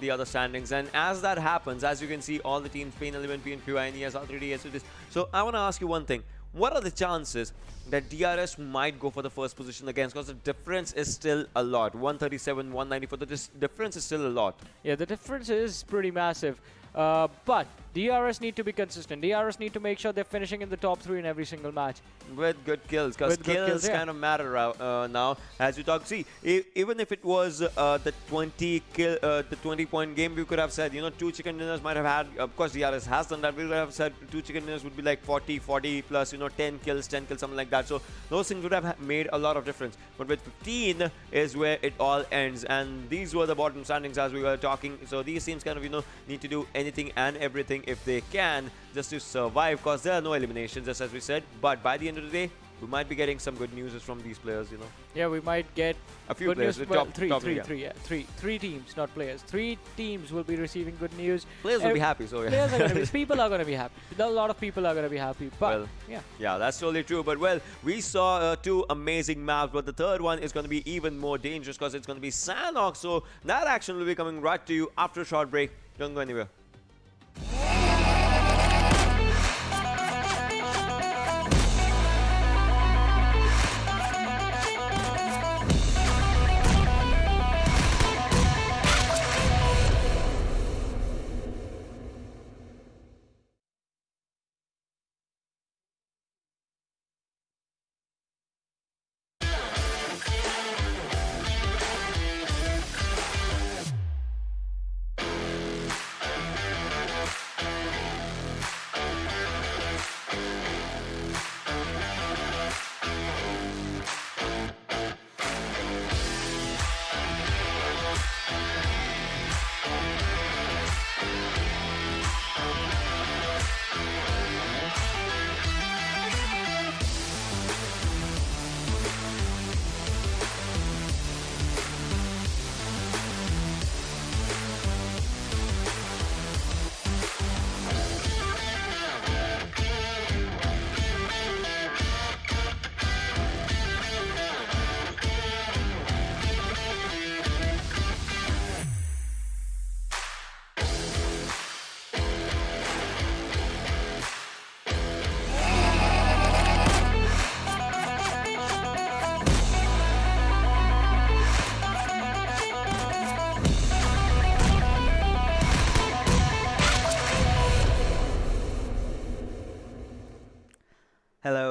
the other standings. And as that happens, as you can see, all the teams, PAINxELMT, PNPL, INES, R3D Esports. So I want to ask you one thing. What are the chances that DRS might go for the first position again? Because the difference is still a lot. 137, 194. The difference is still a lot. Yeah, the difference is pretty massive. But DRS need to be consistent. DRS need to make sure they're finishing in the top 3 in every single match. With good kills, because kills kind of matter now. As you talk, see, even if it was the 20-point game, we could have said, 2 chicken dinners might have had. Of course, DRS has done that. We would have said 2 chicken dinners would be like 40 plus, 10 kills, something like that. So those things would have made a lot of difference. But with 15 is where it all ends, and these were the bottom standings as we were talking. So these teams kind of, need to do anything and everything if they can just to survive, because there are no eliminations, just as we said. But by the end of the day, we might be getting some good news from these players, Yeah, we might get a few players. Well, three teams, not players. 3 teams will be receiving good news. Players will be happy, so yeah. Players are going to be, people are going to be happy. A lot of people are going to be happy. But yeah, that's totally true. But well, we saw 2 amazing maps, but the third one is going to be even more dangerous because it's going to be Sanhok. So that action will be coming right to you after a short break. Don't go anywhere.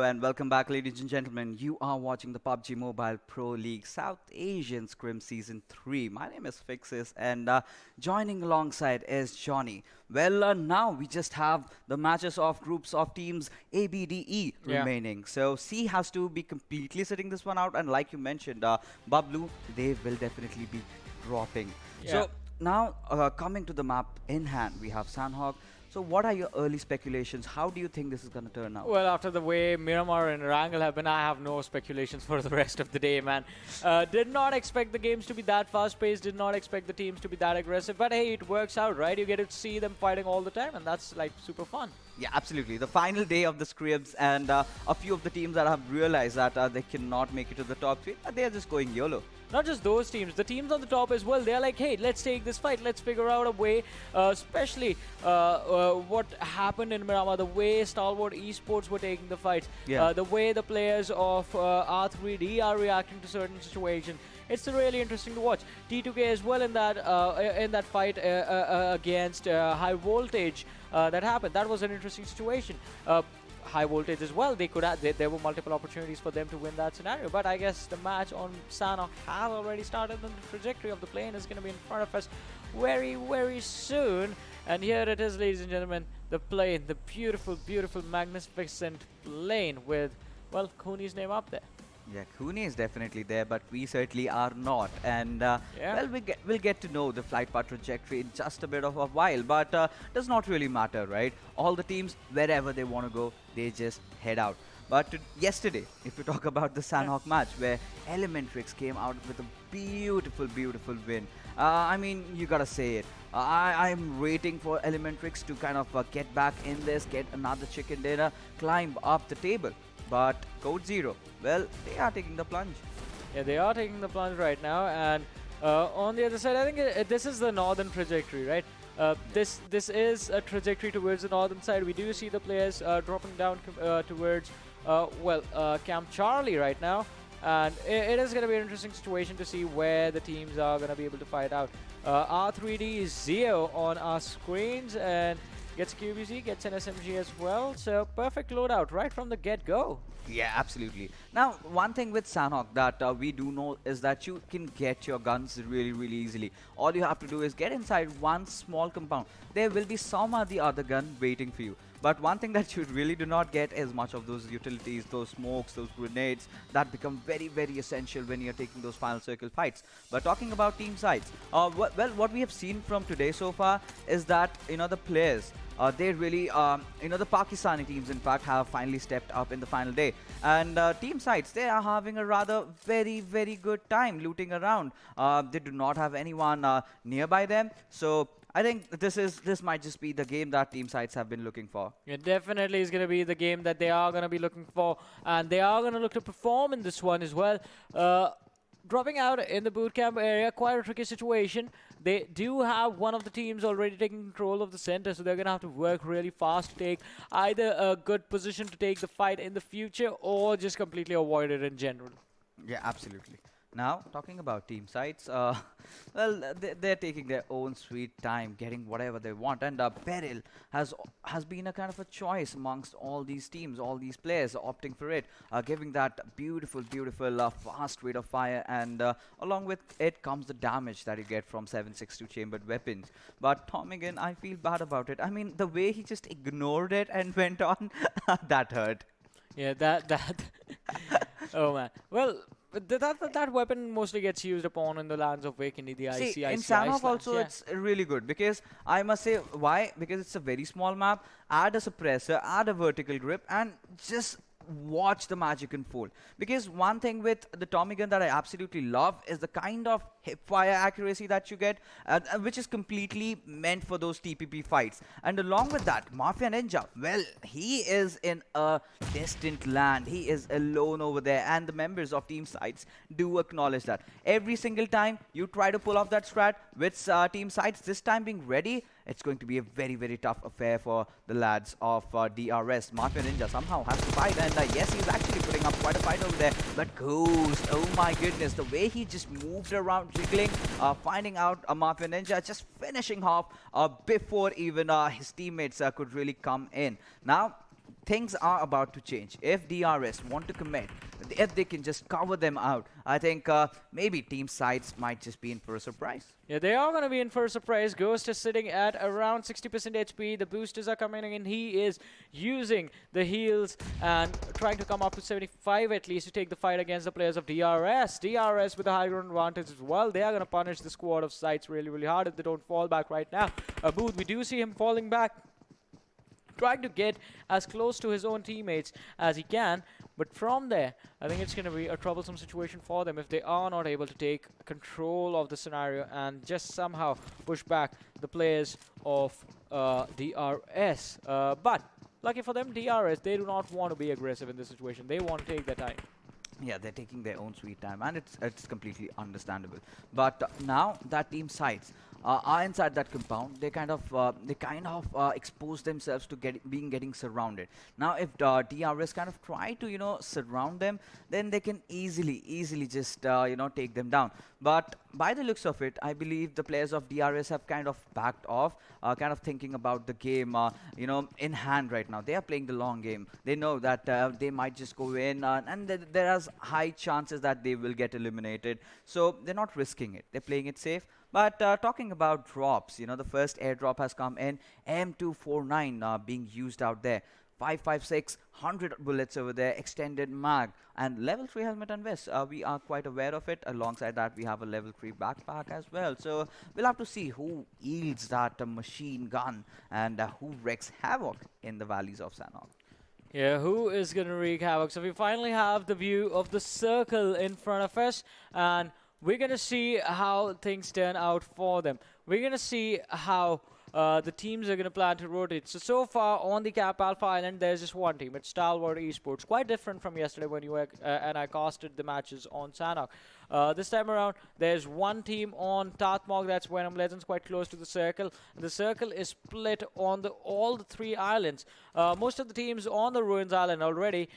and welcome back, ladies and gentlemen. You are watching the PUBG Mobile Pro League South Asian Scrim Season 3. My name is Fixes, and joining alongside is Johnny. Well, now we just have the matches of groups of teams A, B, D, E remaining. So C has to be completely sitting this one out, and like you mentioned, Bablu, they will definitely be dropping. So now, coming to the map in hand, we have Sanhok. So what are your early speculations? How do you think this is going to turn out? Well, after the way Miramar and Erangel have been, I have no speculations for the rest of the day, man. Did not expect the games to be that fast-paced, did not expect the teams to be that aggressive, but hey, it works out, right? You get to see them fighting all the time, and that's like super fun. Yeah, absolutely. The final day of the scrims, and a few of the teams that have realized that they cannot make it to the top 3, they are just going YOLO. Not just those teams, the teams on the top as well, they're like, hey, let's take this fight, let's figure out a way, especially what happened in Miramar, the way Stalwart Esports were taking the fights, the way the players of R3D are reacting to certain situations. It's really interesting to watch. T2K as well in that fight against High Voltage that happened. That was an interesting situation. High Voltage as well, they could have, there were multiple opportunities for them to win that scenario, but I guess the match on Sanhok has already started, and the trajectory of the plane is going to be in front of us very, very soon. And here it is, ladies and gentlemen, the plane, the beautiful, beautiful, magnificent plane with, well, Cooney's name up there. Yeah, Cooney is definitely there, but we certainly are not. And well, we'll get to know the flight path trajectory in just a bit of a while, but does not really matter, right? All the teams, wherever they want to go, they just head out. But yesterday, if you talk about the Sanhok match, where ElementriX came out with a beautiful, beautiful win. I mean, you gotta say it. I'm waiting for ElementriX to kind of get back in this, get another chicken dinner, climb up the table. But Code Zero, well, they are taking the plunge. Yeah, they are taking the plunge right now, and on the other side, I think this is the northern trajectory, right? This is a trajectory towards the northern side. We do see the players dropping down towards, Camp Charlie right now, and it is going to be an interesting situation to see where the teams are going to be able to fight out. R3D is Zeo on our screens, and gets QBZ, gets an SMG as well, so perfect loadout right from the get-go. Yeah, absolutely. Now, one thing with Sanhok that we do know is that you can get your guns really, really easily. All you have to do is get inside one small compound. There will be some other gun waiting for you. But one thing that you really do not get is much of those utilities, those smokes, those grenades that become very, very essential when you're taking those final circle fights. But talking about team sides, well, what we have seen from today so far is that, the players, they really, the Pakistani teams, in fact, have finally stepped up in the final day. And team sides, they are having a rather very, very good time looting around. They do not have anyone nearby them. So I think this might just be the game that team sides have been looking for. It definitely is going to be the game that they are going to be looking for. And they are going to look to perform in this one as well. Dropping out in the bootcamp area, quite a tricky situation. They do have one of the teams already taking control of the center, so they're going to have to work really fast to take either a good position to take the fight in the future or just completely avoid it in general. Yeah, absolutely. Now, talking about team sides, well, they're taking their own sweet time, getting whatever they want, and Beryl has been a kind of a choice amongst all these teams, all these players opting for it, giving that beautiful, beautiful fast rate of fire, and along with it comes the damage that you get from 7.62 chambered weapons. But Tomigan, I feel bad about it. I mean, the way he just ignored it and went on, that hurt. Yeah, that. Oh man. Well, that weapon mostly gets used upon in the lands of Vikendi, the See, in Sanhok also it's really good, because I must say, why? Because it's a very small map. Add a suppressor, add a vertical grip, and just watch the magic unfold. Because one thing with the Tommy gun that I absolutely love is the kind of hip fire accuracy that you get, which is completely meant for those TPP fights. And along with that, Mafia Ninja, well, he is in a distant land. He is alone over there, and the members of team sides do acknowledge that. Every single time you try to pull off that strat with team sides, this time being ready, it's going to be a very, very tough affair for the lads of DRS. Mafia Ninja somehow has to fight, and yes, he's actually putting up quite a fight over there. But Ghost, oh my goodness, the way he just moved around, jiggling, finding out Mafia Ninja, just finishing off before even his teammates could really come in. Now, things are about to change. If DRS want to commit, if they can just cover them out, I think maybe Team SCYTES might just be in for a surprise. Yeah, they are going to be in for a surprise. Ghost is sitting at around 60% HP. The boosters are coming in. He is using the heals and trying to come up to 75 at least to take the fight against the players of DRS. DRS with a high ground advantage as well. They are going to punish the squad of SCYTES really, really hard if they don't fall back right now. Booth, we do see him falling back, trying to get as close to his own teammates as he can. But from there, I think it's going to be a troublesome situation for them if they are not able to take control of the scenario and just somehow push back the players of DRS. But lucky for them, DRS, they do not want to be aggressive in this situation. They want to take their time. Yeah, they're taking their own sweet time, and it's completely understandable. But now that Team SCYTES are inside that compound, they kind of expose themselves to getting surrounded. Now, if DRS kind of try to surround them, then they can easily just take them down. But by the looks of it, I believe the players of DRS have kind of backed off, kind of thinking about the game, in hand right now. They are playing the long game. They know that they might just go in, and there are high chances that they will get eliminated. So they're not risking it. They're playing it safe. But talking about drops, the first airdrop has come in, M249 being used out there. 556, 100 bullets over there, extended mag, and level 3 helmet and vest. We are quite aware of it. Alongside that, we have a level 3 backpack as well. So we'll have to see who yields that machine gun and who wreaks havoc in the valleys of Sanhok. Yeah, who is going to wreak havoc? So we finally have the view of the circle in front of us, and we're going to see how things turn out for them. We're going to see how the teams are going to plan to rotate. So far on the Cap Alpha Island, there's just one team. It's Stalwart Esports. Quite different from yesterday when you were, and I casted the matches on Sanhok. This time around, there's one team on Tatmog, that's Venom Legends, quite close to the circle. The circle is split on all the 3 islands. Most of the teams on the Ruins Island already.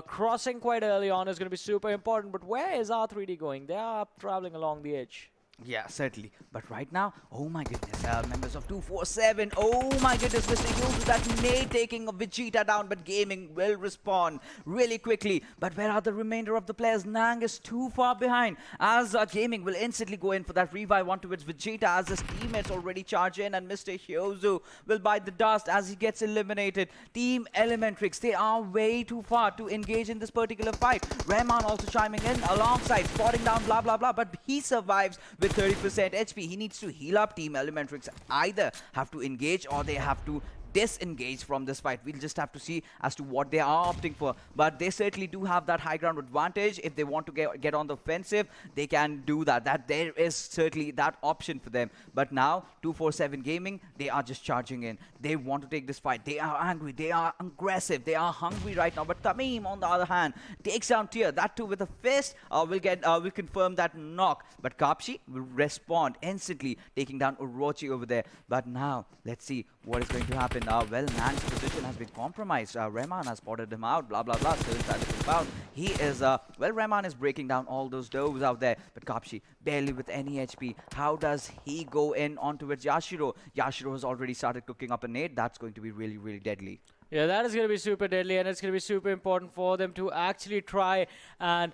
Crossing quite early on is going to be super important. But where is R3D going? They are traveling along the edge. Yeah, certainly. But right now, oh my goodness, members of 247, oh my goodness, Mr. Hughes, that nade taking of Vegeta down, but Gaming will respond really quickly. But where are the remainder of the players? Nang is too far behind, as Gaming will instantly go in for that revive onto its Vegeta, as his teammates already charge in, and Mr. Hyozu will bite the dust as he gets eliminated. Team ElementriX, they are way too far to engage in this particular fight. Rahman also chiming in alongside, spotting down, blah, blah, blah, but he survives with 30% HP. He needs to heal up. Team ElementriX either have to engage or they have to disengage from this fight. We'll just have to see as to what they are opting for. But they certainly do have that high ground advantage. If they want to get on the offensive, they can do that. There is certainly that option for them. But now, 247 Gaming, they are just charging in. They want to take this fight. They are angry. They are aggressive. They are hungry right now. But Tamim, on the other hand, takes down Tier. That too with a fist. Will confirm that knock. But Kapshi will respond instantly, taking down Orochi over there. But now, let's see what is going to happen. Well, Nang's position has been compromised. Rahman has spotted him out, blah, blah, blah, still inside the compound. He is, Rahman is breaking down all those doors out there, but Kapshi barely with any HP. How does he go in onto it? Yashiro has already started cooking up a nade. That's going to be really, really deadly. Yeah, that is going to be super deadly, and it's going to be super important for them to actually try and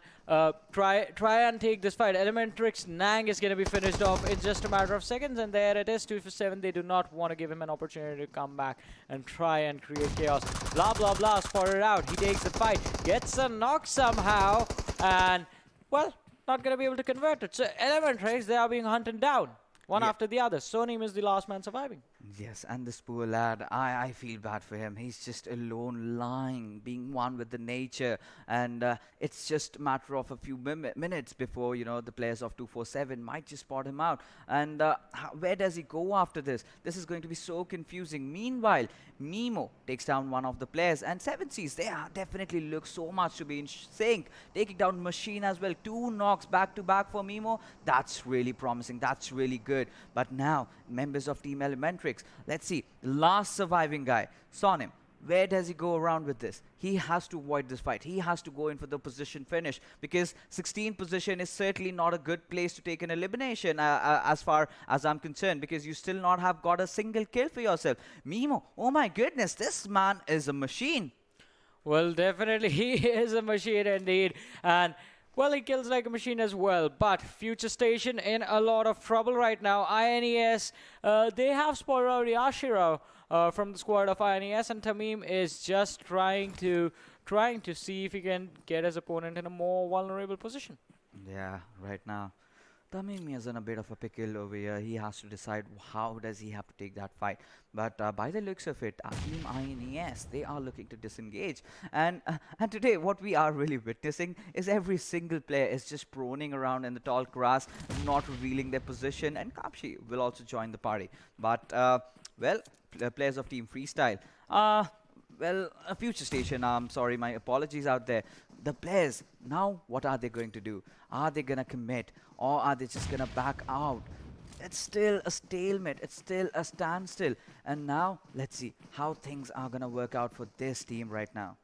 take this fight. ElementriX Nang is going to be finished off in just a matter of seconds, and there it is, 2 for 7. They do not want to give him an opportunity to come back and try and create chaos. Blah, blah, blah, spotted out. He takes the fight, gets a knock somehow, and, well, not going to be able to convert it. So ElementriX, they are being hunted down, one after the other. Sonim is the last man surviving. Yes, and this poor lad, I feel bad for him. He's just alone, lying, being one with the nature. And it's just a matter of a few minutes before, the players of 247 might just spot him out. And where does he go after this? This is going to be so confusing. Meanwhile, Mimo takes down one of the players. And 7Cs, they definitely look so much to be in sync. Taking down Machine as well. 2 knocks back-to-back for Mimo. That's really promising. That's really good. But now, members of Team ElementriX, let's see, the last surviving guy, Sonim. Where does he go around with this? He has to avoid this fight. He has to go in for the position finish, because 16 position is certainly not a good place to take an elimination as far as I'm concerned, because you still not have got a single kill for yourself. Mimo, oh my goodness, this man is a machine. Well, definitely he is a machine indeed. And well, he kills like a machine as well. But FutureStation in a lot of trouble right now. INES, they have spotted out Yashiro from the squad of INES, and Tamim is just trying to see if he can get his opponent in a more vulnerable position. Yeah, right now. Tamim is in a bit of a pickle over here. He has to decide how does he have to take that fight. But by the looks of it, Team INES, they are looking to disengage. And today, what we are really witnessing is every single player is just proning around in the tall grass, not revealing their position. And Kapshi will also join the party. But, well, players of Team Freestyle. Well, FutureStation, I'm sorry, my apologies out there. The players, now what are they going to do? Are they going to commit or are they just going to back out? It's still a stalemate. It's still a standstill. And now, let's see how things are going to work out for this team right now.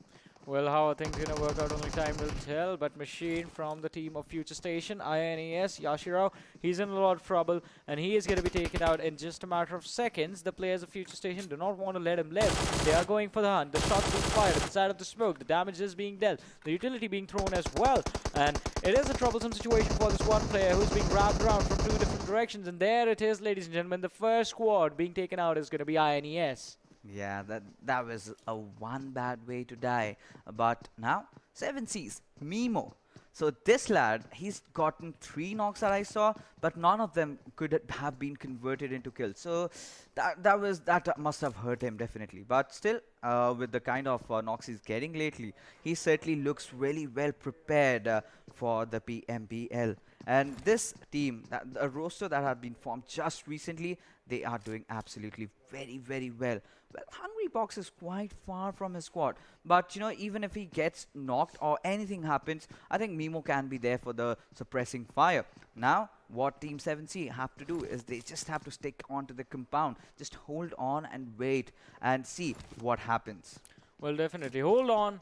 Well, how are things going to work out, only time will tell. But Machine from the team of FutureStation, INES, Yashiro, he's in a lot of trouble. And he is going to be taken out in just a matter of seconds. The players of FutureStation do not want to let him live. They are going for the hunt. The shots being fired at the side of the smoke. The damage is being dealt. The utility being thrown as well. And it is a troublesome situation for this one player who's being grabbed around from two different directions. And there it is, ladies and gentlemen. The first squad being taken out is going to be INES. Yeah, that was a one bad way to die. But now, 7Cs, Mimo. So this lad, he's gotten 3 knocks that I saw, but none of them could have been converted into kills. So that must have hurt him definitely. But still, with the kind of knocks he's getting lately, he certainly looks really well prepared for the PMPL. And this team, a roster that had been formed just recently, they are doing absolutely very, very well. Well, Hungry Box is quite far from his squad. But, you know, even if he gets knocked or anything happens, I think Mimo can be there for the suppressing fire. Now, what Team 7C have to do is they just have to stick onto the compound. Just hold on and wait and see what happens. Well, definitely. Hold on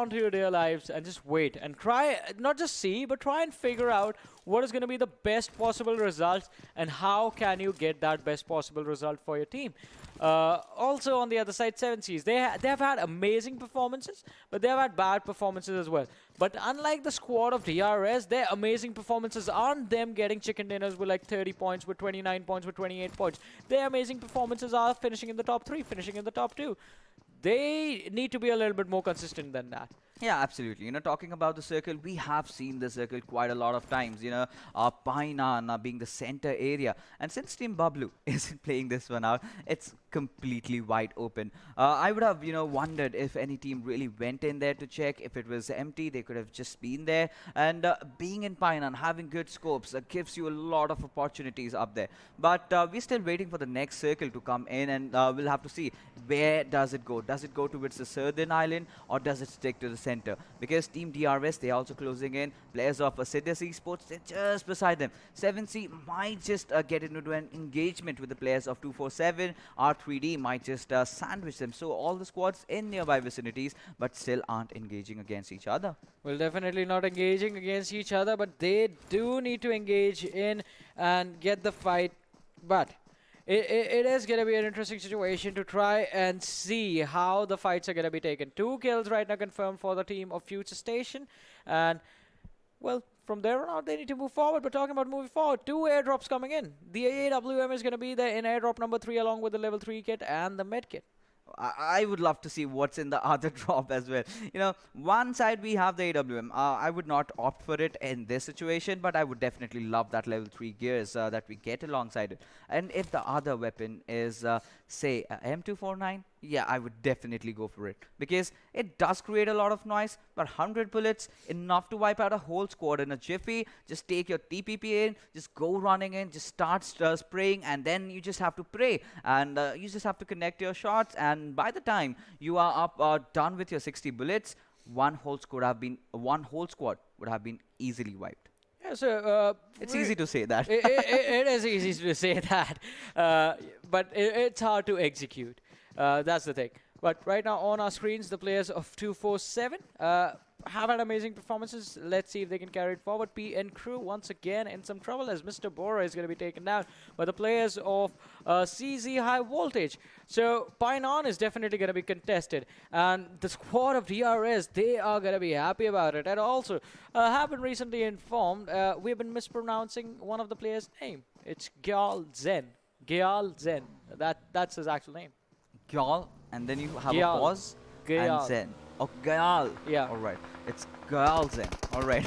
to your dear lives and just wait and try, not just see, but try and figure out what is going to be the best possible result and how can you get that best possible result for your team. Also on the other side, 7Cs, they have had amazing performances, but they have had bad performances as well. But unlike the squad of DRS, their amazing performances aren't them getting chicken dinners with like 30 points, with 29 points, with 28 points. Their amazing performances are finishing in the top 3, finishing in the top 2. They need to be a little bit more consistent than that. Yeah, absolutely. You know, talking about the circle, we have seen the circle quite a lot of times. You know, Painan being the center area. And since Team Bablu isn't playing this one out, it's completely wide open. I would have, you know, wondered if any team really went in there to check. If it was empty, they could have just been there. And being in Painan, having good scopes, gives you a lot of opportunities up there. But we're still waiting for the next circle to come in, and we'll have to see where does it go. Does it go towards the southern island, or does it stick to the center? Because Team DRS, they're also closing in. Players of Assiduous Esports, they're just beside them. 7C might just get into an engagement with the players of 247. R3D might just sandwich them. So all the squads in nearby vicinities, but still aren't engaging against each other. Well, definitely not engaging against each other, but they do need to engage in and get the fight. But it is going to be an interesting situation to try and see how the fights are going to be taken. 2 kills right now confirmed for the team of FutureStation. And, well, from there on out, they need to move forward. But talking about moving forward, 2 airdrops coming in. The AWM is going to be there in airdrop number 3 along with the level 3 kit and the med kit. I would love to see what's in the other drop as well. You know, one side we have the AWM. I would not opt for it in this situation, but I would definitely love that level 3 gears that we get alongside it. And if the other weapon is, say, M249, yeah, I would definitely go for it. Because it does create a lot of noise, but 100 bullets, enough to wipe out a whole squad in a jiffy. Just take your TPP in, just go running in, just start spraying, and then you just have to pray. And you just have to connect your shots, and by the time you are up done with your 60 bullets, one whole squad would have been easily wiped. Yeah, so it's easy to say that. it is easy to say that, but it's hard to execute. That's the thing. But right now on our screens, the players of 247, have had amazing performances. Let's see if they can carry it forward. PN Crew once again in some trouble as Mr. Bora is going to be taken down by the players of CZxHIGHVOLTAGE. So PAINxELMT is definitely going to be contested, and the squad of DRS, they are going to be happy about it. And also have been recently informed we've been mispronouncing one of the players' name. It's Gyal Zen. That's his actual name. Gyal, and then you have Gyal. a pause Gyal. and Zen. Oh, Gyal. Yeah. All right. It's Gyal Zen. All right.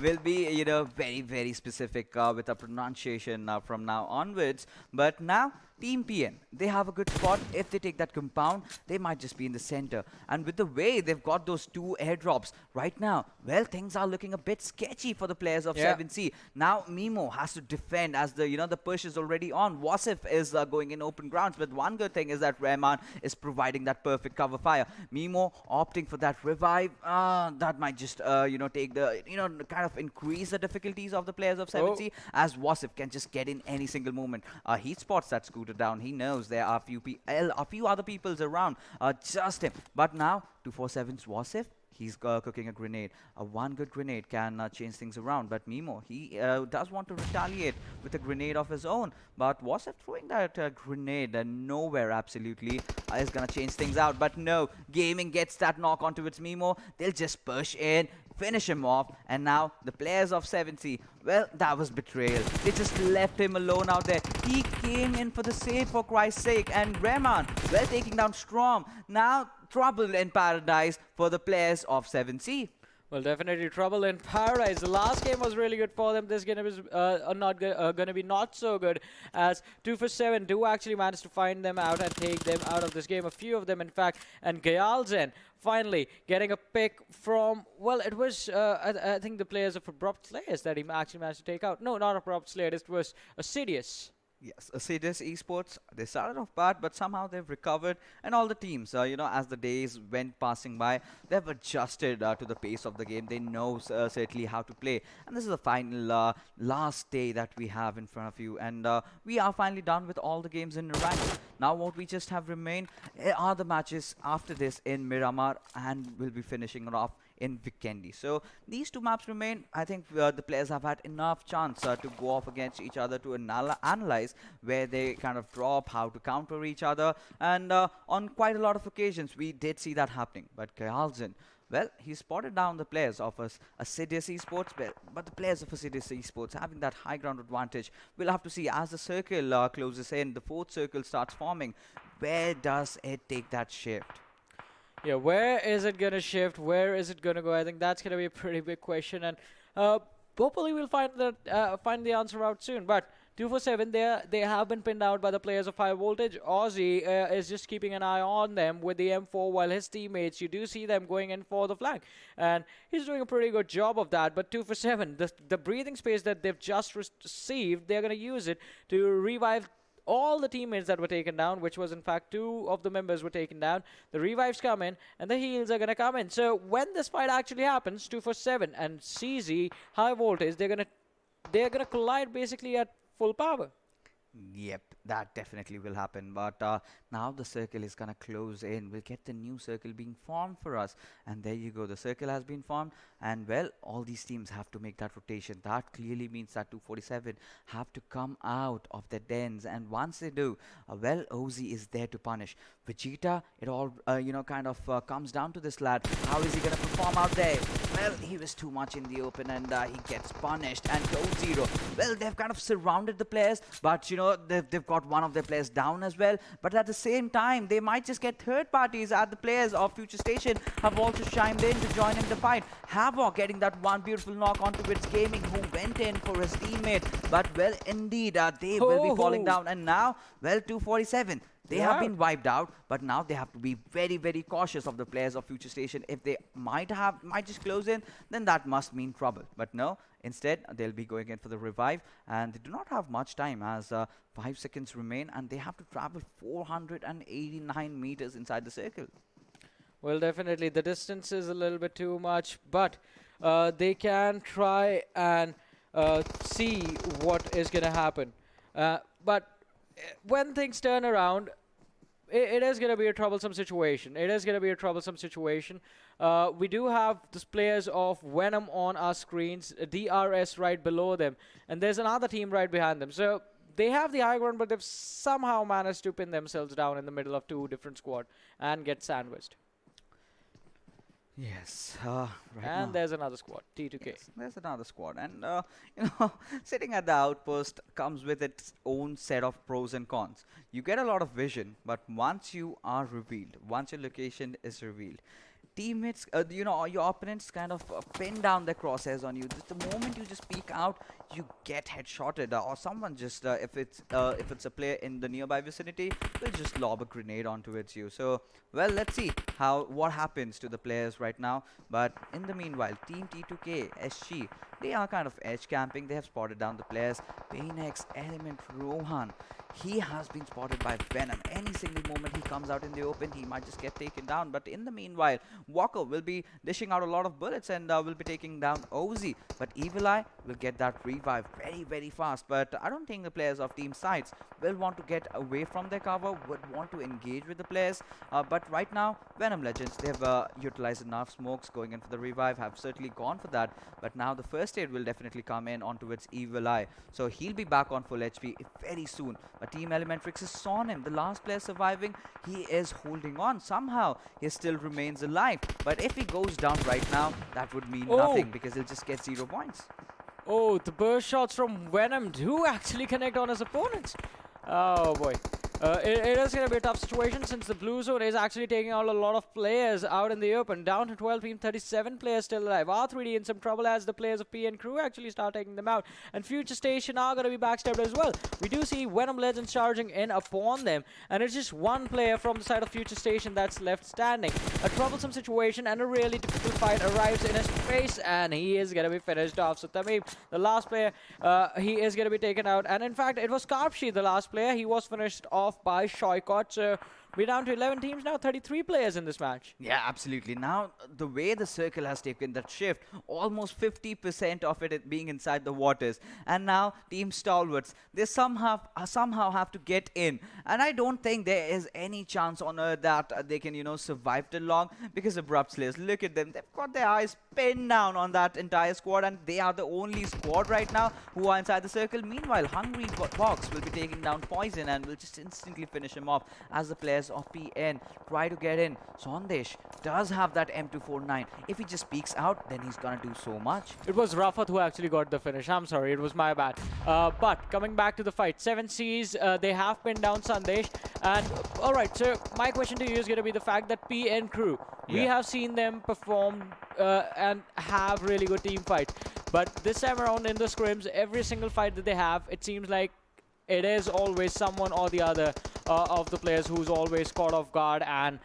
We'll be, very, very specific with our pronunciation from now onwards. But now, Team PN, they have a good spot. If they take that compound, they might just be in the center. And with the way they've got those 2 airdrops right now, well, things are looking a bit sketchy for the players of 7C. Now, Mimo has to defend as the push is already on. Wasif is going in open grounds. But one good thing is that Rahman is providing that perfect cover fire. Mimo opting for that revive. That might just, take the, kind of increase the difficulties of the players of 7C as Wasif can just get in any single moment. He spots that scooter down. He knows there are a few other peoples around, just him. But now 247's Wasif, he's cooking a grenade. One good grenade can change things around. But Mimo, he does want to retaliate with a grenade of his own. But Wasif throwing that grenade nowhere absolutely is going to change things out. But no, Gaming gets that knock onto its Mimo. They'll just push in, finish him off. And now the players of 7C, well, that was betrayal. They just left him alone out there. He came in for the save, for Christ's sake. And Rahman, well, taking down Strom. Now trouble in paradise for the players of 7C. Well, definitely trouble in paradise. The last game was really good for them. This game is going to be not so good, as 247 do actually manage to find them out and take them out of this game. A few of them, in fact. And Gyalzen finally getting a pick from, well, it was, I think, the players of Abrupt Slayers that he actually managed to take out. No, not Abrupt Slayers. It was Assiduous. Yes, Assiduous Esports, they started off bad, but somehow they've recovered. And all the teams, as the days went passing by, they've adjusted to the pace of the game. They know certainly how to play. And this is the final last day that we have in front of you. And we are finally done with all the games in Erangel. Now what we just have remained are the matches after this in Miramar, and we'll be finishing it off in Vikendi. So these 2 maps remain. I think the players have had enough chance to go off against each other to analyze where they kind of drop, how to counter each other. And on quite a lot of occasions, we did see that happening. But Gyalzen, well, he spotted down the players of Assiduous Esports, but the players of Assiduous Esports having that high ground advantage. We'll have to see as the circle closes in, the 4th circle starts forming. Where does it take that shift? Yeah, where is it going to shift? Where is it going to go? I think that's going to be a pretty big question. And hopefully we'll find the answer out soon. But 247, they have been pinned out by the players of High Voltage. Aussie is just keeping an eye on them with the M4, while his teammates, you do see them going in for the flank. And he's doing a pretty good job of that. But 247, the breathing space that they've just received, they're going to use it to revive all the teammates that were taken down, which was in fact 2 of the members were taken down. The revives come in and the heals are going to come in. So when this fight actually happens, 247 and CZxHIGHVOLTAGE, they're gonna collide basically at full power. Yep, that definitely will happen. But now the circle is going to close in. We'll get the new circle being formed for us. And there you go. The circle has been formed. And, well, all these teams have to make that rotation. That clearly means that 247 have to come out of their dens. And once they do, well, Ozzy is there to punish. Vegeta, it all, kind of comes down to this lad. How is he going to perform out there? Well, he was too much in the open and he gets punished. And Code Zero, well, they've kind of surrounded the players. But, they've got one of their players down as well. But at the same time, they might just get third parties at the players of FutureStation have also chimed in to join in the fight. Havoc getting that one beautiful knock onto its Gaming, who went in for his teammate. But, well, indeed, they will be falling down. And now, well, 247. They have been wiped out, but now they have to be very, very cautious of the players of FutureStation. If they might just close in, then that must mean trouble. But no, instead, they'll be going in for the revive, and they do not have much time as 5 seconds remain, and they have to travel 489 meters inside the circle. Well, definitely, the distance is a little bit too much, but they can try and see what is going to happen. But when things turn around, it is going to be a troublesome situation. It is going to be a troublesome situation. We do have the players of Venom on our screens, DRS right below them, and there's another team right behind them. So they have the high ground, but they've somehow managed to pin themselves down in the middle of two different squads and get sandwiched. Yes. And there's another squad, T2K. Yes, there's another squad. And, you know, sitting at the outpost comes with its own set of pros and cons. You get a lot of vision, but once you are revealed, once your location is revealed, teammates, you know, your opponents kind of pin down their crosshairs on you. Just the moment you just peek out, you get headshotted, or someone just, if it's a player in the nearby vicinity, will just lob a grenade onto you. So, well, let's see what happens to the players right now. But in the meanwhile, Team T2K, SG, they are kind of edge camping. They have spotted down the players. PAINxELMT, Rohan. He has been spotted by Venom. Any single moment he comes out in the open, he might just get taken down. But in the meanwhile, Walker will be dishing out a lot of bullets and will be taking down Ozzy. But Evil Eye will get that revive very, very fast. But I don't think the players of Team SCYTES will want to get away from their cover, would want to engage with the players. But right now, Venom Legends, they have utilized enough smokes going in for the revive, have certainly gone for that. But now the first aid will definitely come in onto its Evil Eye. So he'll be back on full HP very soon. But Team ElementriX has saw him. The last player surviving, he is holding on. Somehow, he still remains alive. But if he goes down right now, that would mean nothing because he'll just get 0 points. Oh, the burst shots from Venom do actually connect on his opponents. Oh boy. It is going to be a tough situation since the blue zone is actually taking out a lot of players out in the open. Down to 12 team, 37 players still alive. R3D in some trouble as the players of PN Crew actually start taking them out. And FutureStation are going to be backstabbed as well. We do see Venom Legends charging in upon them. And it's just one player from the side of FutureStation that's left standing. A troublesome situation and a really difficult fight arrives in his face. And he is going to be finished off. So Tamim, the last player, he is going to be taken out. And in fact, it was Karpshi, the last player. He was finished off by Shoykot. So we're down to 11 teams now, 33 players in this match. Yeah, absolutely. Now, the way the circle has taken that shift, almost 50% of it being inside the waters. And now, Team Stalwarts, they somehow have to get in. And I don't think there is any chance on earth that they can, you know, survive till long because Abrupt Slayers, look at them. They've got their eyes pinned down on that entire squad and they are the only squad right now who are inside the circle. Meanwhile, Hungry Box will be taking down Poison and will just instantly finish him off as the players of PN try to get in. Sandesh does have that M249. If he just peeks out, then he's gonna do so much. It was Rafat who actually got the finish. I'm sorry, it was my bad. But coming back to the fight, 7Cs, they have pinned down Sandesh. And alright, so my question to you is going to be the fact that PN Crew, we have seen them perform and have really good team fights. But this time around in the scrims, every single fight that they have, it seems like it is always someone or the other of the players who's always caught off guard and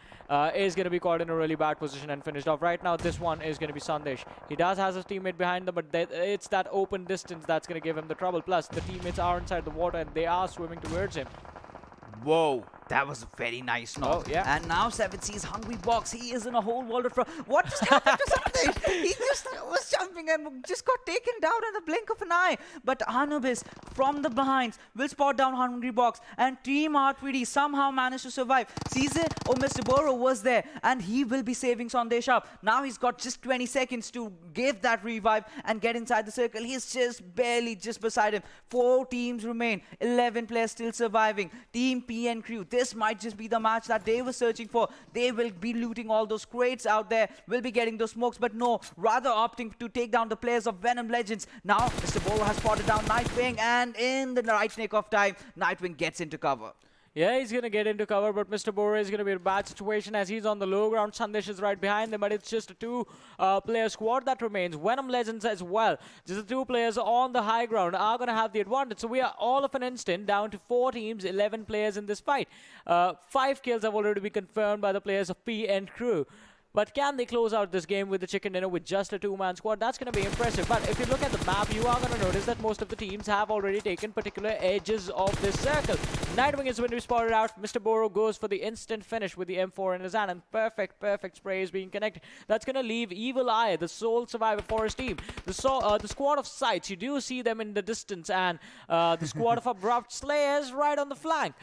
is going to be caught in a really bad position and finished off. Right now, this one is going to be Sandesh. He does has his teammate behind them, but it's that open distance that's going to give him the trouble. Plus, the teammates are inside the water and they are swimming towards him. Whoa, that was a very nice knock. Oh, yeah. And now 7C's Hungry Box. He is in a whole world of trouble. What just happened to Sandesh? He just was jumping and just got taken down in the blink of an eye. But Anubis from the behinds will spot down Hungry Box. And Team R3D somehow managed to survive. Caesar or Mr. Boro was there. And he will be saving Sandesh up. Now he's got just 20 seconds to give that revive and get inside the circle. He's just barely just beside him. 4 teams remain. 11 players still surviving. Team PN Crew. This might just be the match that they were searching for. They will be looting all those crates out there, will be getting those smokes, but no, rather opting to take down the players of Venom Legends. Now, Mr. Bolo has spotted down Nightwing, and in the right nick of time, Nightwing gets into cover. Yeah, he's going to get into cover, but Mr. Bora is going to be in a bad situation as he's on the low ground. Sandesh is right behind him, but it's just a 2-player squad that remains. Venom Legends as well. Just the 2 players on the high ground are going to have the advantage. So we are all of an instant down to 4 teams, 11 players in this fight. 5 kills have already been confirmed by the players of PN Crew. But can they close out this game with the chicken dinner with just a 2-man squad? That's going to be impressive. But if you look at the map, you are going to notice that most of the teams have already taken particular edges of this circle. Nightwing is going to be spotted out. Mr. Boro goes for the instant finish with the M4 in his hand, and perfect spray is being connected. That's going to leave Evil Eye, the sole survivor for his team. The squad of Sights, you do see them in the distance, and the squad of Abrupt Slayers right on the flank.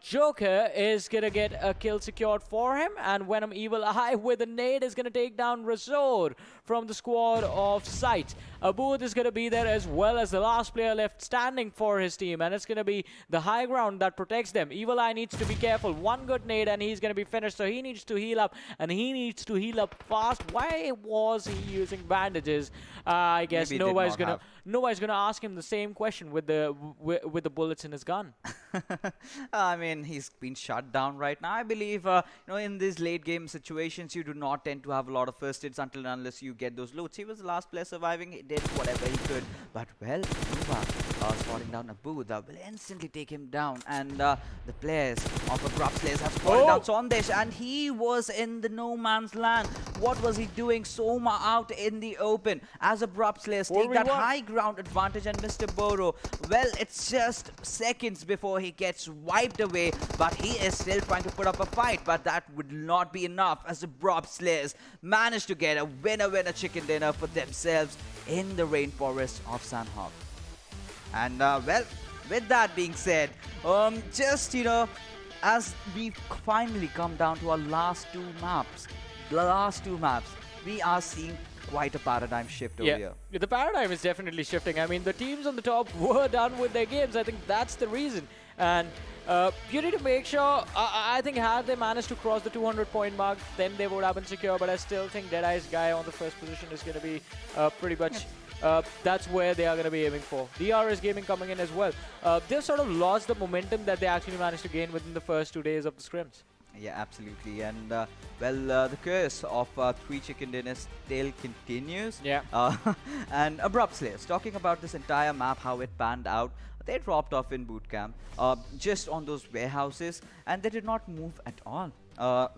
Joker is going to get a kill secured for him, and Venom Evil Eye with a nade is going to take down Razor from the squad of Sights. Abood is going to be there as well as the last player left standing for his team, and it's going to be the high ground that protects them. Evil Eye needs to be careful. One good nade and he's going to be finished, so he needs to heal up, and he needs to heal up fast. Why was he using bandages? I guess nobody's going to ask him the same question with the bullets in his gun. I mean, he's been shut down right now. I believe, in these late game situations, you do not tend to have a lot of first hits until and unless you get those loots. He was the last player surviving. He did whatever he could. But, well, Nuba spotting down Abood will instantly take him down. And the players of Abrupt Slayers have spotted down Sondesh. And he was in the no man's land. What was he doing? Soma out in the open as Abrupt Slayers take that high ground advantage. And Mr. Boro, well, it's just seconds before he gets wiped away, but he is still trying to put up a fight. But that would not be enough as the Abrupt Slayers managed to get a winner chicken dinner for themselves in the rainforest of Sanhok. And well, with that being said, as we finally come down to our last two maps, we are seeing quite a paradigm shift over here. The paradigm is definitely shifting. I mean, the teams on the top were done with their games. I think that's the reason. And you need to make sure, I think had they managed to cross the 200-point mark, then they would have been secure. But I still think Deadeye's guy on the first position is going to be pretty much... that's where they are going to be aiming for. DRS Gaming coming in as well. They've sort of lost the momentum that they actually managed to gain within the first 2 days of the scrims. Yeah, absolutely. And, the curse of 3 chicken dinners still continues. Yeah. And Abrupt Slayers, talking about this entire map, how it panned out, they dropped off in boot camp, just on those warehouses, and they did not move at all.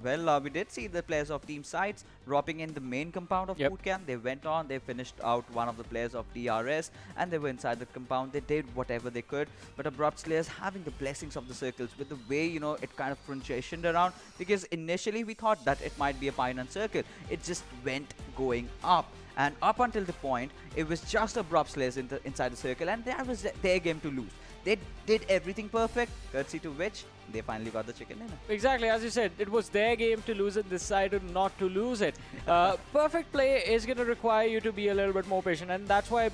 We did see the players of Team Sights dropping in the main compound of boot camp. They went on, they finished out one of the players of DRS, and they were inside the compound. They did whatever they could, but Abrupt Slayers having the blessings of the circles with the way, it kind of transitioned around, because initially we thought that it might be a pine and circle. It just went going up. And up until the point, it was just Abrupt Slayers inside the circle, and that was their game to lose. They did everything perfect, courtesy to which they finally got the chicken dinner. Exactly, as you said, it was their game to lose it, decided not to lose it. Perfect play is going to require you to be a little bit more patient, and that's why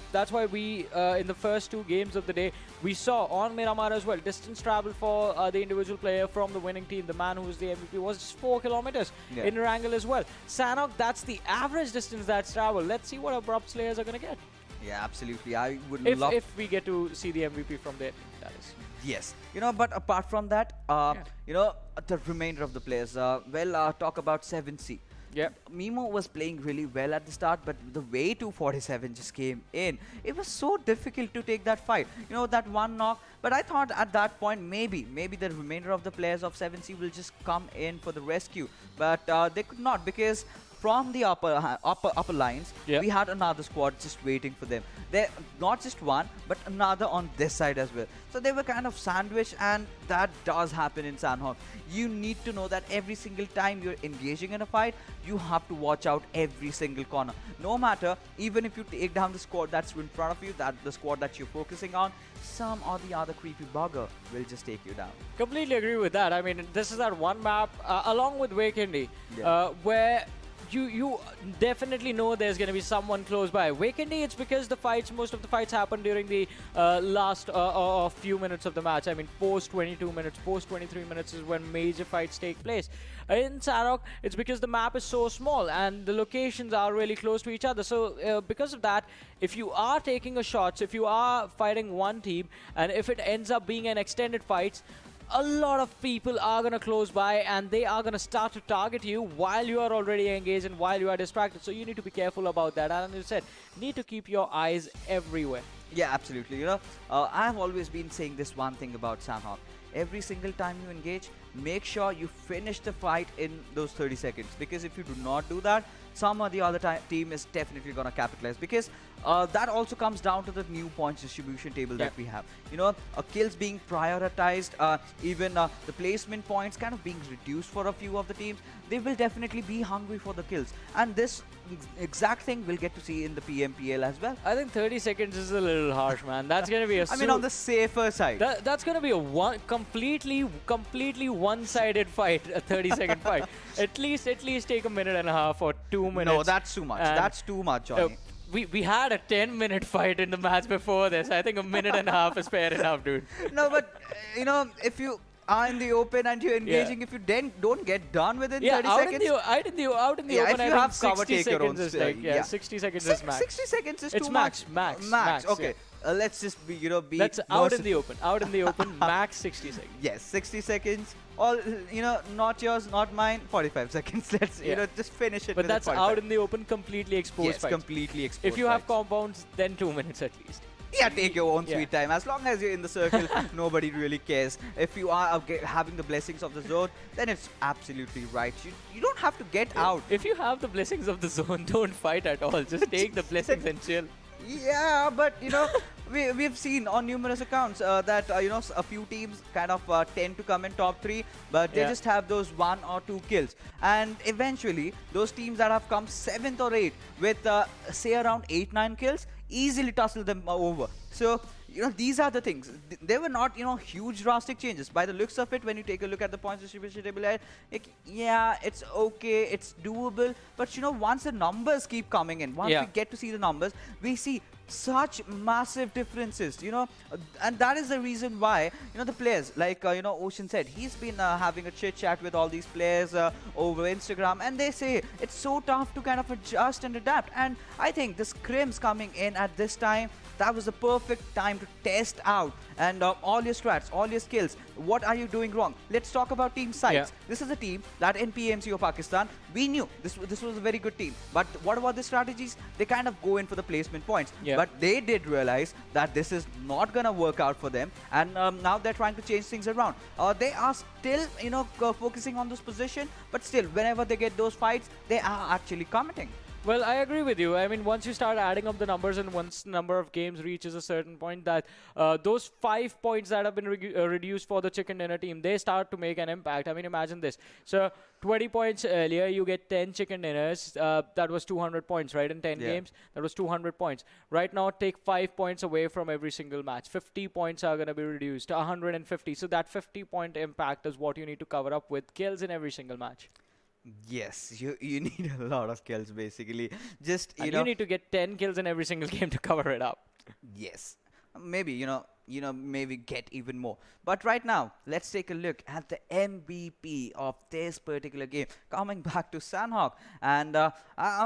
we, in the first 2 games of the day, we saw on Miramar as well, distance travel for the individual player from the winning team, the man who was the MVP, was just 4 kilometers in Erangel as well. Sanhok, that's the average distance that's traveled. Let's see what Abrupt Slayers are going to get. Yeah, absolutely. I would love... If we get to see the MVP from there, that is. Yes. But apart from that, the remainder of the players, talk about 7C. Yeah. Mimo was playing really well at the start, but the way 247 just came in, it was so difficult to take that fight. That one knock. But I thought at that point, maybe the remainder of the players of 7C will just come in for the rescue. But they could not, because from the upper lines, we had another squad just waiting for them. They're not just one, but another on this side as well. So they were kind of sandwiched, and that does happen in Sanhok. You need to know that every single time you're engaging in a fight, you have to watch out every single corner. No matter, even if you take down the squad that's in front of you, the squad that you're focusing on, some or the other creepy bugger will just take you down. Completely agree with that. I mean, this is that one map, along with Vikendi, where you definitely know there's going to be someone close by. Vikendi, it's because most of the fights happen during the last few minutes of the match. I mean, post 22 minutes, post 23 minutes is when major fights take place. In Sanhok, it's because the map is so small and the locations are really close to each other. So because of that, if you are taking a shot, if you are fighting one team, and if it ends up being an extended fight, a lot of people are going to close by, and they are going to start to target you while you are already engaged and while you are distracted. So you need to be careful about that. And as you said, need to keep your eyes everywhere. Yeah, absolutely. I've always been saying this one thing about Sanhok. Every single time you engage, make sure you finish the fight in those 30 seconds. Because if you do not do that, some or the other team is definitely going to capitalize. Because that also comes down to the new points distribution table that we have. Kills being prioritized, even the placement points kind of being reduced for a few of the teams. They will definitely be hungry for the kills. And this exact thing we'll get to see in the PMPL as well. I think 30 seconds is a little harsh, man. That's going to be a I mean, on the safer side. That's going to be a completely one-sided fight, a 30-second fight. At least take a minute and a half or 2 minutes. No, that's too much. That's too much, Johnny. We had a 10-minute fight in the match before this. I think a minute and a half is fair enough, dude. No, but, if you are in the open and you're engaging, if you then don't get done within 30 seconds. Out in the open, if you have cover, 60 take your own seconds is like, 60 seconds is max. 60 seconds is it's too max, much. Max. Okay. Let's just be, be Let's out in the open, max 60 seconds. Yes, 60 seconds. All, not yours, not mine. 45 seconds. Let's, just finish it. But that's out in the open, completely exposed. Yes, completely exposed. If you have compounds, then 2 minutes at least. Yeah, take your own sweet time. As long as you're in the circle, nobody really cares. If you are having the blessings of the zone, then it's absolutely right. You don't have to get out. If you have the blessings of the zone, don't fight at all. Just take the blessings and chill. Yeah, but we've seen on numerous accounts that a few teams kind of tend to come in top 3, but they just have those 1 or 2 kills, and eventually those teams that have come 7th or 8th with say around 8-9 kills easily tussle them over. So these are the things. They were not huge drastic changes. By the looks of it, when you take a look at the points distribution table, yeah, it's okay, it's doable. But once the numbers keep coming in, once we get to see the numbers, we see such massive differences, and that is the reason why the players, like Ocean said, he's been having a chit chat with all these players over Instagram, and they say it's so tough to kind of adjust and adapt. And I think the scrims coming in at this time, that was the perfect time to test out and all your strats, all your skills. What are you doing wrong? Let's talk about team SCYTES. This is a team that in PMC of Pakistan, we knew this was a very good team. But what about the strategies? They kind of go in for the placement points. But they did realize that this is not going to work out for them. And now they're trying to change things around. They are still, focusing on this position. But still, whenever they get those fights, they are actually committing. Well, I agree with you. I mean, once you start adding up the numbers and once the number of games reaches a certain point, that those 5 points that have been reduced for the chicken dinner team, they start to make an impact. I mean, imagine this. So 20 points earlier, you get 10 chicken dinners. That was 200 points, right? In 10 games, that was 200 points. Right now, take 5 points away from every single match. 50 points are going to be reduced to 150. So that 50-point impact is what you need to cover up with kills in every single match. Yes, you need a lot of kills basically. Just you need to get 10 kills in every single game to cover it up. Yes, maybe maybe get even more. But right now, let's take a look at the MVP of this particular game. Coming back to Sanhok, and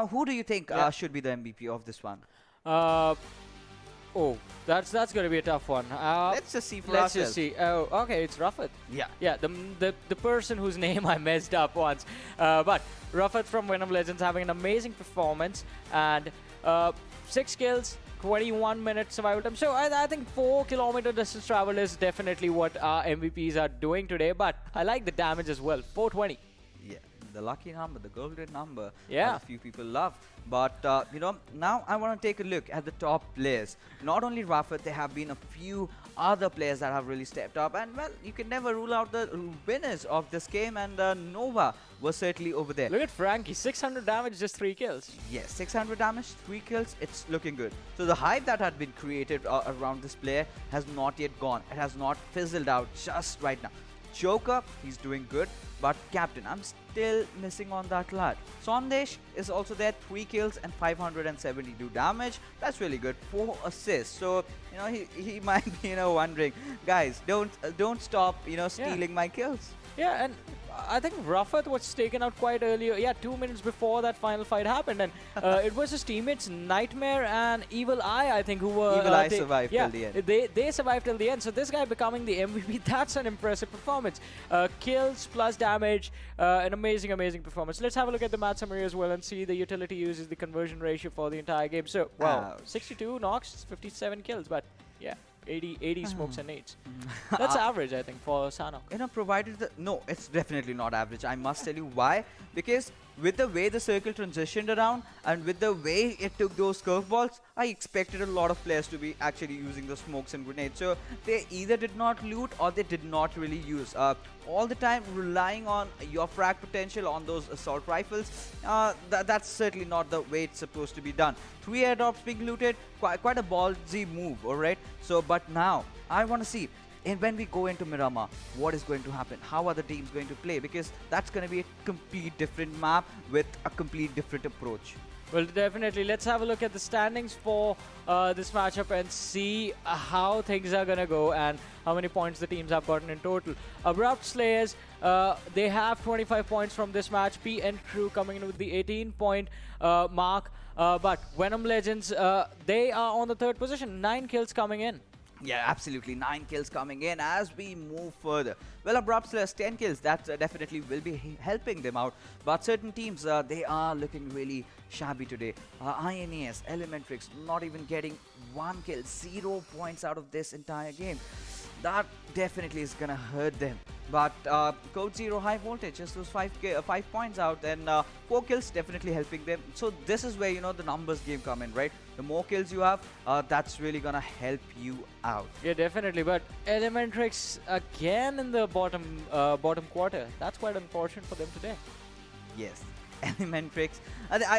who do you think should be the MVP of this one? Oh, that's going to be a tough one. Let's just see for ourselves. Let's just see. Oh, okay, it's Rafat. Yeah, the person whose name I messed up once. But Rafat from Venom Legends having an amazing performance and 6 kills, 21 minutes survival time. So I think 4-kilometer distance travel is definitely what our MVPs are doing today. But I like the damage as well. 420. Yeah, the lucky number, the golden number. Yeah, a few people love. But now I want to take a look at the top players. Not only Rafat, there have been a few other players that have really stepped up. And well, you can never rule out the winners of this game. And Nova was certainly over there. Look at Frankie, 600 damage, just 3 kills. Yes, 600 damage, 3 kills. It's looking good. So the hype that had been created around this player has not yet gone. It has not fizzled out just right now. Joker, he's doing good. But Captain, I'm still missing on that lad. Sandesh is also there, 3 kills and 572 damage. That's really good. 4 assists. So, he might be, wondering, guys, don't stop, stealing my kills. Yeah, and I think Rafat was taken out quite early. Yeah, 2 minutes before that final fight happened, and it was his teammates Nightmare and Evil Eye, I think, who were Evil Eye survived till the end. They survived till the end. So this guy becoming the MVP, that's an impressive performance. Kills plus damage, an amazing performance. Let's have a look at the match summary as well and see the utility uses the conversion ratio for the entire game. So wow, 62 knocks, 57 kills, but yeah. 80 smokes and nades. That's average, I think, for Sanhok. You know, provided the... No, it's definitely not average. I must tell you why. Because with the way the circle transitioned around and with the way it took those curveballs, I expected a lot of players to be actually using the smokes and grenades. So they either did not loot or they did not really use. All the time relying on your frag potential on those assault rifles, that's certainly not the way it's supposed to be done. 3 airdrops being looted, quite a ballsy move, alright? So, but now, I want to see, and when we go into Miramar, what is going to happen? How are the teams going to play? Because that's going to be a complete different map with a complete different approach. Well, definitely. Let's have a look at the standings for this matchup and see how things are going to go and how many points the teams have gotten in total. Abrupt Slayers, they have 25 points from this match. PN Crew coming in with the 18-point mark. But Venom Legends, they are on the 3rd position. 9 kills coming in. Yeah, absolutely. 9 kills coming in as we move further. Well, Abrupt Slayers 10 kills, that definitely will be helping them out. But certain teams, they are looking really shabby today. INES, ElementriX, not even getting 1 kill, 0 points out of this entire game. That definitely is gonna hurt them. But Code Zero High Voltage, just those 5 points out, and 4 kills definitely helping them. So this is where, you know, the numbers game come in, right? The more kills you have, that's really gonna help you out. Yeah, definitely. But ElementriX again in the bottom quarter. That's quite unfortunate for them today. Yes. ElementriX,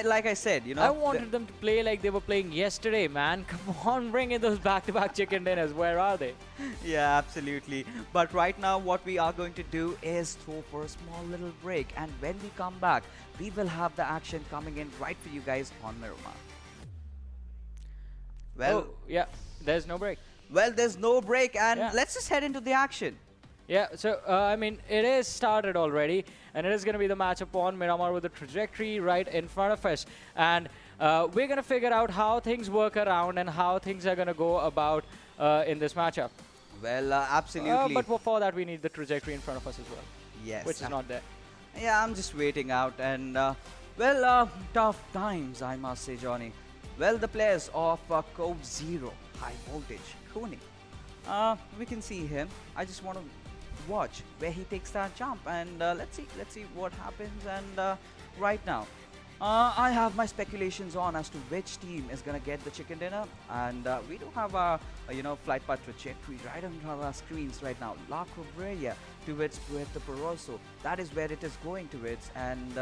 like I said, you know, I wanted them to play like they were playing yesterday, man. Come on, bring in those back-to-back chicken dinners. Where are they? Yeah, absolutely. But right now, what we are going to do is throw for a small little break. And when we come back, we will have the action coming in right for you guys on Miramar. Well, yeah, there's no break. Well, there's no break, and let's just head into the action. Yeah, so, I mean, it is started already, and it is going to be the matchup on Miramar with the trajectory right in front of us. And we're going to figure out how things work around and how things are going to go about in this matchup. Well, absolutely. But for that, we need the trajectory in front of us as well. Yes. Which is not there. Yeah, I'm just waiting out, and, tough times, I must say, Johnny. Well, the players of Code Zero High Voltage, Kuni. We can see him. I just want to watch where he takes that jump, and let's see what happens. And right now, I have my speculations on as to which team is gonna get the chicken dinner, and we do have a flight path trajectory right on our screens right now. La Cobreya towards Puerto Poroso. That is where it is going towards, and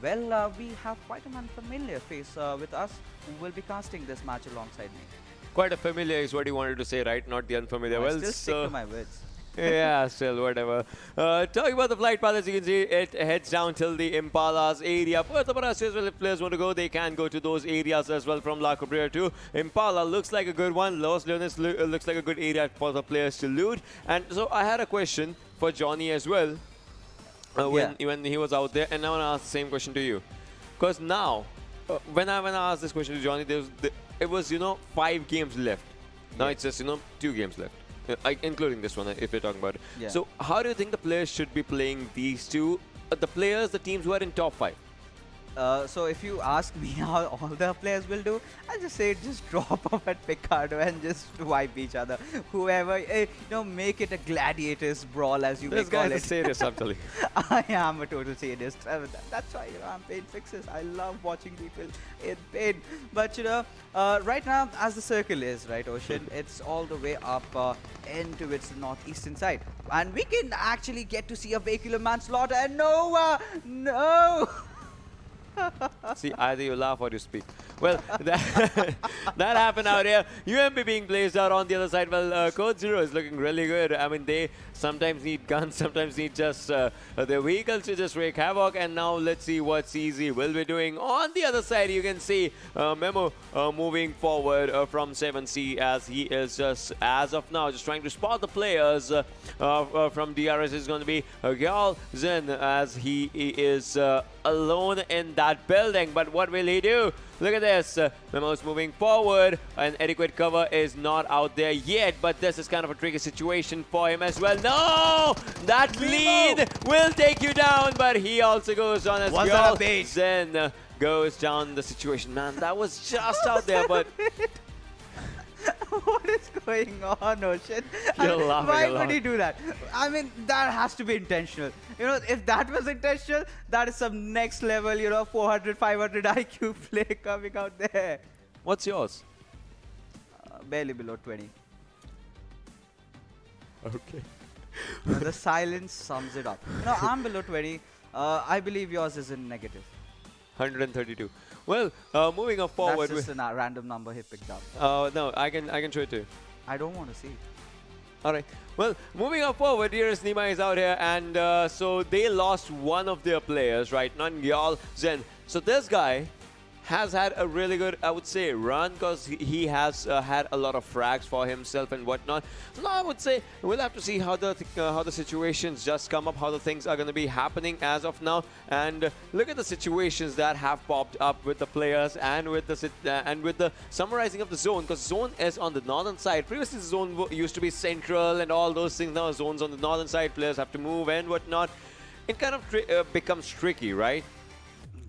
we have quite an unfamiliar face with us who will be casting this match alongside me. Quite a familiar is what you wanted to say, right? Not the unfamiliar. Well, still stick to my words. Yeah, still, whatever. Talking about the flight path, as you can see, it heads down till the Impala's area. But as well, if players want to go, they can go to those areas as well from La Cabrera to Impala. Looks like a good one. Los Leones looks like a good area for the players to loot. And so I had a question for Johnny as well when he was out there. And I want to ask the same question to you. Because now, when I asked this question to Johnny, it was, 5 games left. Now it's just, 2 games left. Including this one, if you're talking about it. Yeah. So, how do you think the players should be playing these two? The teams who are in top 5? So if you ask me how all the players will do, I'll just say just drop off at Picardo and just wipe each other. Whoever, make it a gladiators brawl, as you may call it. This guy is serious, I'm telling you. I am a total sadist. That's why, I'm pain fixes. I love watching people in pain. But, right now, as the circle is, right, Ocean, it's all the way up into its northeastern side. And we can actually get to see a vehicular manslaughter. And no! See, either you laugh or you speak. Well, that happened out here. UMP being blazed out on the other side. Well, Code Zero is looking really good. I mean, they sometimes need guns, sometimes need just their vehicles to just wreak havoc. And now let's see what CZ will be doing. On the other side, you can see Memo moving forward from 7C as he is just, as of now, just trying to spot the players. From DRS is going to be Gyal Zen as he is alone in that building. But what will he do? Look at this. Memo's moving forward. An adequate cover is not out there yet, but this is kind of a tricky situation for him as well. No! That lead will take you down, but he also goes on as well. Then goes down the situation. Man, that was just out there, but... What is going on, Ocean? Why would he do that? I mean, that has to be intentional. You know, if that was intentional, that is some next level, you know, 400, 500 IQ play coming out there. What's yours? Barely below 20. Okay. The silence sums it up. No, I'm below 20. I believe yours is in negative. 132. Well, moving up forward. That's just a random number he picked up. No, I can show it to you. I don't want to see. Alright, well, moving up forward, DRS Nima is out here, and so they lost one of their players, right? Gyal Zen. So this guy has had a really good, I would say, run, because he has had a lot of frags for himself and whatnot. So now I would say we'll have to see how the situations just come up, how the things are going to be happening as of now, and look at the situations that have popped up with the players and with the summarizing of the zone, because zone is on the northern side. Previously, the zone used to be central and all those things. Now zones on the northern side, players have to move and whatnot. It kind of becomes tricky, right?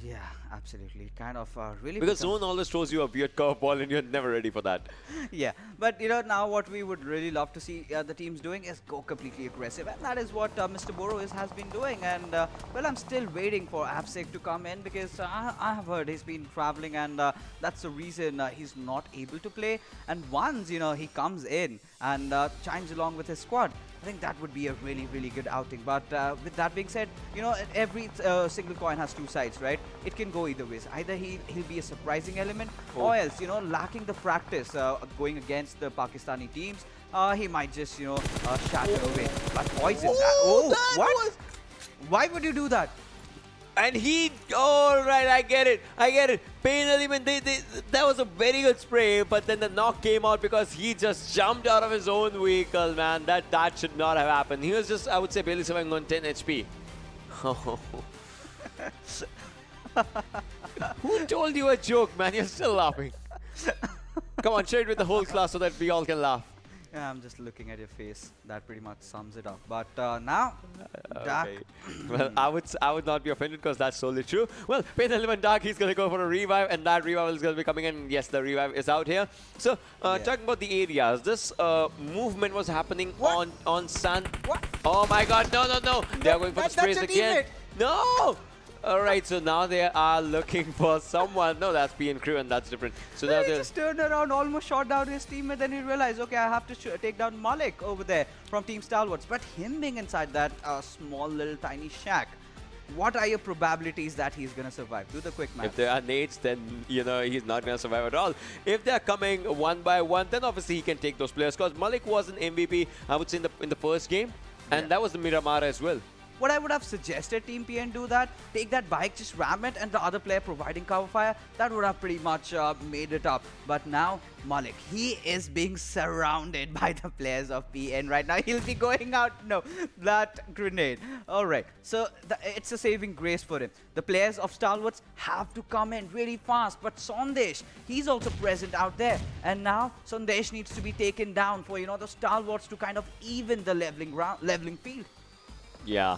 Yeah, absolutely. Kind of really. Because zone always throws you a weird curveball and you're never ready for that. Yeah, but you know, now what we would really love to see the teams doing is go completely aggressive, and that is what Mr. Boro has been doing. And well, I'm still waiting for Absek to come in, because I have heard he's been traveling, and that's the reason he's not able to play. And once, you know, he comes in and chimes along with his squad, I think that would be a really, really good outing. But with that being said, you know, every single coin has two sides, right? It can go either ways. Either he'll be a surprising element, or else, you know, lacking the practice going against the Pakistani teams, he might just, you know, shatter away. But poison. What? Why would you do that? And he, alright, I get it. PAINxELMT, that was a very good spray, but then the knock came out because he just jumped out of his own vehicle, man. That should not have happened. He was just, I would say, barely surviving on 10 HP. Who told you a joke, man? You're still laughing. Come on, share it with the whole class so that we all can laugh. Yeah, I'm just looking at your face. That pretty much sums it up. But now, Dark. Okay. Well, I would not be offended because that's solely true. Well, PAINxELMT Dark, he's going to go for a revive, and that revive is going to be coming in. Yes, the revive is out here. So, talking about the areas, this movement was happening on Sun. What? Oh my God! No! They are going for the sprays again. No! Alright, so now they are looking for someone. No, that's PN Crew, and that's different. So now he just turned around, almost shot down his teammate, then he realized, okay, I have to take down Malik over there from Team Stalwarts. But him being inside that small little tiny shack, what are your probabilities that he's going to survive? Do the quick math. If there are nades, then, you know, he's not going to survive at all. If they're coming one by one, then obviously he can take those players, because Malik was an MVP, I would say, in the first game, and that was the Miramar as well. What I would have suggested Team PN do that, take that bike, just ram it, and the other player providing cover fire, that would have pretty much made it up. But now, Malik, he is being surrounded by the players of PN right now. He'll be going out, no, that grenade. Alright, so it's a saving grace for him. The players of Stalwarts have to come in really fast, but Sandesh, he's also present out there. And now, Sandesh needs to be taken down for, you know, the Stalwarts to kind of even the leveling field. Yeah,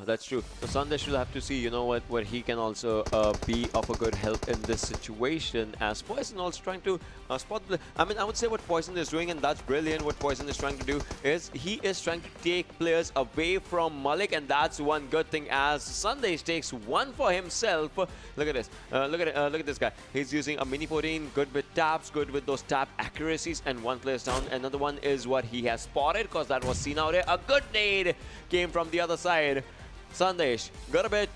that's true. So Sandesh will have to see, you know, what he can also be of a good help in this situation, as Poison also trying to spot the... I mean, I would say what Poison is doing, and that's brilliant, what Poison is trying to do, is he is trying to take players away from Malik, and that's one good thing, as Sandesh takes one for himself. Look at this. Look at this guy. He's using a mini 14, good with taps, good with those tap accuracies, and one player's down. Another one is what he has spotted, because that was seen out there. A good nade came from the other side. Sandesh got a bit,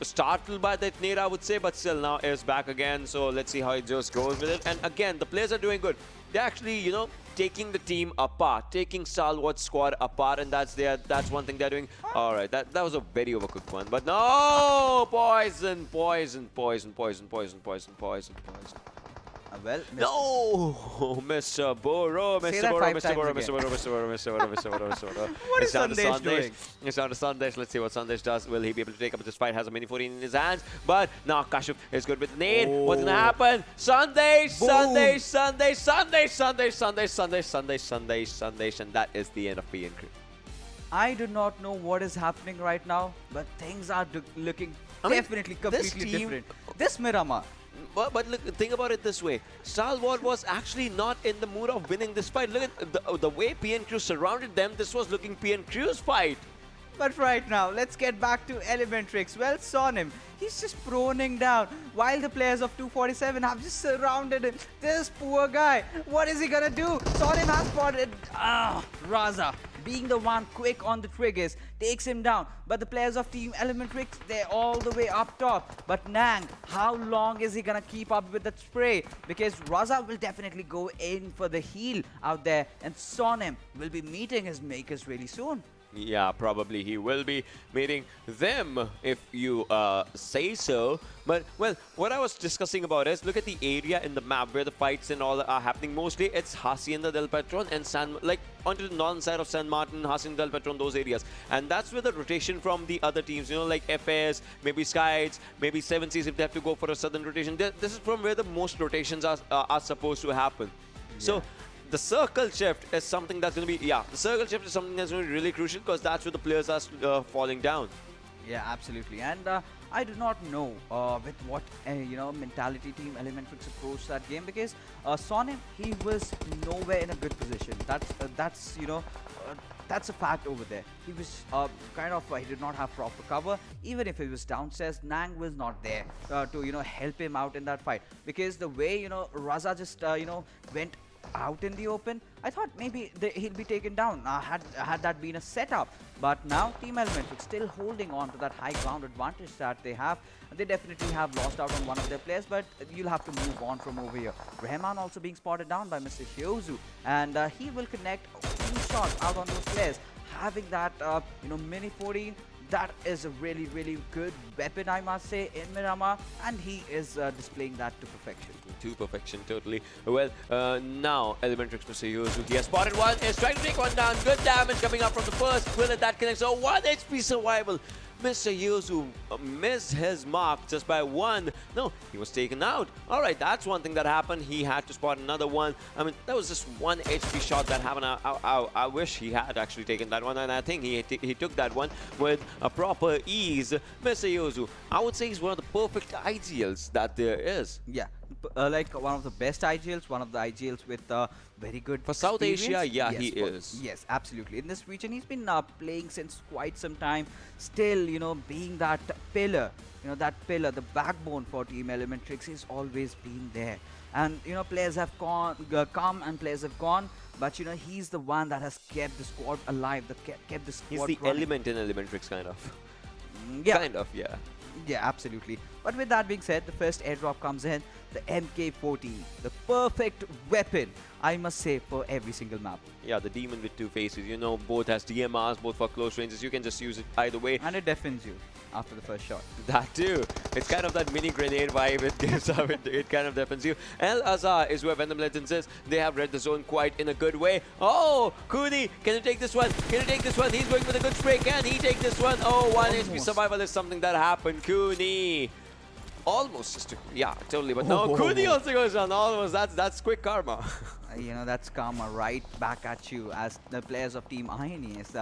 startled by that nade, I would say, but still now is back again. So let's see how it just goes with it. And again, the players are doing good. They're actually, you know, taking the team apart, taking Stalwart squad apart, and that's one thing they're doing. All right, that was a very overcooked one, but no, poison. Well, No, Mr. Boro, Say Mr. that Boro, 5 Mr. times Boro, again. Mr. Boro, Mr. Boro, Mr. Boro, Mr. Boro, Mr. Boro. What is down to Sandesh doing? It's down to Sandesh. Let's see what Sandesh does. Will he be able to take up this fight? Has a mini 14 in his hands, but now Kashif is good with the nade. What's gonna happen? Sandesh, Sandesh, and that is the end of PN Crew. I do not know what is happening right now, but things are looking I mean, definitely this completely team- different. This Miramar. But look, think about it this way. Stalwart was actually not in the mood of winning this fight. Look at the way PN Crew surrounded them. This was looking PN Crew's fight. But right now, let's get back to ElementriX. Well, saw him. He's just proning down while the players of 247 have just surrounded him. This poor guy. What is he gonna do? Sonim has spotted. Raza, being the one quick on the triggers, takes him down. But the players of Team ElementriX, they're all the way up top. But Nang, how long is he gonna keep up with the spray? Because Raza will definitely go in for the heal out there. And Sonim will be meeting his makers really soon. Yeah, probably he will be meeting them if you say so. But, well, what I was discussing about is, look at the area in the map where the fights and all are happening. Mostly it's Hacienda del Patron and like onto the northern side of San Martin, Hacienda del Patron, those areas. And that's where the rotation from the other teams, you know, like FS, maybe SCYTES, maybe 7Cs if they have to go for a southern rotation. This is from where the most rotations are supposed to happen. Yeah. So the circle shift is something that's going to be, the circle shift is something that's going to be really crucial because that's where the players are falling down. Yeah, absolutely. And I do not know with what mentality Team ElementriX approached that game, because Sonim, he was nowhere in a good position. That's a fact over there. He was he did not have proper cover. Even if he was downstairs, Nang was not there to help him out in that fight, because the way Raza just went out in the open, I thought maybe he'll be taken down had that been a setup. But now Team ElementriX still holding on to that high ground advantage that they have. They definitely have lost out on one of their players, but you'll have to move on from over here. Rahman also being spotted down by Mr. Hyozu, and he will connect a few shots out on those players. Having that mini 14, that is a really, really good weapon, I must say, in Miramar, and he is displaying that to perfection. To perfection, totally. Well, now ElementriX Mr. Hyozu, he has spotted one, is trying to take one down. Good damage coming up from the first bullet that connects. So 1 HP survival. Mr. Hyozu missed his mark just by 1. No, he was taken out. All right, that's one thing that happened. He had to spot another one. I mean, that was just 1 HP shot that happened. I wish he had actually taken that one, and I think he took that one with a proper ease. Mr. Hyozu, I would say he's one of the perfect IGLs that there is. Yeah, like one of the best IGLs, one of the IGLs with very good for South Asia. Yeah, yes, he is. Yes, absolutely. In this region, he's been playing since quite some time. Still, being that pillar, the backbone for Team ElementriX, he's always been there. And players have come and players have gone, but he's the one that has kept the squad alive, kept the squad. He's the running. element in ElementriX, kind of. Yeah. Kind of, yeah. Yeah, absolutely. But with that being said, the first airdrop comes in, the MK14, the perfect weapon, I must say, for every single map. Yeah, the demon with 2 faces. Both has DMRs, both for close ranges. You can just use it either way. And it defends you after the first shot. That too. It's kind of that mini grenade vibe it gives up. It kind of defends you. El Azhar is where Venom Legends is. They have read the zone quite in a good way. Oh, Kuni, can you take this one? Can you take this one? He's going with a good spray. Can he take this one? Oh, 1 HP survival is something that happened. Kuni. Almost just yeah, totally. But no, Kuni also goes down. Almost. That's quick karma. That's karma right back at you, as the players of Team INES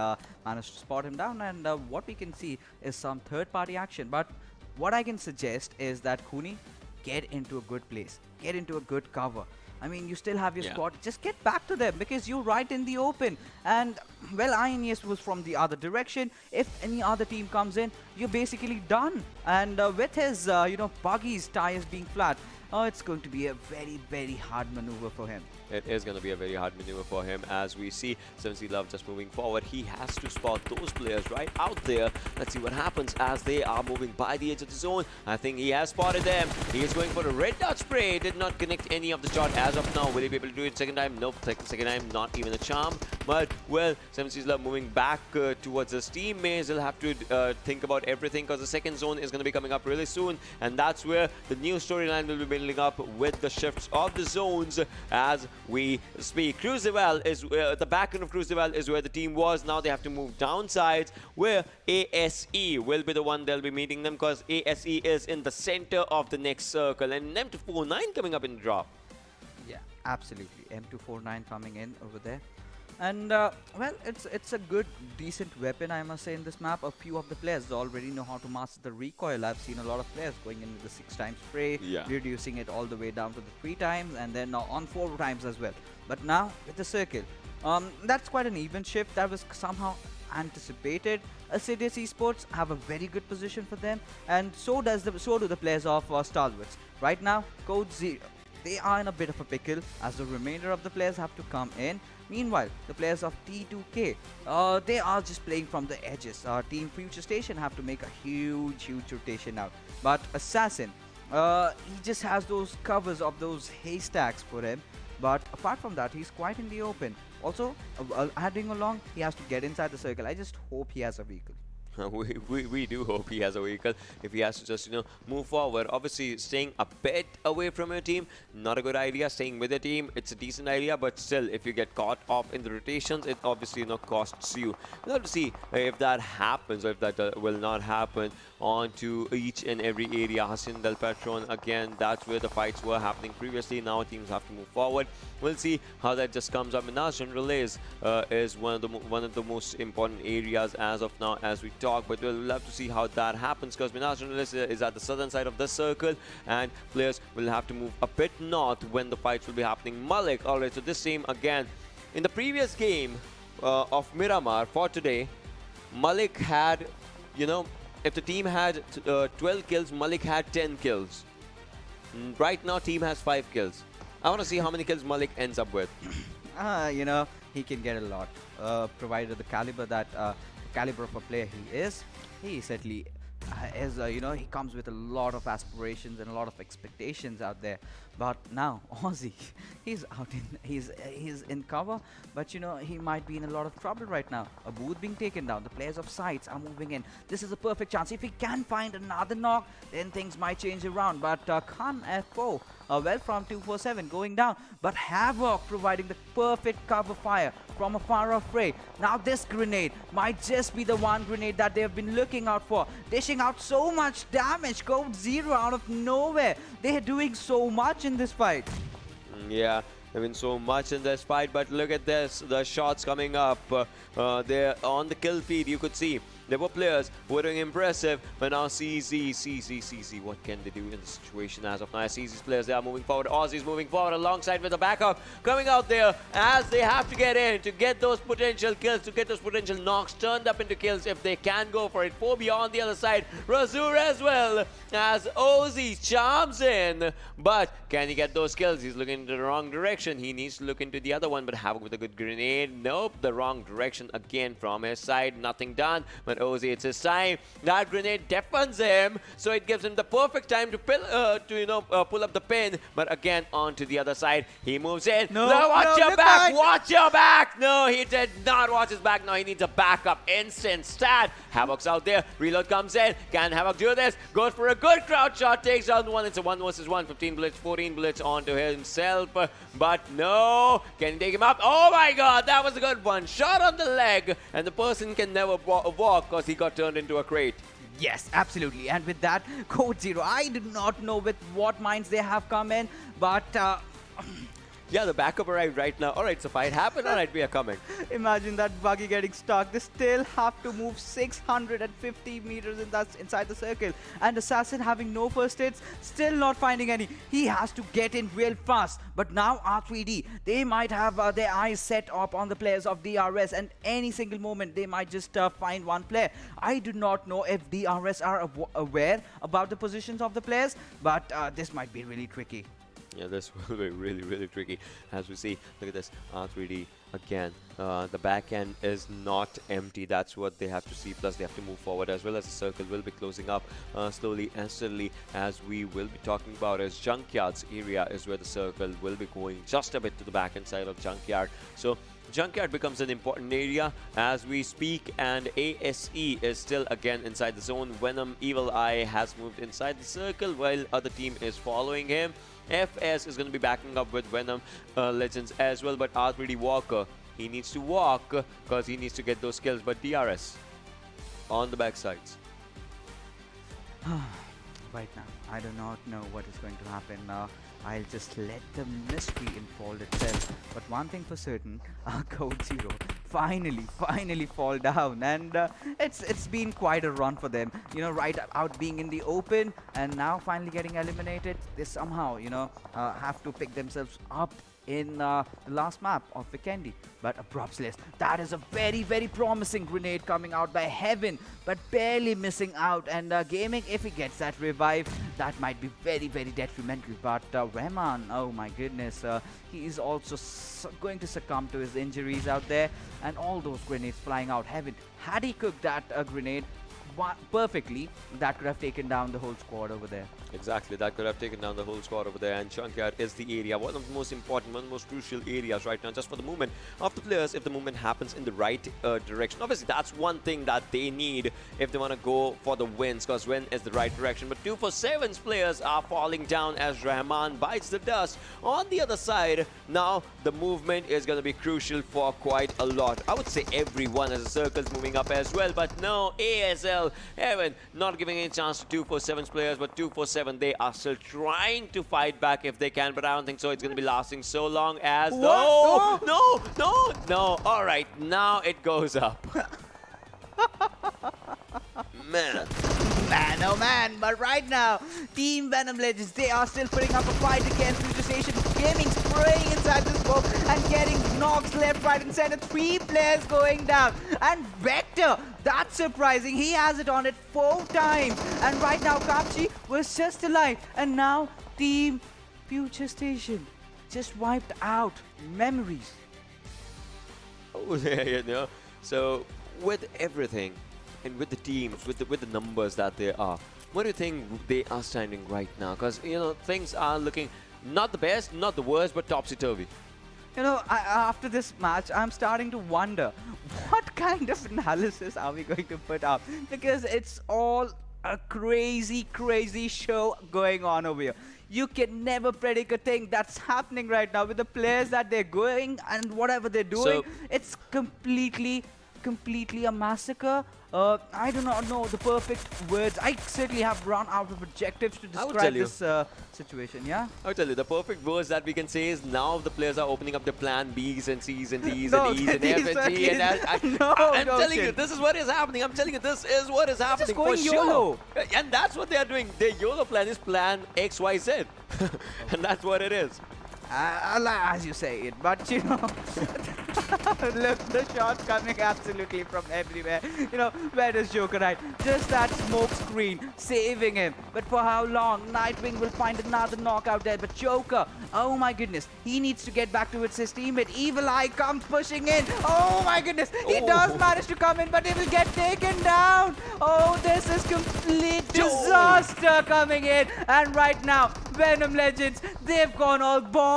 managed to spot him down, and what we can see is some third-party action. But what I can suggest is that Kuni, get into a good place, get into a good cover. I mean, you still have your squad. Just get back to them, because you're right in the open. And, well, INES was from the other direction. If any other team comes in, you're basically done. And with his, Puggy's tires being flat, it's going to be a very, very hard maneuver for him. It is going to be a very hard maneuver for him as we see 7C Love just moving forward. He has to spot those players right out there. Let's see what happens as they are moving by the edge of the zone. I think he has spotted them. He is going for a red dot spray. Did not connect any of the shot as of now. Will he be able to do it second time? Nope. Second time, not even a charm. But, well, 7C Love moving back towards his teammates. He'll have to think about everything because the second zone is going to be coming up really soon. And that's where the new storyline will be building up with the shifts of the zones as we speak. Crucible is the back end of Crucible is where the team was. Now they have to move down sides where ASE will be the one they'll be meeting them because ASE is in the center of the next circle. And M249 coming up in the drop. Yeah, absolutely. M249 coming in over there. And, well, it's a good, decent weapon, I must say, in this map. A few of the players already know how to master the recoil. I've seen a lot of players going in with the 6 times spray, reducing it all the way down to the 3 times, and then on 4 times as well. But now, with the circle, that's quite an even shift that was somehow anticipated. Assiduous Esports have a very good position for them, and so do the players of Stalwart. Right now, Code Zero, they are in a bit of a pickle as the remainder of the players have to come in. Meanwhile, the players of T2K, they are just playing from the edges. Team FutureStation have to make a huge rotation now. But Assassin, he just has those covers of those haystacks for him. But apart from that, he's quite in the open. Also, adding along, he has to get inside the circle. I just hope he has a vehicle. We do hope he has a vehicle if he has to just, move forward. Obviously, staying a bit away from your team, not a good idea. Staying with the team, it's a decent idea, but still, if you get caught off in the rotations, it obviously, costs you. We'll have to see if that happens or if that will not happen onto each and every area. Hassan Del Patron, again, that's where the fights were happening previously. Now teams have to move forward. We'll see how that just comes up. Minas Relays is one of the most important areas as of now as we talk, but we'll have to see how that happens because Minas Relays is at the southern side of the circle and players will have to move a bit north when the fights will be happening. Malik, alright, so this team again, in the previous game of Miramar for today, Malik had, if the team had 12 kills, Malik had 10 kills. Right now, team has 5 kills. I want to see how many kills Malik ends up with. He can get a lot, provided the caliber of a player he is. He certainly is, he comes with a lot of aspirations and a lot of expectations out there. But now Aussie, he's in cover, but he might be in a lot of trouble right now. A booth being taken down, the players of SCYTES are moving in. This is a perfect chance. If he can find another knock, then things might change around. But Khan F4, well from 247 going down, but Havoc providing the perfect cover fire from a far off fray. Now this grenade might just be the one grenade that they have been looking out for, dishing out so much damage. Code Zero out of nowhere. They are doing so much in this fight. Yeah, I mean so much in this fight, but look at this, the shots coming up. They're on the kill feed, you could see. There were players who were doing impressive, but now CZ, what can they do in the situation as of now? CZ's players, they are moving forward. Aussie's moving forward alongside with the backup coming out there as they have to get in to get those potential kills, to get those potential knocks turned up into kills if they can go for it. Phobia on the other side, Razur as well as Ozzy charms in, but can he get those kills? He's looking in the wrong direction. He needs to look into the other one, but Havoc with a good grenade. Nope, the wrong direction again from his side. Nothing done. But Ozzy, it's his time. That grenade deafens him, so it gives him the perfect time to pull up the pin. But again, onto the other side, he moves in. No, watch your back! Watch your back! No, he did not watch his back. No, he needs a backup. Instant stat. Havoc's out there. Reload comes in. Can Havoc do this? Goes for a good crowd shot. Takes down one. It's a 1 versus 1. 15 bullets, 14 bullets onto himself. But no. Can he take him up? Oh my god, that was a good one. Shot on the leg. And the person can never walk because he got turned into a crate. Yes, absolutely. And with that, Code Zero, I do not know with what minds they have come in, but Yeah, the backup arrived right now. All right, so fight happened. All right, we are coming. Imagine that buggy getting stuck. They still have to move 650 meters inside the circle. And Assassin having no first hits, still not finding any. He has to get in real fast. But now R3D, they might have their eyes set up on the players of DRS, and any single moment they might just find one player. I do not know if DRS are aware about the positions of the players, but this might be really tricky. Yeah, this will be really, really tricky. As we see, look at this, R3D again. The back end is not empty. That's what they have to see. Plus, they have to move forward as well as the circle will be closing up slowly and steadily. As we will be talking about as Junkyard's area is where the circle will be going just a bit to the back end side of Junkyard. So Junkyard becomes an important area as we speak, and ASE is still again inside the zone. Venom Evil Eye has moved inside the circle while other team is following him. FS is going to be backing up with Venom Legends as well, but R3D Walker, he needs to walk because he needs to get those kills, but DRS on the backsides. Right now, I do not know what is going to happen. I'll just let the mystery unfold itself. But one thing for certain, Code Zero finally fall down, and it's been quite a run for them. You know, right out being in the open, and now finally getting eliminated. They somehow, you know, have to pick themselves up in the last map of Vikendi. But Abrupt Slayers, that is a very, very promising grenade coming out by Heaven, but barely missing out. And Gaming, if he gets that revive, that might be very, very detrimental. But Rahman, oh my goodness, he is also going to succumb to his injuries out there. And all those grenades flying out. Heaven, had he cooked that grenade perfectly, that could have taken down the whole squad over there. Exactly, that could have taken down the whole squad over there, and Junkyard is the area, one of the most important, one of the most crucial areas right now, just for the movement of the players, if the movement happens in the right direction. Obviously, that's one thing that they need if they want to go for the wins, because win is the right direction. But 247's players are falling down as Rahman bites the dust. On the other side, now the movement is going to be crucial for quite a lot. I would say everyone as a circle's moving up as well, but no, ASL, Heaven, not giving any chance to 247's players, but 247, they are still trying to fight back if they can, but I don't think so. It's going to be lasting so long as... What? No. All right, now it goes up. Man, oh man, but right now, Team Venom Legends, they are still putting up a fight against FutureStation Gaming, spraying inside the smoke and getting knocks left, right and center. 3 players going down. And Vector, that's surprising. He has it on it 4 times. And right now, Kapchi was just alive. And now, Team FutureStation just wiped out memories. oh, yeah, you know. So, with everything, and with the teams, with the numbers that they are, what do you think they are standing right now? Because, you know, things are looking not the best, not the worst, but topsy-turvy. You know, after this match, I'm starting to wonder what kind of analysis are we going to put up? Because it's all a crazy, crazy show going on over here. You can never predict a thing that's happening right now with the players that they're going and whatever they're doing. It's completely a massacre. I do not know the perfect words. I certainly have run out of adjectives to describe this situation, yeah? I'll tell you, the perfect words that we can say is now the players are opening up their plan Bs and Cs and Ds and E's and F and G. I'm telling you, this is what is happening. I'm telling you, this is what is happening for YOLO. sure. And that's what they are doing. Their YOLO plan is plan XYZ. And that's what it is. As you say it, but you know, look, the shots coming absolutely from everywhere. You know, where does Joker hide? Just that smoke screen saving him. But for how long? Nightwing will find another knockout there. But Joker, oh my goodness, he needs to get back to his teammate. Evil Eye comes pushing in. Oh my goodness, he does manage to come in, but he will get taken down. Oh, this is complete disaster coming in. And right now, Venom Legends, they've gone all bonkers.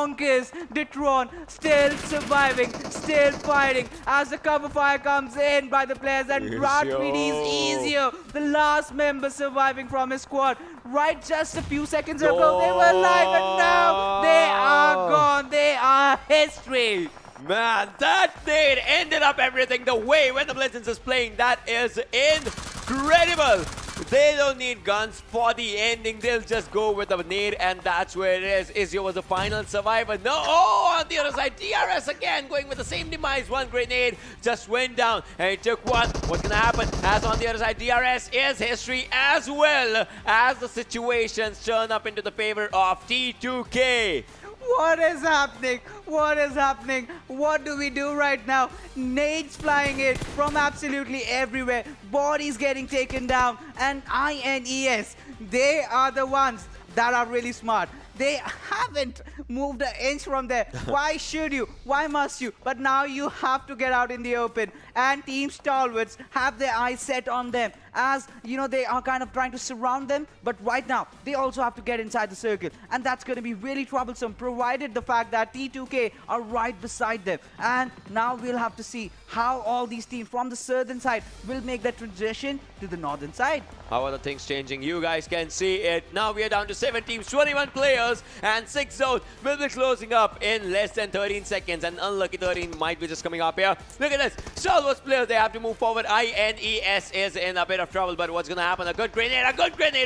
Detron still surviving, still fighting as the cover fire comes in by the players, and R3D is easier. The last member surviving from his squad. Right just a few seconds ago, they were alive, and now they are gone. They are history. Man, that nade ended up everything the way Venom Legends is playing. That is incredible. They don't need guns for the ending. They'll just go with a nade, and that's where it is. Izio was the final survivor. No, oh, on the other side, DRS again going with the same demise. One grenade just went down, and it took one. What's gonna happen? As on the other side, DRS is history as well as the situations turn up into the favor of T2K. What is happening? What is happening? What do we do right now? Nades flying in from absolutely everywhere. Bodies getting taken down. And INES, they are the ones that are really smart. They haven't moved an inch from there. Why should you? Why must you? But now you have to get out in the open. And Team Stalwarts have their eyes set on them. As, you know, they are kind of trying to surround them. But right now, they also have to get inside the circle. And that's going to be really troublesome, provided the fact that T2K are right beside them. And now we'll have to see how all these teams from the southern side will make that transition to the northern side. How are the things changing? You guys can see it. Now we are down to 7 teams, 21 players, and 6 zones will be closing up in less than 13 seconds. And unlucky 13 might be just coming up here. Look at this. Stalwart players, they have to move forward. INES is in a bit of trouble, but what's going to happen? A good grenade,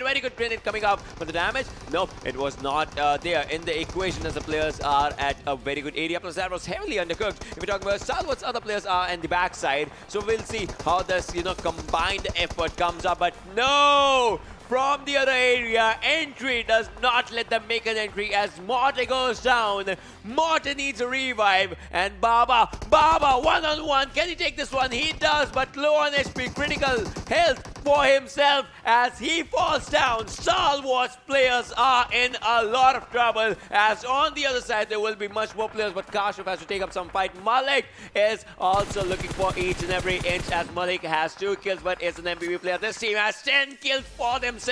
very good grenade coming up. But the damage? Nope, it was not there in the equation, as the players are at a very good area. Plus that was heavily undercooked. If we're talking about Stalwart's other players are in the backside. So we'll see how this, you know, combined effort comes up. But no! From the other area, entry does not let them make an entry as Morte goes down. Morte needs a revive, and Baba one-on-one. Can he take this one? He does, but low on HP, critical health for himself as he falls down. Stalwart players are in a lot of trouble, as on the other side there will be much more players, but Kashif has to take up some fight. Malik is also looking for each and every inch, as Malik has 2 kills but is an MVP player. This team has 10 kills for themselves.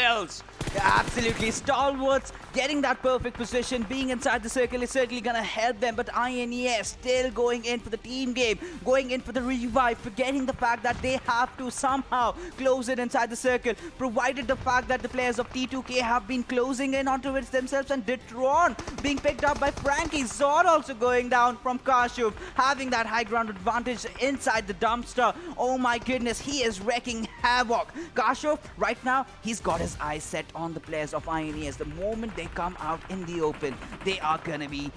Yeah, absolutely. Stalwarts getting that perfect position, being inside the circle is certainly going to help them. But INES still going in for the team game, going in for the revive, forgetting the fact that they have to somehow close it inside the circle, provided the fact that the players of T2K have been closing in onto it themselves, and Detron being picked up by Frankie. Zod also going down from Kashif, having that high ground advantage inside the dumpster. Oh my goodness, he is wrecking havoc. Kashif, right now, he's got his eyes set on the players of INES. The moment they come out in the open, they are gonna be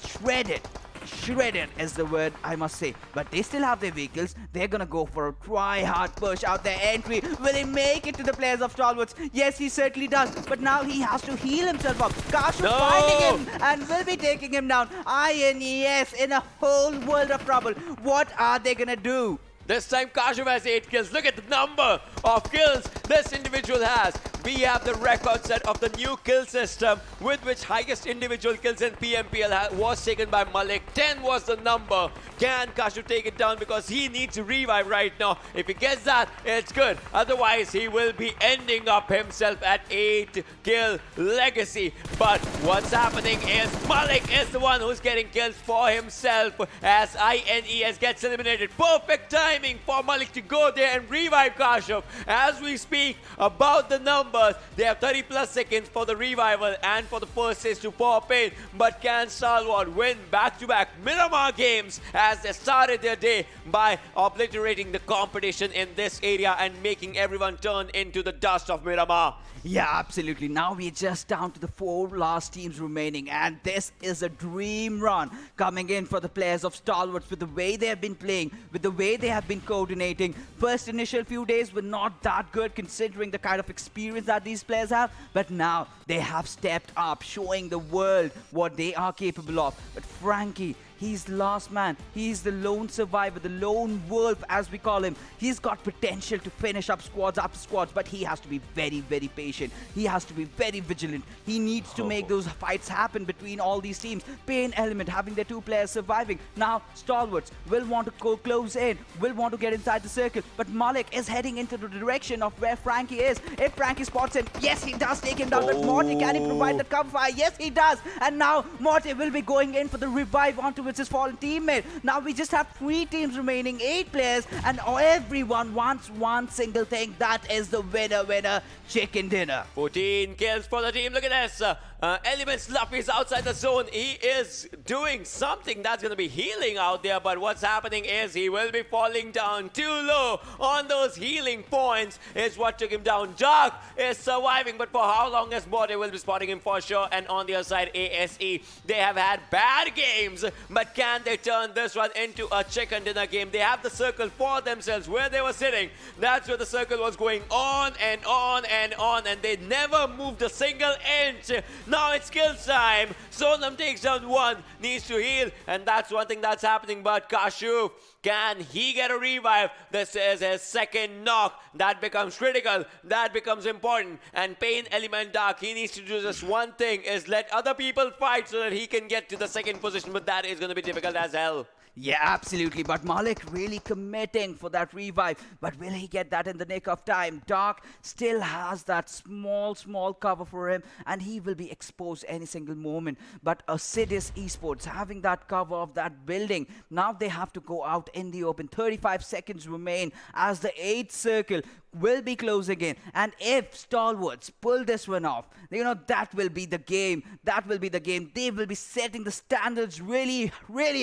shredded. Shredded is the word, I must say. But they still have their vehicles. They're gonna go for a try-hard push out their entry. Will he make it to the players of Stalwarts? Yes, he certainly does. But now he has to heal himself up. Kashif finding him and will be taking him down. INES in a whole world of trouble. What are they gonna do? This time Kashif has 8 kills. Look at the number of kills this individual has. We have the record set of the new kill system, with which highest individual kills in PMPL was taken by Malik. 10 was the number. Can Kashif take it down? Because he needs to revive right now. If he gets that, it's good. Otherwise, he will be ending up himself at 8 kill legacy. But what's happening is Malik is the one who's getting kills for himself, as INES gets eliminated. Perfect timing for Malik to go there and revive Kashif. As we speak about the numbers, they have 30 plus seconds for the revival and for the first stage to pop in. But can Stalwart win back-to-back Miramar games, as they started their day by obliterating the competition in this area and making everyone turn into the dust of Miramar? Yeah, absolutely. Now we're just down to the 4 last teams remaining, and this is a dream run coming in for the players of Stalwarts, with the way they have been playing, with the way they have been coordinating. First initial few days were not that good considering the kind of experience that these players have, but now they have stepped up, showing the world what they are capable of. But Frankie, he's the last man. He's the lone survivor, the lone wolf, as we call him. He's got potential to finish up squads after squads, but he has to be very, very patient. He has to be very vigilant. He needs to make those fights happen between all these teams. PAINxELMT having their 2 players surviving. Now, Stalwarts will want to go close in, will want to get inside the circle, but Malik is heading into the direction of where Frankie is. If Frankie spots him, yes, he does take him down, but Morty, can he provide the cover fire? Yes, he does. And now, Morty will be going in for the revive onto his fallen teammate. Now we just have 3 teams remaining, 8 players, and everyone wants one single thing. That is the winner, chicken dinner. 14 kills for the team. Look at this. Elements Luffy is outside the zone. He is doing something that's going to be healing out there, but what's happening is he will be falling down too low on those healing points is what took him down. Dark is surviving, but for how long is more? They will be spotting him for sure. And on the other side, ASE, they have had bad games, but can they turn this one into a chicken dinner game? They have the circle for themselves where they were sitting. That's where the circle was going on and on and on, and they never moved a single inch. Now it's kill time. Sonam takes down one, needs to heal, and that's one thing that's happening. But Kashuf, can he get a revive? This is his second knock. That becomes critical. That becomes important. And PAINxELMT Dark, he needs to do just one thing, is let other people fight so that he can get to the second position. But that is going to be difficult as hell. Yeah, absolutely. But Malik really committing for that revive. But will he get that in the nick of time? Dark still has that small cover for him, and he will be exposed any single moment. But Assiduous Esports having that cover of that building. Now they have to go out in the open. 35 seconds remain as the 8th circle will be closing in. And if Stalwarts pull this one off, you know, that will be the game. That will be the game. They will be setting the standards really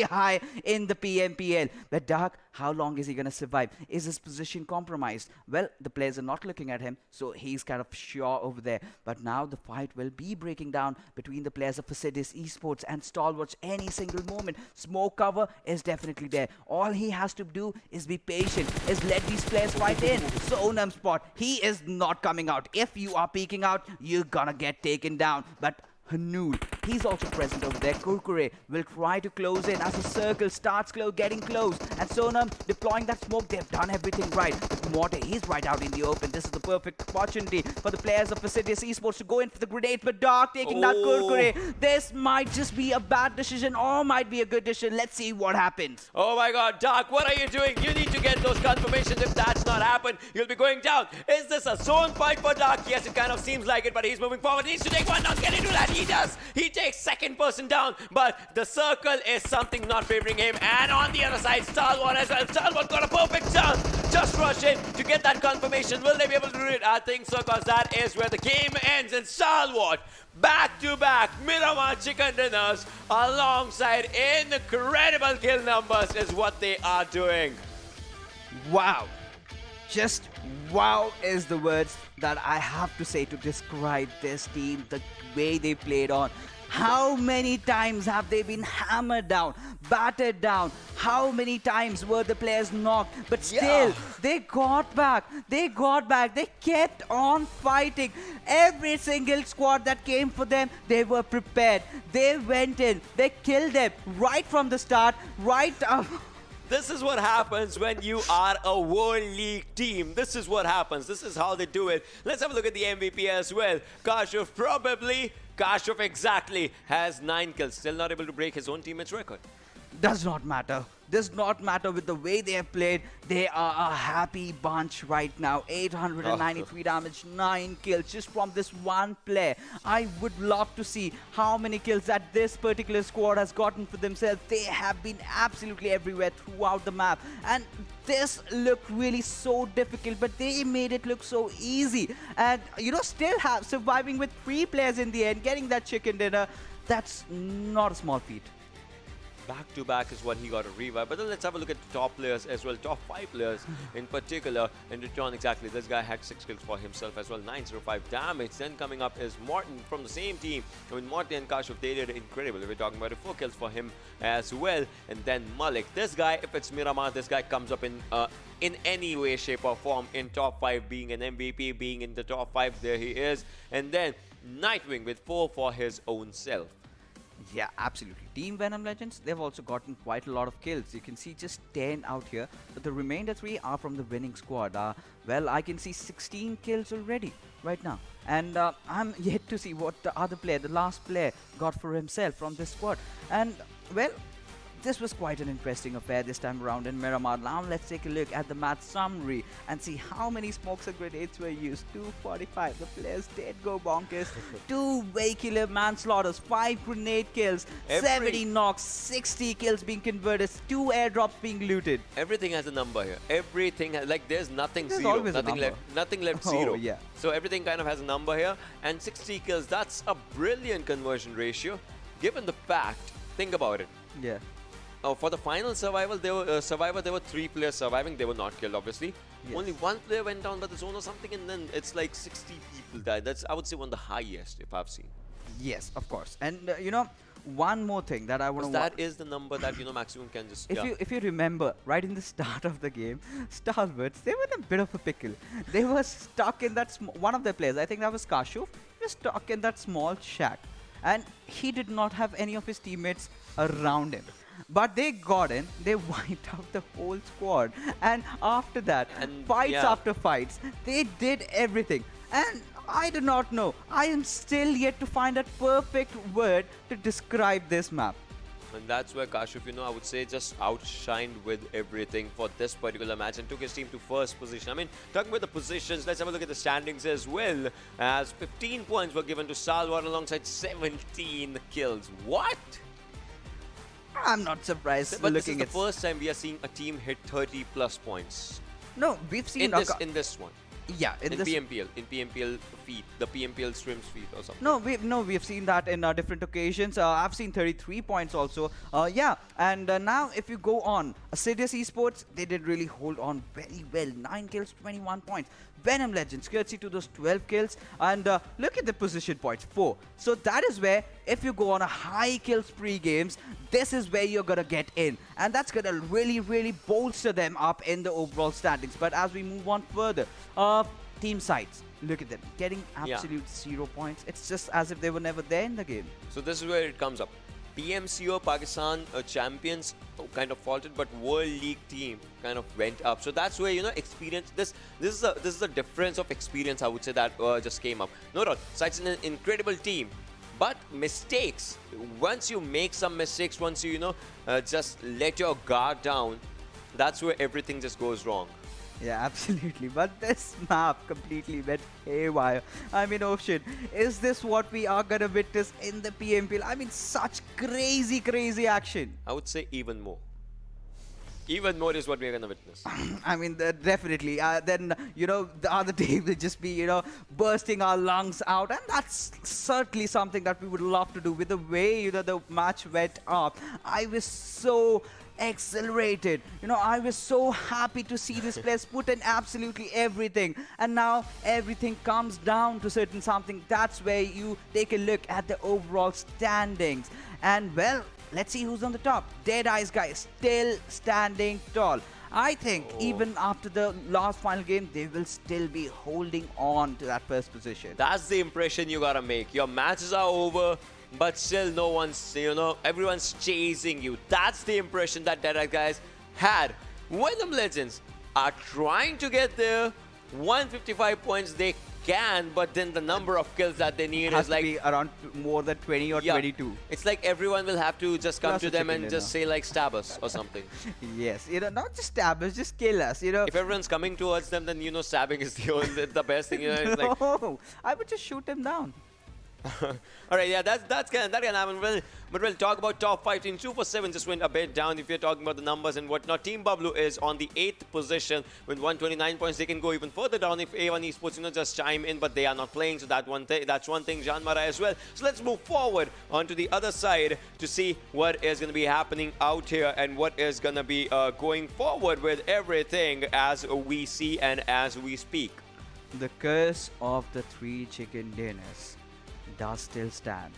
high in the PMPL. But Dark, how long is he going to survive? Is his position compromised? Well, the players are not looking at him, so he's kind of sure over there. But now the fight will be breaking down between the players of Assiduous Esports and Stalwarts any single moment. Smoke cover is definitely there. All he has to do is be patient, is let these players fight in. Sonam spot, he is not coming out. If you are peeking out, you're gonna get taken down. But Hanul, he's also present over there. Kurkure will try to close in as the circle starts getting close. And Sonam deploying that smoke. They've done everything right. But Morte, he's right out in the open. This is the perfect opportunity for the players of Assiduous Esports to go in for the grenade. But Dark taking that Kurkure. This might just be a bad decision or might be a good decision. Let's see what happens. Oh my god, Dark, what are you doing? You need to get those confirmations. If that's not happened, you'll be going down. Is this a zone fight for Dark? Yes, it kind of seems like it, but he's moving forward. He needs to take one down. Can he do that? He does. He takes second person down, but the circle is something not favoring him. And on the other side, Stalwart as well. Stalwart got a perfect chance. Just rush in to get that confirmation. Will they be able to do it? I think so, because that is where the game ends. And Stalwart, back-to-back Miramar chicken dinners alongside incredible kill numbers is what they are doing. Wow. Just wow is the words that I have to say to describe this team, the way they played on. How many times have they been hammered down, battered down? How many times were the players knocked? But still, they got back. They kept on fighting. Every single squad that came for them, they were prepared. They went in. They killed them right from the start, right up. This is what happens when you are a World League team. This is what happens. This is how they do it. Let's have a look at the MVP as well. Kashuf exactly has 9 kills. Still not able to break his own teammate's record. Does not matter. Does not matter with the way they have played. They are a happy bunch right now. 893 damage, 9 kills just from this one player. I would love to see how many kills that this particular squad has gotten for themselves. They have been absolutely everywhere throughout the map. And this looked really so difficult, but they made it look so easy. And, you know, still surviving with 3 players in the end, getting that chicken dinner, that's not a small feat. Back-to-back is what he got a revive. But then let's have a look at the top players as well, top 5 players in particular. In return, exactly, this guy had 6 kills for himself as well, 905 damage. Then coming up is Morten from the same team. I mean, Morten and Kashuf, they did incredible. We're talking about 4 kills for him as well. And then Malik, this guy, if it's Miramar, this guy comes up in any way, shape or form in top 5, being an MVP, being in the top 5, there he is. And then Nightwing with 4 for his own self. Yeah, absolutely. Team Venom Legends, they've also gotten quite a lot of kills. You can see just 10 out here, but the remainder 3 are from the winning squad. Well, I can see 16 kills already right now. And I'm yet to see what the other player, the last player, got for himself from this squad. And, well, this was quite an interesting affair this time around in Miramar. Now let's take a look at the match summary and see how many smokes and grenades were used. 245. The players did go bonkers. 2 vehicular manslaughters, 5 grenade kills, 70 knocks, 60 kills being converted, 2 airdrops being looted. Everything has a number here. Everything has, like, there's nothing There's zero. always a Nothing number. left. Nothing left Oh, zero. yeah. So everything kind of has a number here. And 60 kills, that's a brilliant conversion ratio. Given the fact, think about it. Yeah. For the final survival, there were 3 players surviving. They were not killed, obviously. Yes. Only 1 player went down by the zone or something, and then it's like 60 people died. That's, I would say, one of the highest if I've seen. Yes, of course. And you know, one more thing that I want to. That is the number that maximum can just. If you remember, right in the start of the game, Stalwarts, they were in a bit of a pickle. They were stuck in that one of their players. I think that was Kashuf. He was stuck in that small shack, and he did not have any of his teammates around him. But they got in, they wiped out the whole squad, and after that, fights after fights, they did everything. And I do not know, I am still yet to find that perfect word to describe this map. And that's where Kashif, I would say just outshined with everything for this particular match and took his team to first position. I mean, talking about the positions, let's have a look at the standings as well, as 15 points were given to Stalwart alongside 17 kills. What? I'm not surprised But looking this at is the first time we are seeing a team hit 30 plus points. No, we've seen in this one. Yeah, in this PMPL, in PMPL feed, the PMPL Scrims feed or something. No, we've seen that in different occasions. I've seen 33 points also. Yeah, and now if you go on, Assiduous Esports, they did really hold on very well. 9 kills, 21 points. Venom Legends, courtesy to those 12 kills. And look at the position points, 4. So that is where, if you go on a high kill spree games, this is where you're going to get in. And that's going to really, really bolster them up in the overall standings. But as we move on further, team sides, look at them, getting absolute 0 points. It's just as if they were never there in the game. So this is where it comes up. PMCO Pakistan champions kind of faltered, but World League team kind of went up. So that's where experience. This is a difference of experience, I would say, that just came up. No doubt, SCYTES is an incredible team, but mistakes. Once you make some mistakes, once you just let your guard down, that's where everything just goes wrong. Yeah, absolutely. But this map completely went haywire. I mean, Ocean, is this what we are going to witness in the PMPL? I mean, such crazy, crazy action. I would say even more. Even more is what we're going to witness. I mean, definitely. Then, the other day will just be, bursting our lungs out. And that's certainly something that we would love to do. With the way, the match went up, I was so accelerated. I was so happy to see this players put in absolutely everything. And now everything comes down to certain something. That's where you take a look at the overall standings. And, well, let's see who's on the top. DEADEYES, guys, still standing tall. I think even after the last final game, they will still be holding on to that first position. That's the impression you gotta make. Your matches are over, but still no one's, everyone's chasing you. That's the impression that DEADEYES guys had. Venom Legends are trying to get there. 155 points they can, but then the number of kills that they need is like be around more than 20 or 22. It's like everyone will have to just come Plus to them and just say like stab us or something. Yes, not just stab us, just kill us. If everyone's coming towards them, then stabbing is the best thing. It's like, no, I would just shoot them down. All right, yeah, that can happen. Well, but we'll talk about top 5 teams. 2 for 7 just went a bit down if you're talking about the numbers and whatnot. Team Bablu is on the 8th position with 129 points. They can go even further down if A1 Esports just chime in, but they are not playing, so that's one thing. JyanMaara as well. So let's move forward onto the other side to see what is going to be happening out here and what is going to be going forward with everything as we see and as we speak. The curse of the 3 chicken dinners does still stand.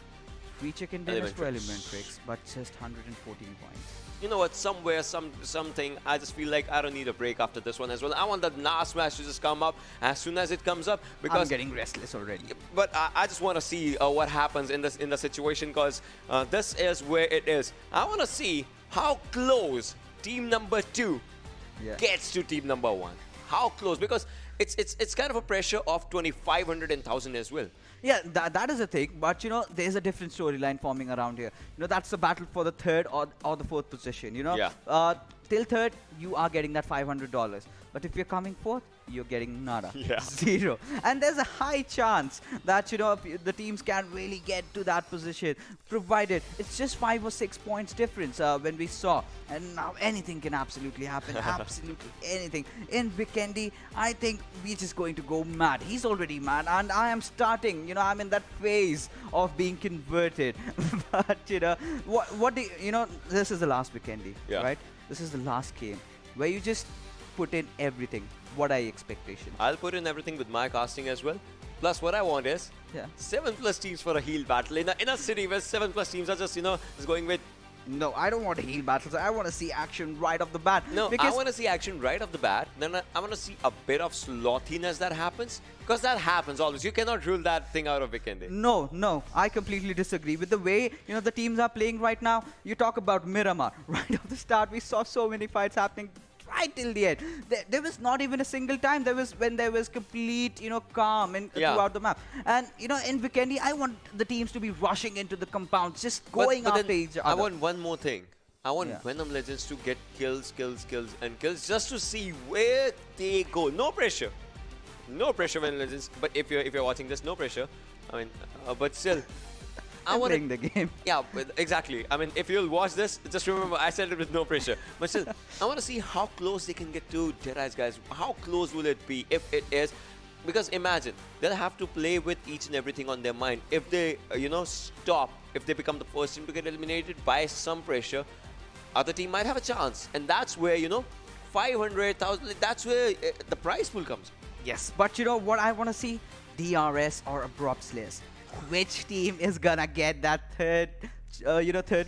3 chicken dinners for ElementriX, but just 114 points. You know what? Somewhere, something, I just feel like I don't need a break after this one as well. I want that last match to just come up as soon as it comes up, because I'm getting restless already. But I just want to see what happens in the situation, because this is where it is. I want to see how close team number 2 gets to team number 1. How close? Because it's kind of a pressure of 2,500 and 1,000 as well. Yeah, that is a thing, but there's a different storyline forming around here. That's the battle for the third or the fourth position. Yeah. Till third, you are getting that $500. But if you're coming fourth, you're getting nada. Yeah. Zero. And there's a high chance that, the teams can really get to that position, provided it's just 5 or 6 points difference when we saw. And now anything can absolutely happen. Absolutely anything. In Vikendi, I think we're just going to go mad. He's already mad. And I am starting, I'm in that phase of being converted. But, what do this is the last Vikendi, right? This is the last game where you just put in everything. What are your expectations? I'll put in everything with my casting as well. Plus, what I want is 7+ teams for a heal battle in a city where 7+ teams are just just going with. No, I don't want to heal battles. I want to see action right off the bat. No, I want to see action right off the bat. Then I want to see a bit of slothiness that happens. Because that happens always. You cannot rule that thing out of Vikendi. No. I completely disagree. With the way, the teams are playing right now, you talk about Miramar. Right off the start, we saw so many fights happening right till the end. There was not even a single time when there was complete, calm throughout the map. And, in Vikendi, I want the teams to be rushing into the compounds, just going after each other. I want one more thing. I want Venom Legends to get kills, just to see where they go. No pressure. No pressure, Venom Legends. But if you're watching this, no pressure. I mean, but still. I'm playing the game. Yeah, exactly. I mean, if you'll watch this, just remember I said it with no pressure. But still, I want to see how close they can get to DEADEYES, guys. How close will it be if it is? Because imagine, they'll have to play with each and everything on their mind. If they, stop, if they become the first team to get eliminated by some pressure, other team might have a chance. And that's where, 500,000, that's where the prize pool comes. Yes, but what I want to see? DRS or Abrupt Slayers. Which team is gonna get that third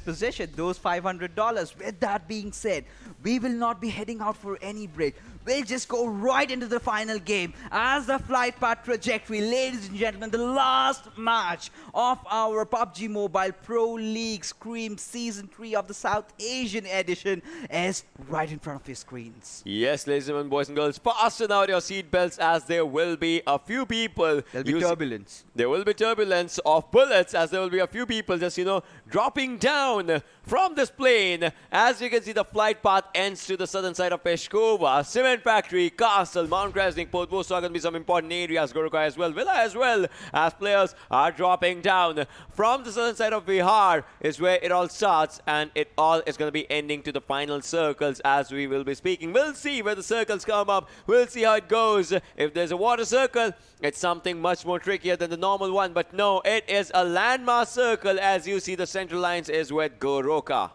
position, those $500? With that being said, we will not be heading out for any break. We'll just go right into the final game as the flight path trajectory. Ladies and gentlemen, the last match of our PUBG Mobile Pro League Scrims Season 3 of the South Asian edition is right in front of your screens. Yes, ladies and gentlemen, boys and girls, fasten out your seat belts as there will be a few people. There'll be turbulence. There will be turbulence of bullets as there will be a few people just, dropping down from this plane. As you can see, the flight path ends to the southern side of Peshkova, Cement Factory, Castle, Mount Krasnik, both are going to be some important areas. Goroka as well, Villa as well, as players are dropping down. From the southern side of Bihar is where it all starts, and it all is going to be ending to the final circles as we will be speaking. We'll see where the circles come up. We'll see how it goes. If there's a water circle, it's something much more trickier than the normal one. But no, it is a landmass circle. As you see, the central lines is with Goroka.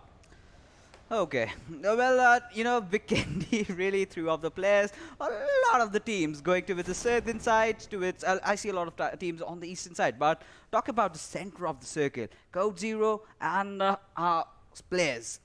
Okay, well, Vikendi really threw off the players. A lot of the teams going to the southern side, I see a lot of teams on the eastern side. But talk about the center of the circle. Code Zero and our players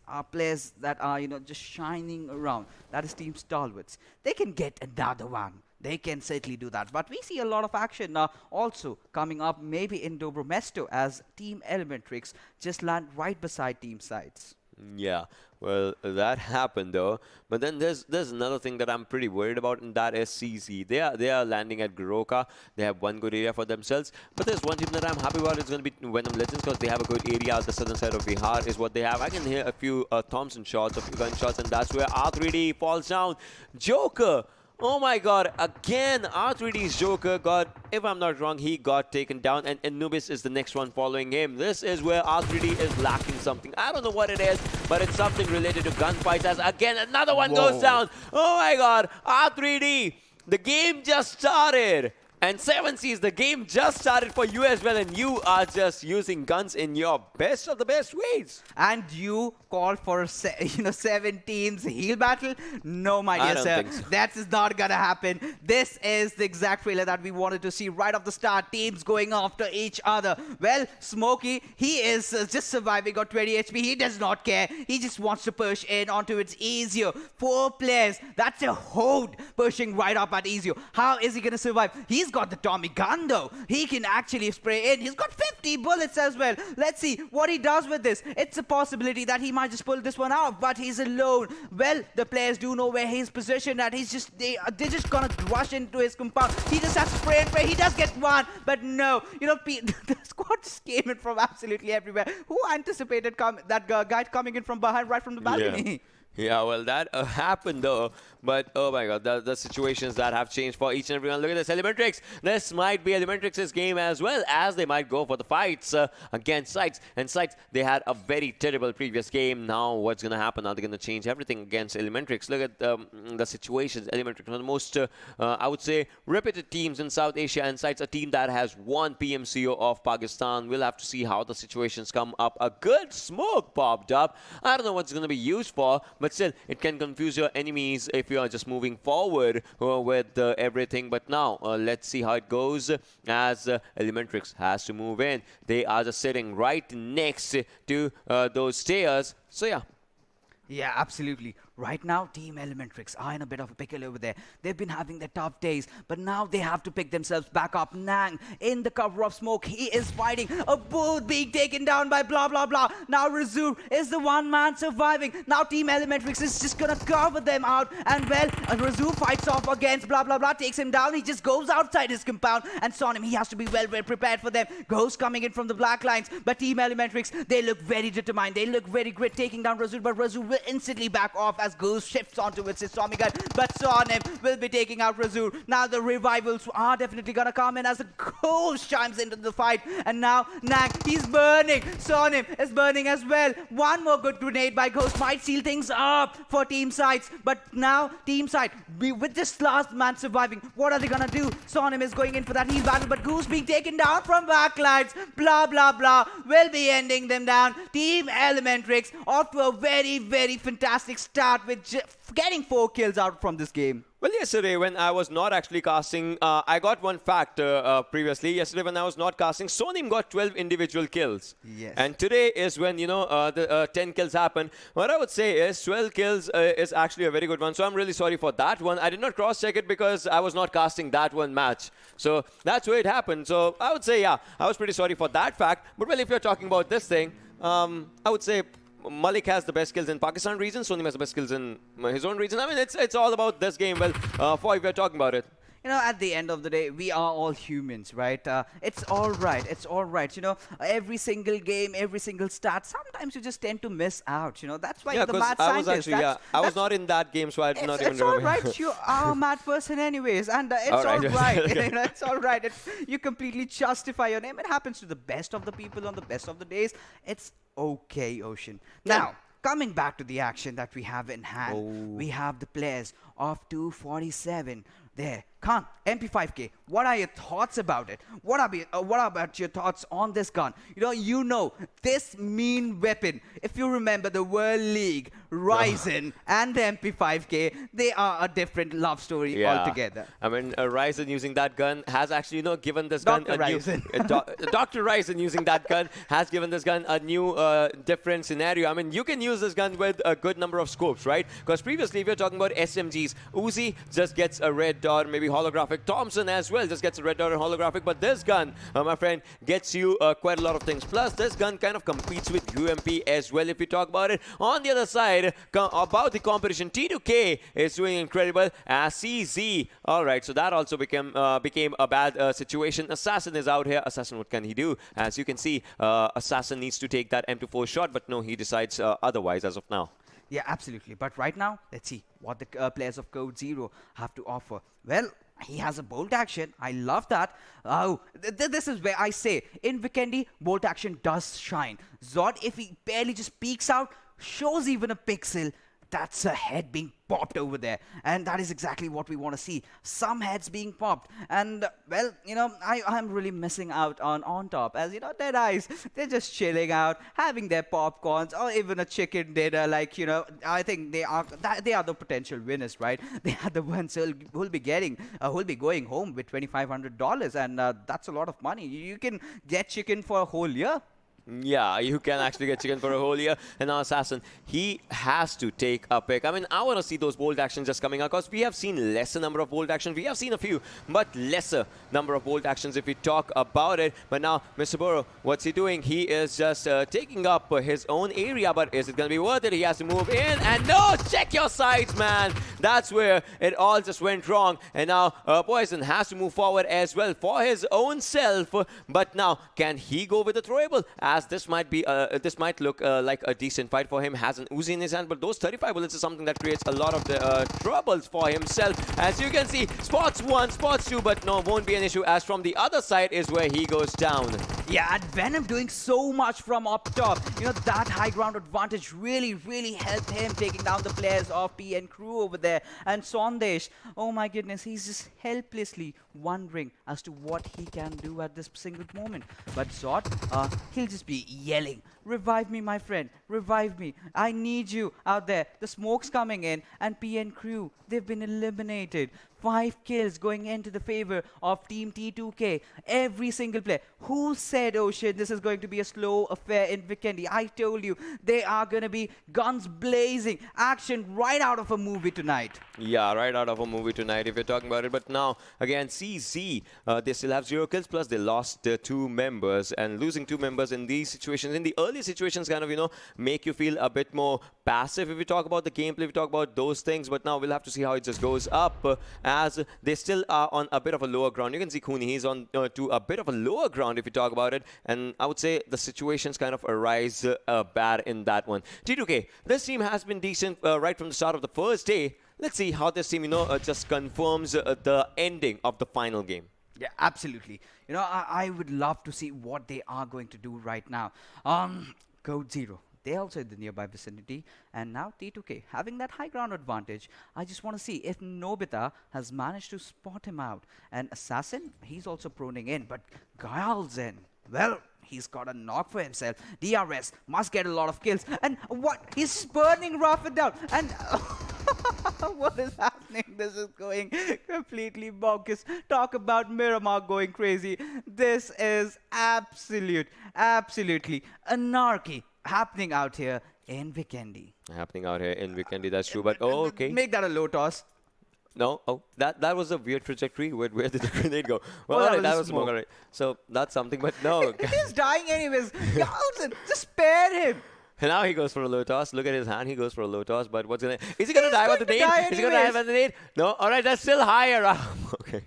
that are, just shining around. That is Team Stalwarts. They can get another one. They can certainly do that. But we see a lot of action also coming up, maybe in Dobromesto, as Team ElementriX just land right beside Team Sides. Yeah, well, that happened though. But then there's another thing that I'm pretty worried about, and that is CZ. They are landing at Goroka. They have one good area for themselves. But there's one team that I'm happy about. It's going to be Venom Legends, because they have a good area at the southern side of Bihar is what they have. I can hear a few Thompson shots, a few gunshots, and that's where R3D falls down. Joker! Oh my god, again, R3D's Joker got, if I'm not wrong, he got taken down, and Anubis is the next one following him. This is where R3D is lacking something. I don't know what it is, but it's something related to gunfights, as again, another one goes down. Oh my god, R3D, the game just started. And 7 sees the game just started for you as well, and you are just using guns in your best of the best ways. And you call for 7 teams heal battle? No, my dear sir, so. That is not gonna happen. This is the exact trailer that we wanted to see right off the start. Teams going after each other. Well, Smokey, he is just surviving on 20 HP. He does not care. He just wants to push in onto its Ezio. 4 players. That's a horde pushing right up at Ezio. How is he gonna survive? He's got the Tommy gun though. He can actually spray in. He's got 50 bullets as well. Let's see what he does with this. It's a possibility that he might just pull this one out, but he's alone. Well, the players do know where he's positioned at. They're just gonna rush into his compound. He just has to spray and pray. He does get one, but no. You know, the squad just came in from absolutely everywhere. Who anticipated that guy coming in from behind, right from the balcony? Yeah. Yeah, well, that happened though. But oh my god, the situations that have changed for each and everyone. Look at this, ElementriX. This might be ElementriX's game as well, as they might go for the fights against SCYTES. And SCYTES, they had a very terrible previous game. Now what's going to happen? Are they going to change everything against ElementriX? Look at the situations. ElementriX, one of the most, I would say, reputed teams in South Asia, and SCYTES, a team that has won PMCO of Pakistan. We'll have to see how the situations come up. A good smoke popped up. I don't know what's going to be used for, but still, it can confuse your enemies if you are just moving forward with everything. But now, let's see how it goes as ElementriX has to move in. They are just sitting right next to those stairs. So, yeah. Yeah, absolutely. Right now, Team ElementriX are in a bit of a pickle over there. They've been having their tough days, but now they have to pick themselves back up. Nang, in the cover of smoke, he is fighting. A booth being taken down by blah, blah, blah. Now Razur is the one man surviving. Now Team ElementriX is just gonna cover them out. And well, Razur fights off against blah, blah, blah, takes him down. He just goes outside his compound. And Sonim, he has to be well prepared for them. Ghost coming in from the black lines. But Team ElementriX, they look very determined. They look very great, taking down Razur. But Razur will instantly back off as Ghost shifts onto its Tommy gun, but Sonim will be taking out Razur. Now the revivals are definitely gonna come in as the Ghost chimes into the fight, and now Nang, he's burning. Sonim is burning as well. One more good grenade by Ghost might seal things up for Team SCYTES, but now Team SCYTES, with this last man surviving, what are they gonna do? Sonim is going in for that heal battle, but Ghost being taken down from backlines, blah, blah, blah, will be ending them down. Team ElementriX off to a very, very fantastic start with getting 4 kills out from this game. Well, yesterday when I was not actually casting, I got one fact previously. Yesterday when I was not casting, Sonim got 12 individual kills. Yes. And today is when, you know, the 10 kills happen. What I would say is 12 kills is actually a very good one. So I'm really sorry for that one. I did not cross-check it because I was not casting that one match. So that's where it happened. So I would say, yeah, I was pretty sorry for that fact. But well, if you're talking about this thing, I would say Malik has the best skills in Pakistan region. Sonim has the best skills in his own region. I mean, it's all about this game. Well, for if we're talking about it. You know, at the end of the day, we are all humans, right? It's all right. It's all right. You know, every single game, every single stat, sometimes you just tend to miss out. You know, that's why the mad scientist. I was not in that game, so I did not even remember. It's all right. You are a mad person anyways, and it's all right. You know, it's all right. You completely justify your name. It happens to the best of the people on the best of the days. It's okay, Ocean. Yeah. Now, coming back to the action that we have in hand, we have the players of 247 there. Khan, MP5K, what are your thoughts about it? What about your thoughts on this gun? You know, this mean weapon, if you remember the World League, Ryzen, and the MP5K, they are a different love story altogether. I mean, Ryzen using that gun has actually, given this gun a new... Dr. Ryzen using that gun has given this gun a new, different scenario. I mean, you can use this gun with a good number of scopes, right? Because previously, if you're talking about SMGs, Uzi just gets a red dot, maybe holographic. Thompson as well just gets a red dot and holographic. But this gun, my friend, gets you quite a lot of things. Plus, this gun kind of competes with UMP as well, if you talk about it. On the other side, about the competition, T2K is doing incredible as CZ. All right, so that also became a bad situation. Assassin is out here. Assassin, what can he do? As you can see, Assassin needs to take that M24 shot, but no, he decides otherwise as of now. Yeah, absolutely. But right now, let's see what the players of Code Zero have to offer. Well, he has a bolt action. I love that. Oh, this is where I say, in Vikendi, bolt action does shine. Zod, if he barely just peeks out, shows even a pixel, that's a head being popped over there. And that is exactly what we want to see. Some heads being popped. And, well, I'm really missing out on top. As, Deadeyes, they're just chilling out, having their popcorns, or even a chicken dinner. Like, I think they are the potential winners, right? They are the ones who'll be going home with $2,500. And that's a lot of money. You can get chicken for a whole year. Yeah, you can actually get chicken for a whole year. And now Assassin, he has to take a pick. I mean, I want to see those bold actions just coming out because we have seen lesser number of bold actions. We have seen a few, but lesser number of bold actions if we talk about it. But now, Mr. Burrow, what's he doing? He is just taking up his own area, but is it going to be worth it? He has to move in, and no, check your sides, man. That's where it all just went wrong. And now Poison has to move forward as well for his own self. But now, can he go with the throwable? As this might be, this might look like a decent fight for him. Has an Uzi in his hand, but those 35 bullets is something that creates a lot of the troubles for himself. As you can see, spots 1, spots 2, but no, won't be an issue. As from the other side is where he goes down. Yeah, and Venom doing so much from up top. You know, that high ground advantage really, really helped him taking down the players of PN Crew over there. And Sandesh, oh my goodness, he's just helplessly wondering as to what he can do at this single moment. But Zod, he'll just be yelling, "Revive me, my friend, revive me. I need you out there." The smoke's coming in, and PN Crew, they've been eliminated. 5 kills going into the favor of Team T2K. Every single player. Who said, oh shit, this is going to be a slow affair in Vikendi? I told you, they are going to be guns blazing. Action right out of a movie tonight. Yeah, right out of a movie tonight if you're talking about it. But now, again, CZ, they still have 0 kills, plus they lost their 2 members. And losing 2 members in these situations, in the early situations, kind of, you know, make you feel a bit more passive if we talk about the gameplay, if we talk about those things. But now we'll have to see how it just goes up. As they still are on a bit of a lower ground. You can see Kuni, he's on to a bit of a lower ground if you talk about it. And I would say the situations kind of arise bad in that one. T2K, this team has been decent right from the start of the first day. Let's see how this team, you know, just confirms the ending of the final game. Yeah, absolutely. You know, I would love to see what they are going to do right now. Code Zero. They also in the nearby vicinity, and now T2K having that high ground advantage. I just want to see if Nobita has managed to spot him out. And Assassin, he's also proning in, but Gayal's in. Well, he's got a knock for himself. DRS must get a lot of kills. And what? He's burning Rafa down. And what is happening? This is going completely bonkers. Talk about Miramar going crazy. This is absolutely anarchy happening out here in Vikendi. Happening out here in Vikendi, that's true. But oh, okay. Make that a low toss. No, oh, that was a weird trajectory. Where did the grenade go? Well, Well, that was was smoke. smoke. Alright. So that's something, but no. He's dying anyways. Galton, just spare him. And now he goes for a low toss. Look at his hand. He goes for a low toss. But what's gonna? Is he gonna die with the going to nade? die Is he gonna die anyways. with the nade? No. All right, that's still higher. Okay.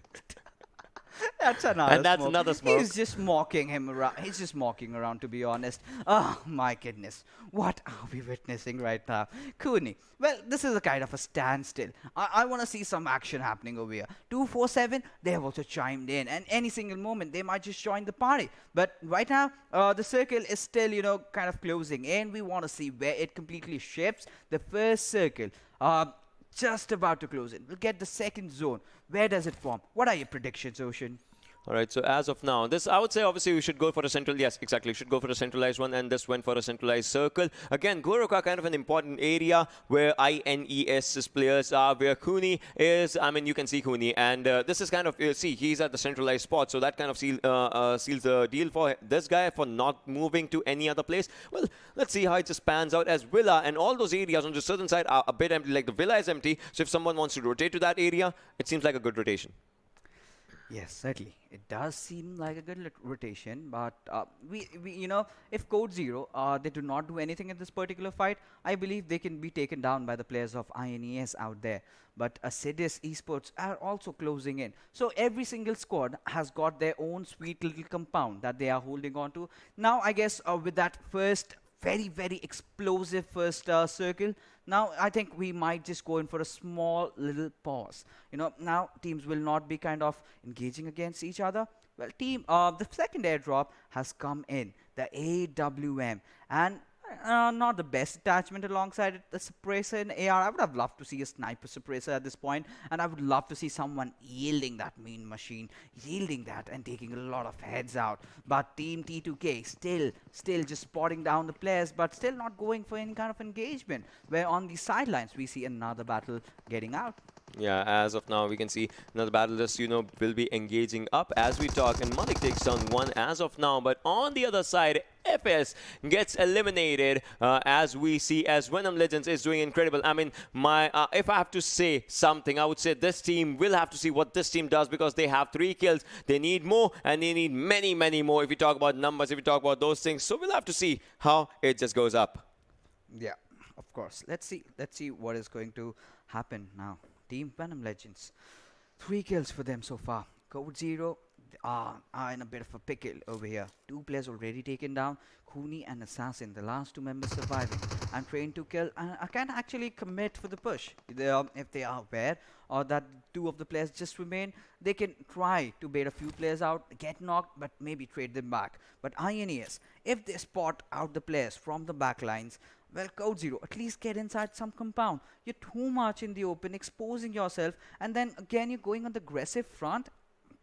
That's another And that's smoke. another smoke. He's just mocking him around. He's just mocking around, to be honest. Oh, my goodness. What are we witnessing right now? Kuni. Well, this is a kind of a standstill. I want to see some action happening over here. 247, they have also chimed in. And any single moment, they might just join the party. But right now, the circle is still, you know, kind of closing in. We want to see where it completely shifts. The first circle, just about to close in. We'll get the second zone. Where does it form? What are your predictions, Ocean? All right, so as of now, this, I would say, obviously, we should go for a central, yes, exactly, we should go for a centralized one, and this went for a centralized circle. Again, Goroka, kind of an important area where INES players are, where Kuni is, I mean, you can see Kuni, and this is kind of, see, he's at the centralized spot, so that kind of seals the deal for this guy for not moving to any other place. Well, let's see how it just pans out, as Villa and all those areas on the southern side are a bit empty, like the Villa is empty, so if someone wants to rotate to that area, it seems like a good rotation. Yes, certainly. It does seem like a good rotation, but we, you know, if Code Zero, they do not do anything in this particular fight, I believe they can be taken down by the players of INES out there. But Assiduous Esports are also closing in. So every single squad has got their own sweet little compound that they are holding on to. Now, I guess with that first very explosive first circle, now I think we might just go in for a small little pause. You know, now teams will not be kind of engaging against each other. Well, the second airdrop has come in, the AWM, and not the best attachment alongside it, the suppressor in AR. I would have loved to see a sniper suppressor at this point, and I would love to see someone yielding that mean machine, yielding that and taking a lot of heads out. But Team T2K still just spotting down the players, but still not going for any kind of engagement, where on the sidelines we see another battle getting out. Yeah, as of now, we can see another battle just, will be engaging up as we talk. And Malik takes down one as of now. But on the other side, FS gets eliminated as we see as Venom Legends is doing incredible. I mean, if I have to say something, I would say this team will have to see what this team does because they have 3 kills. They need more and they need many, many more if you talk about numbers, if you talk about those things. So we'll have to see how it just goes up. Yeah, of course. Let's see what is going to happen now. Team Venom Legends, 3 kills for them so far. Code Zero are in a bit of a pickle over here. 2 players already taken down. Cooney and Assassin, the last 2 members surviving. And trained to kill. And I can actually commit for the push. If they are aware or that 2 of the players just remain, they can try to bait a few players out, get knocked, but maybe trade them back. But INES, if they spot out the players from the back lines, well, Code Zero, at least get inside some compound. You're too much in the open, exposing yourself, and then again you're going on the aggressive front.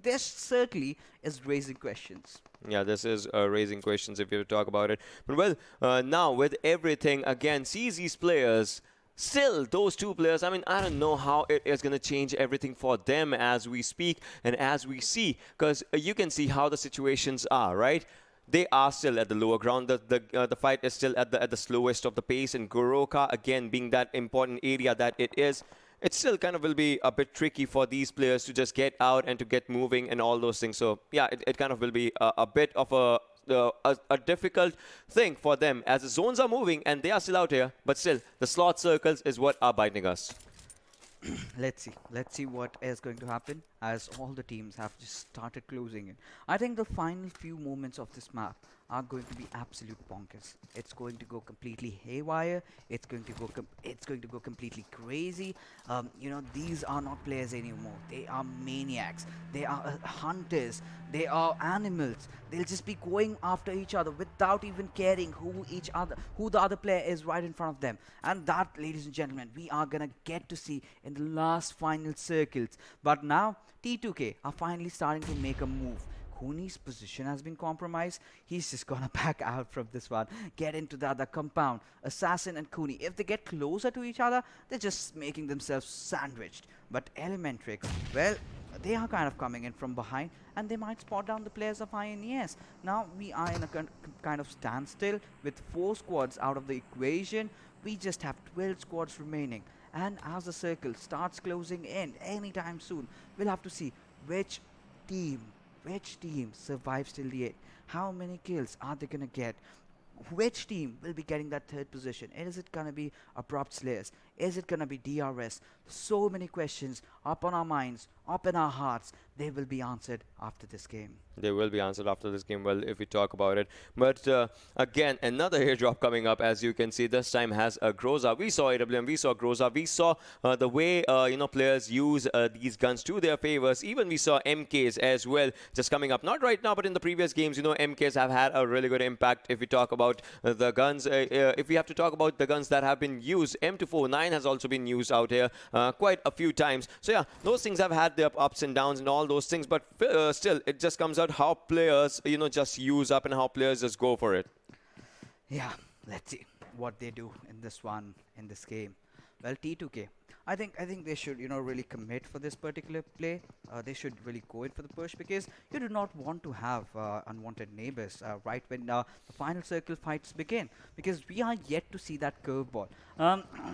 This certainly is raising questions. Yeah, this is raising questions if you talk about it. But well, now with everything, again, CZ's players, still those 2 players, I mean, I don't know how it is going to change everything for them as we speak and as we see. Because you can see how the situations are, right? They are still at the lower ground. The fight is still at the slowest of the pace. And Goroka, again, being that important area that it is, it still kind of will be a bit tricky for these players to just get out and to get moving and all those things. So, yeah, it kind of will be a bit of a difficult thing for them as the zones are moving and they are still out here. But still, the slot circles is what are binding us. Let's see what is going to happen as all the teams have just started closing in. I think the final few moments of this map are going to be absolute bonkers. It's going to go completely haywire. It's going to go completely crazy. These are not players anymore. They are maniacs. They are hunters. They are animals. They'll just be going after each other without even caring who the other player is right in front of them. And that, ladies and gentlemen, we are gonna get to see in the last final circles. But now T2K are finally starting to make a move. Cooney's position has been compromised. He's just gonna back out from this one, get into the other compound. Assassin and Cooney, if they get closer to each other, they're just making themselves sandwiched. But ElementriX, well, they are kind of coming in from behind and they might spot down the players of INES. Now we are in a kind of standstill with 4 squads out of the equation. We just have 12 squads remaining. And as the circle starts closing in anytime soon, we'll have to see which team survives till the end. How many kills are they gonna get? Which team will be getting that 3rd position? Is it gonna be Abrupt Slayers? Is it gonna be DRS? So many questions up on our minds, up in our hearts. They will be answered after this game. They will be answered after this game, well, if we talk about it. But again, another airdrop coming up, as you can see. This time has Groza. We saw AWM, we saw Groza. We saw the way, players use these guns to their favors. Even we saw MKs as well just coming up. Not right now, but in the previous games, MKs have had a really good impact. If we talk about the guns, if we have to talk about the guns that have been used, M249 has also been used out here quite a few times. So yeah, those things have had their ups and downs and all those things, but still, it just comes out how players, just use up and how players just go for it. Yeah, let's see what they do in this game. Well, T2K, I think they should, really commit for this particular play. They should really go in for the push because you do not want to have unwanted neighbors right when the final circle fights begin, because we are yet to see that curveball.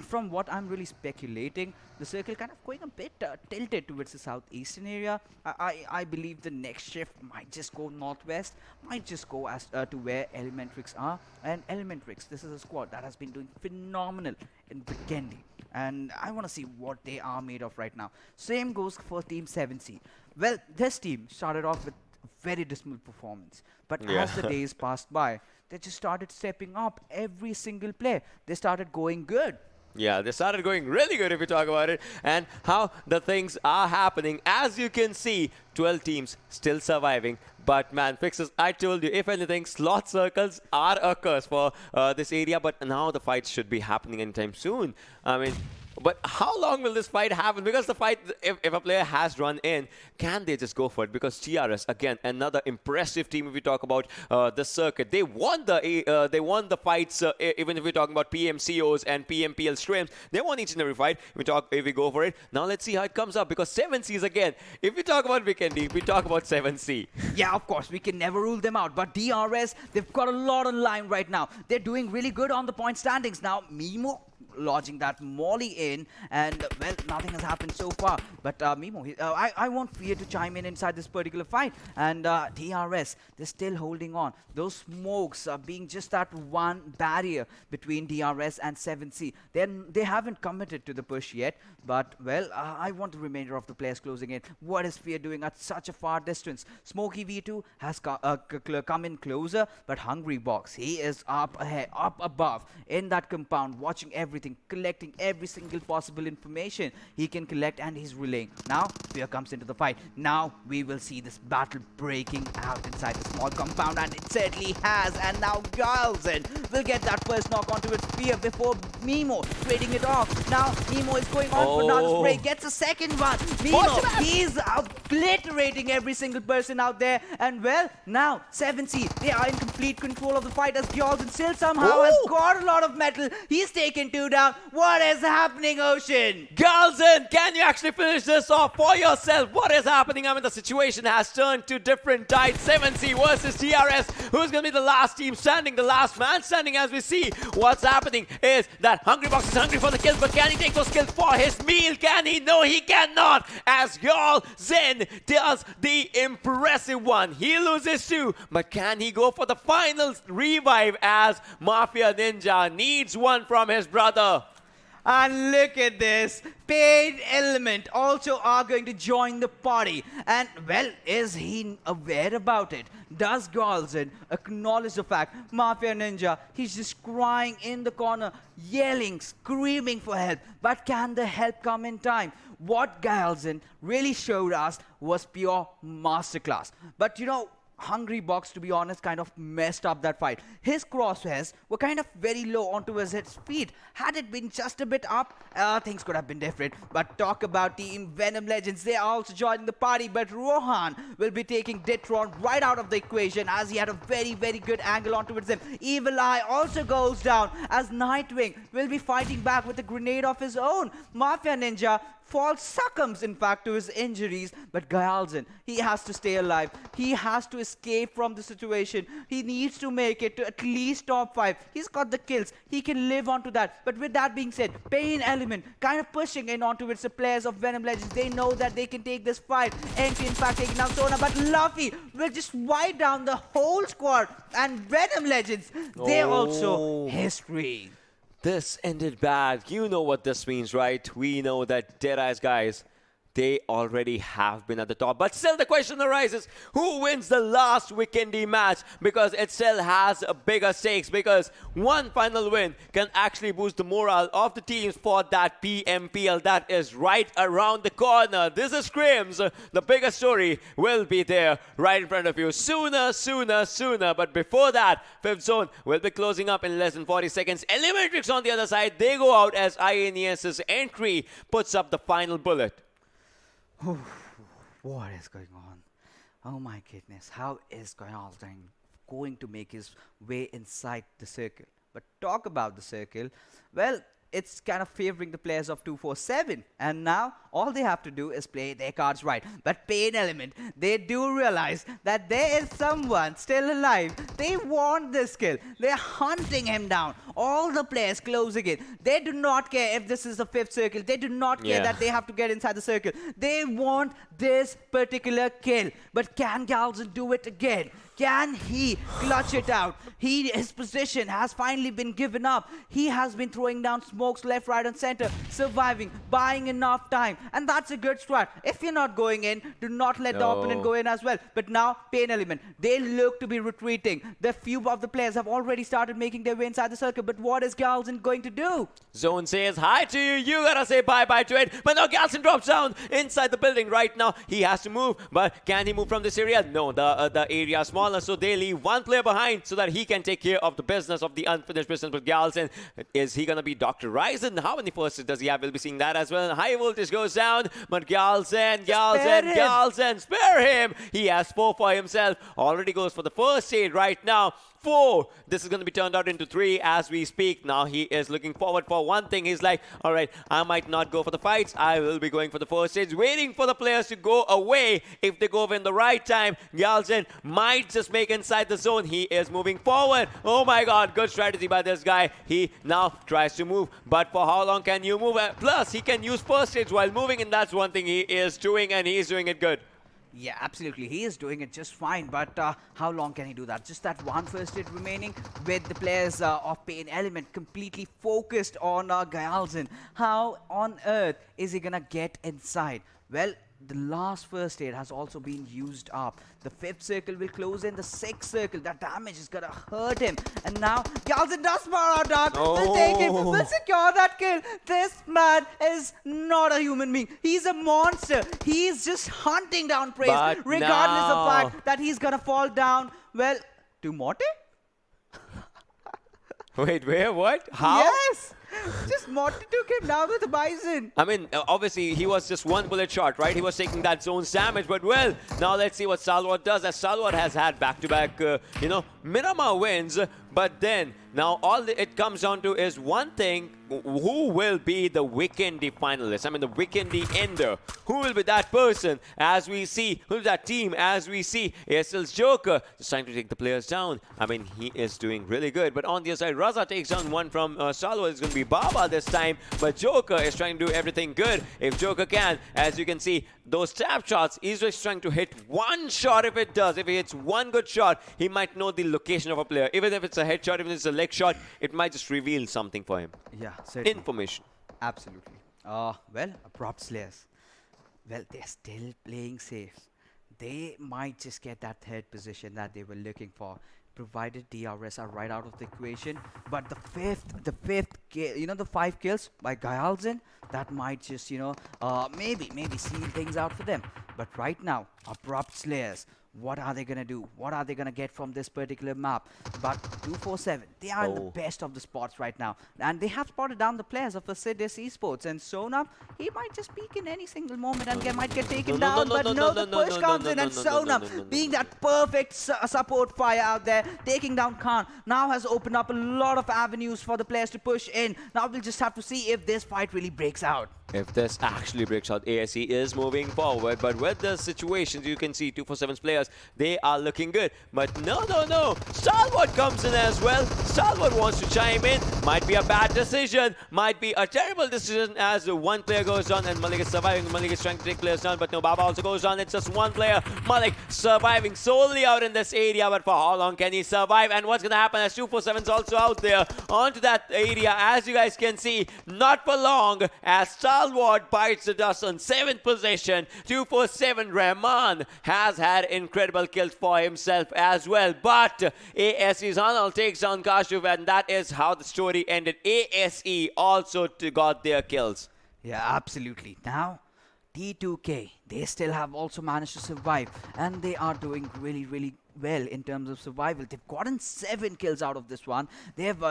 From what I'm really speculating, the circle kind of going a bit tilted towards the southeastern area. I believe the next shift might just go northwest, might just go as to where ElementriX are. And ElementriX, this is a squad that has been doing phenomenal in Vikendi. And I want to see what they are made of right now. Same goes for Team 7C. Well, this team started off with a very dismal performance. But as the days passed by, they just started stepping up every single play. They started going good. Yeah, they started going really good if you talk about it and how the things are happening. As you can see, 12 teams still surviving. But man, Fixes, I told you, if anything, slot circles are a curse for this area. But now the fights should be happening anytime soon. I mean, But how long will this fight happen? Because the fight, if a player has run in, can they just go for it? Because TRS, again, another impressive team if we talk about the circuit. They won the fights, even if we're talking about PMCOs and PMPL Scrims. They won each and every fight. If we go for it. Now let's see how it comes up. Because 7Cs, again, if we talk about Vikendi, we talk about 7C. Yeah, of course, we can never rule them out. But DRS, they've got a lot on line right now. They're doing really good on the point standings. Now, Mimo lodging that molly in, and well, nothing has happened so far. But Mimo, I want Fear to chime in inside this particular fight. And DRS, they're still holding on. Those smokes are being just that one barrier between DRS and 7C. They haven't committed to the push yet. But well, I want the remainder of the players closing in. What is Fear doing at such a far distance? Smokey V2 has come in closer, but Hungry Box, he is up ahead, up above in that compound, watching everything, collecting every single possible information he can collect, and he's relaying. Now, Fear comes into the fight. Now, we will see this battle breaking out inside the small compound, and it certainly has. And now, Galzen will get that first knock onto its Fear before Mimo trading it off. Now, Mimo is going on for another spray, gets a second one. Mimo, he's obliterating every single person out there. And well, now, 7C, they are in complete control of the fight as Galzen still somehow has got a lot of metal. He's taken 2 down. What is happening, Ocean? Galzen, can you actually finish this off for yourself? What is happening? I mean, the situation has turned to different tides. 7C versus TRS. Who's going to be the last team standing, the last man standing? As we see, what's happening is that Hungry Box is hungry for the kills, but can he take those kills for his meal? Can he? No, he cannot. As Galzen does the impressive one. He loses 2, but can he go for the final revive as Mafia Ninja needs one from his brother? And look at this. PAINxELMT also are going to join the party. And, well, is he aware about it? Does Galzen acknowledge the fact? Mafia Ninja, he's just crying in the corner, yelling, screaming for help. But can the help come in time? What Galzen really showed us was pure masterclass. But, you know, Hungry Box, to be honest, kind of messed up that fight. His crosshairs were kind of very low onto his feet. Had it been just a bit up, things could have been different. But talk about Team Venom Legends. They are also joining the party, but Rohan will be taking Ditron right out of the equation as he had a very, very good angle onto him. Evil Eye also goes down as Nightwing will be fighting back with a grenade of his own. Mafia Ninja succumbs in fact to his injuries, but Galzen, he has to stay alive. He has to escape from the situation. He needs to make it to at least top 5. He's got the kills. He can live on to that. But with that being said, PAINxELMT kind of pushing in onto its players of Venom Legends. They know that they can take this fight. Entry in fact taking down Sona, but Luffy will just wipe down the whole squad. And Venom Legends, they're also history. This ended bad. You know what this means, right? We know that DEADEYES guys, they already have been at the top. But still the question arises, who wins the last Vikendi match? Because it still has a bigger stakes. Because one final win can actually boost the morale of the teams for that PMPL that is right around the corner. This is Scrims. The bigger story will be there right in front of you sooner. But before that, 5th zone will be closing up in less than 40 seconds. ElementriX on the other side, they go out as INES's entry puts up the final bullet. What is going on? Oh my goodness, how is Galzen going to make his way inside the circle? But talk about the circle, well, it's kind of favoring the players of 247, and now all they have to do is play their cards right. But PAINxELMT, they do realize that there is someone still alive. They want this kill. They're hunting him down. All the players closing in. They do not care if this is the 5th circle. They do not care that they have to get inside the circle. They want this particular kill. But can Galzen do it again? Can he clutch it out? His position has finally been given up. He has been throwing down smokes left, right, and center, surviving, buying enough time. And that's a good strat. If you're not going in, do not let the opponent go in as well. But now, PAINxELMT, they look to be retreating. The few of the players have already started making their way inside the circle, but what is Galzen going to do? Zone says hi to you. You gotta say bye-bye to it. But now Galson drops down inside the building right now. He has to move, but can he move from this area? No, the area is smaller, so they leave one player behind so that he can take care of the business of the unfinished business with Galson. Is he gonna be Dr. Ryzen? How many firsts does he have? We'll be seeing that as well. High voltage goes down, but Galson, spare him. He has 4 for himself. Already goes for the first aid right now. 4. This is going to be turned out into 3 as we speak. Now he is looking forward for one thing. He's like, all right, I might not go for the fights. I will be going for the first stage, waiting for the players to go away. If they go in the right time, Galzen might just make inside the zone. He is moving forward. Oh my God, good strategy by this guy. He now tries to move, but for how long can you move? Plus, he can use first stage while moving, and that's one thing he is doing, and he is doing it good. Yeah, absolutely. He is doing it just fine, but how long can he do that? Just that one first hit remaining with the players of PAINxELMT completely focused on Galzen. How on earth is he gonna get inside? Well, the last first aid has also been used up. The 5th circle will close in. The 6th circle, that damage is gonna hurt him. And now Galzen does power out dark. Will take him. Will secure that kill. This man is not a human being. He's a monster. He's just hunting down prey, regardless of the fact that he's gonna fall down. Well, to Morte? Wait, where? What? How? Yes! Just Morty took him down with the Bison. I mean, obviously, he was just one bullet shot, right? He was taking that zone's damage. But, well, now let's see what Stalwart does. As Stalwart has had back-to-back, Miramar wins. But then, now all it comes down to is one thing. Who will be the Vikendi finalist? I mean, the Vikendi ender. Who will be that person? As we see, who's that team? As we see, ASL's Joker just trying to take the players down. I mean, he is doing really good. But on the other side, Raza takes down one from Stalwart. It's going to be Baba this time. But Joker is trying to do everything good. If Joker can, as you can see, those tap shots, he's just trying to hit one shot if it does. If he hits one good shot, he might know the location of a player. Even if it's a headshot, even if it's a leg shot, it might just reveal something for him. Yeah, certainly. Information. Absolutely. Well, Abrupt Slayers. Well, they're still playing safe. They might just get that 3rd position that they were looking for, provided DRS are right out of the equation. But the fifth kill, the 5 kills by Galzen, that might just, maybe seal things out for them. But right now, Abrupt Slayers, what are they going to do? What are they going to get from this particular map? But 247, they are in the best of the spots right now. And they have spotted down the players of Assiduous Esports. And Sonam, he might just peek in any single moment and might get taken down. But no, the push comes in. And Sonam, being that perfect support fire out there, taking down Khan, now has opened up a lot of avenues for the players to push in. Now we'll just have to see if this fight really breaks out. If this actually breaks out, ASE is moving forward. But with the situations, you can see 247's players, they are looking good. But no. Stalwart comes in as well. Stalwart wants to chime in. Might be a bad decision. Might be a terrible decision as one player goes down and Malik is surviving. Malik is trying to take players down. But no, Baba also goes down. It's just one player. Malik surviving solely out in this area. But for how long can he survive? And what's going to happen as 247's also out there onto that area. As you guys can see, not for long as Stalwart bites the dust on 7th position. 247 Rahman has had incredible kills for himself as well. But ASE's Hanal takes down Kashuv, and that is how the story ended. ASE also got their kills. Yeah, absolutely. Now, T2K, they still have also managed to survive, and they are doing really well in terms of survival. They've gotten 7 kills out of this one. They have,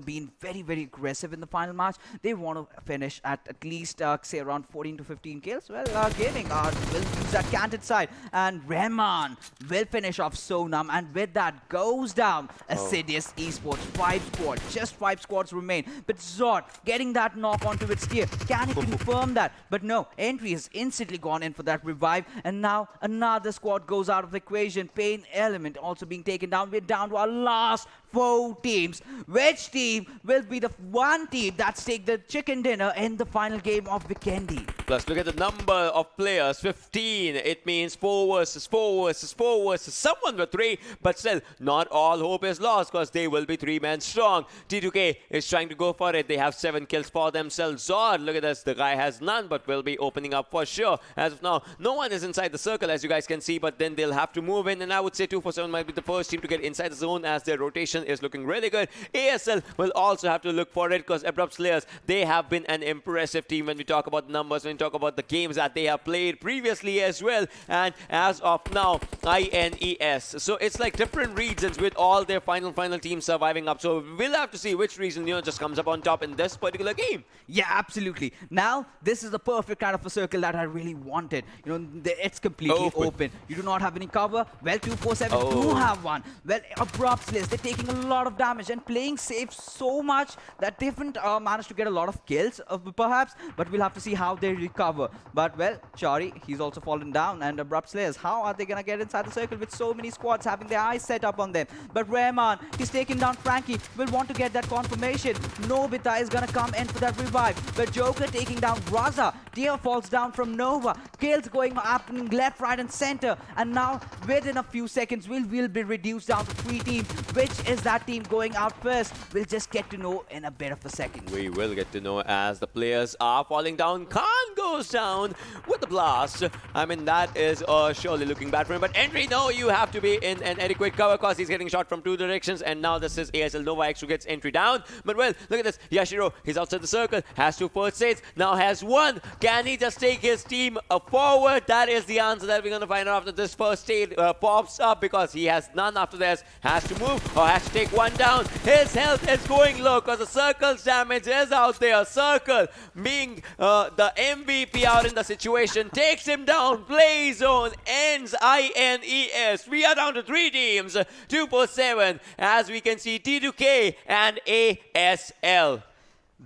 been very aggressive in the final match. They want to finish at least, say, around 14 to 15 kills. Well, Gaming will use that canted side, and Rahman will finish off Sonam, and with that goes down Assiduous Esports. 5 squads, just 5 squads remain. But Zod getting that knock onto its gear. Can it confirm that? But no, Entry has instantly gone in for that revive, and now another squad goes out of the equation. PAINxELMT also being taken down. We're down to our last 4 teams. Which team will be the one team that's take the chicken dinner in the final game of Vikendi? Plus, look at the number of players, 15. It means 4 versus 4 versus 4 versus someone with 3. But still, not all hope is lost because they will be 3 men strong. T2K is trying to go for it. They have 7 kills for themselves. Zord, look at this. The guy has none, but will be opening up for sure. As of now, no one is inside the circle, as you guys can see, but then they'll have to move in. And I would say 247 might be the first team to get inside the zone as their rotation is looking really good. ASL will also have to look for it because Abrupt Slayers, they have been an impressive team when we talk about numbers, when we talk about the games that they have played previously as well. And as of now, INES. So it's like different regions with all their final teams surviving up. So we'll have to see which region, just comes up on top in this particular game. Yeah, absolutely. Now, this is the perfect kind of a circle that I really wanted. It's completely open. You do not have any cover. Well, 247 do have one. Well, Abrupt Slayers, they're taking a lot of damage and playing safe so much that they haven't managed to get a lot of kills, perhaps. But we'll have to see how they recover. But, well, Shari, he's also fallen down. And Abrupt Slayers, how are they going to get inside the circle with so many squads having their eyes set up on them? But Rahman, he's taking down Frankie. Will want to get that confirmation. Nobita is going to come in for that revive. But Joker taking down Raza. Tia falls down from Nova. Kills going happening left, right, and center. And now, within a few seconds, we'll be reduced down to 3 teams. Which is that team going out first? We'll just get to know in a bit of a second. We will get to know as the players are falling down. Khan goes down with the blast. I mean, that is surely looking bad for him. But Entry, no, you have to be in an adequate cover because he's getting shot from 2 directions. And now this is ASL Nova X who gets Entry down. But well, look at this. Yashiro, he's outside the circle. Has 2 first aids. Now has 1. Can he just take his team forward? That is the answer that we're going to find out after this first aid pops up because he has none after this. Has to move or has to take 1 down. His health is going low because the circle's damage is out there. Circle being the MVP out in the situation takes him down. Play zone ends INES. We are down to 3 teams. 247 as we can see T2K and ASL.